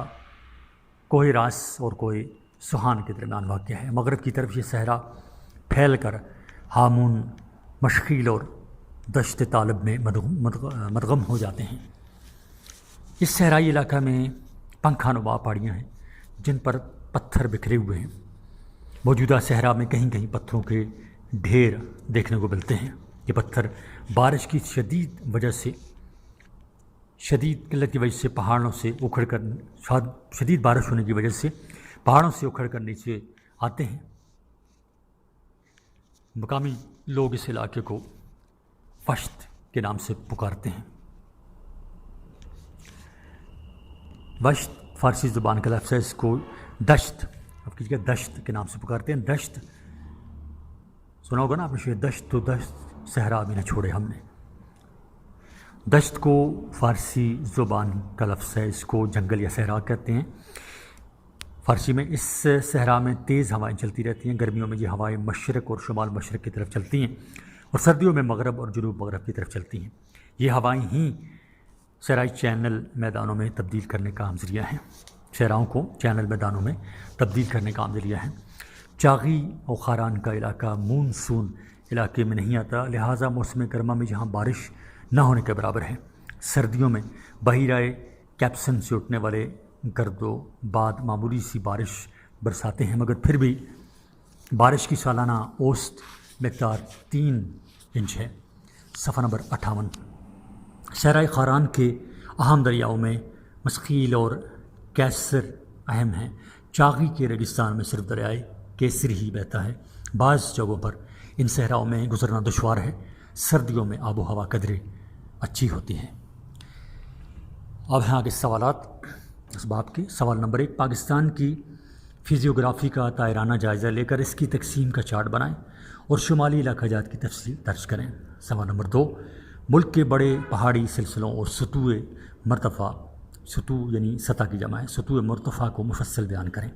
کوہ راس اور کوہ سوہان کے درمیان واقع ہے۔ مغرب کی طرف یہ صحرا پھیل کر ہامون، مشخیل اور دشت طالب میں مدغم ہو جاتے ہیں۔ اس صحرائی علاقہ میں پنکھا نما پہاڑیاں ہیں جن پر پتھر بکھرے ہوئے ہیں۔ موجودہ صحرا میں کہیں کہیں پتھروں کے ڈھیر دیکھنے کو ملتے ہیں۔ یہ پتھر بارش کی شدید قلت کی وجہ سے پہاڑوں سے اکھڑ کر شدید بارش ہونے کی وجہ سے پہاڑوں سے اکھڑ کر نیچے آتے ہیں۔ مقامی لوگ اس علاقے کو فشت کے نام سے پکارتے ہیں۔ وشت فارسی زبان کا لفظ ہے، اس کو دشت کے نام سے پکارتے ہیں۔ دشت سنا ہوگا نا آپ نے، دشت تو دشت صحرا بھی نہ چھوڑے ہم نے۔ دشت کو فارسی زبان کا لفظ ہے، اس کو جنگل یا صحرا کہتے ہیں فارسی میں۔ اس صحرا میں تیز ہوائیں چلتی رہتی ہیں۔ گرمیوں میں یہ ہوائیں مشرق اور شمال مشرق کی طرف چلتی ہیں اور سردیوں میں مغرب اور جنوب مغرب کی طرف چلتی ہیں۔ یہ ہوائیں ہی صحرائی چینل میدانوں میں تبدیل کرنے کا عام ذریعہ ہیں۔ صحراؤں کو چینل میدانوں میں تبدیل کرنے کا عام ذریعہ ہے۔ چاغی اور خاران کا علاقہ مونسون علاقے میں نہیں آتا، لہٰذا موسم گرما میں یہاں بارش نہ ہونے کے برابر ہے۔ سردیوں میں بحیرہ کیپسن سے اٹھنے والے گرد و باد معمولی سی بارش برساتے ہیں، مگر پھر بھی بارش کی سالانہ اوسط مقدار 3 انچ ہے۔ صفحہ نمبر 58۔ صحرائے خاران کے اہم دریاؤں میں مسخیل اور کیسر اہم ہیں۔ چاغی کے ریگستان میں صرف دریائے کیسر ہی بہتا ہے۔ بعض جگہوں پر ان صحراؤں میں گزرنا دشوار ہے۔ سردیوں میں آب و ہوا قدرے اچھی ہوتی ہے۔ اب ہیں آگے سوالات اس باب کے۔ سوال نمبر 1، پاکستان کی فزیوگرافی کا دائرانہ جائزہ لے کر اس کی تقسیم کا چارٹ بنائیں اور شمالی علاقہ جات کی تفصیل درج کریں۔ سوال نمبر 2، ملک کے بڑے پہاڑی سلسلوں اور سطوح مرتفع، سطوح یعنی سطح کی جمع ہے، سطوح مرتفع کو مفصل بیان کریں۔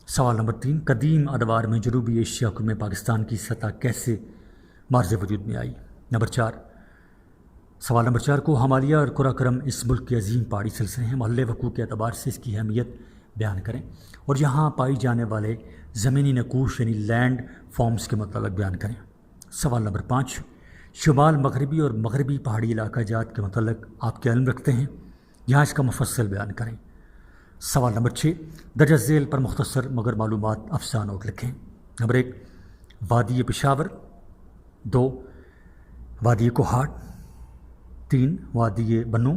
سوال نمبر 3، قدیم ادوار میں جنوبی ایشیا میں پاکستان کی سطح کیسے مارز وجود میں آئی؟ سوال نمبر 4 کو ہمالیہ اور قراقرم اس ملک کے عظیم پہاڑی سلسلے ہیں، محل وقوع کے اعتبار سے اس کی اہمیت بیان کریں اور یہاں پائی جانے والے زمینی نقوش یعنی لینڈ فارمز کے متعلق بیان کریں۔ سوال نمبر 5، شمال مغربی اور مغربی پہاڑی علاقہ جات کے متعلق آپ کیا علم رکھتے ہیں؟ یہاں اس کا مفصل بیان کریں۔ سوال نمبر 6، درجہ ذیل پر مختصر مگر معلومات افزا نوٹ لکھیں۔ نمبر 1، وادی پشاور، 2، وادی کوہاٹ، 3، وادی بنو،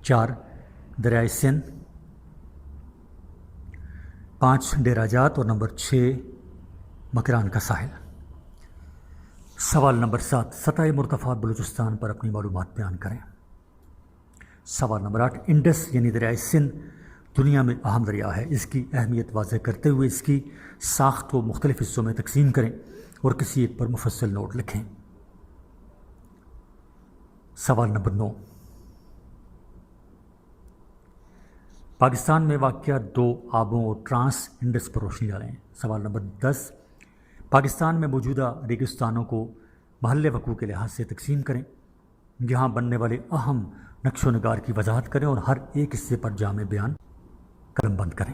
4، دریائے سندھ، 5، ڈیرہ جات، اور نمبر 6، مکران کا ساحل۔ سوال نمبر 7، سطح مرتفع بلوچستان پر اپنی معلومات بیان کریں۔ سوال نمبر 8، انڈس یعنی دریائے سندھ دنیا میں اہم دریا ہے، اس کی اہمیت واضح کرتے ہوئے اس کی ساخت کو مختلف حصوں میں تقسیم کریں اور کسی ایک پر مفصل نوٹ لکھیں۔ سوال نمبر 9، پاکستان میں واقع 2 آبوں اور ٹرانس انڈس پر روشنی ڈالیں۔ سوال نمبر 10، پاکستان میں موجودہ ریگستانوں کو محل وقوع کے لحاظ سے تقسیم کریں، یہاں بننے والے اہم نقش و نگار کی وضاحت کریں اور ہر ایک حصے پر جامع بیان قلم بند کریں۔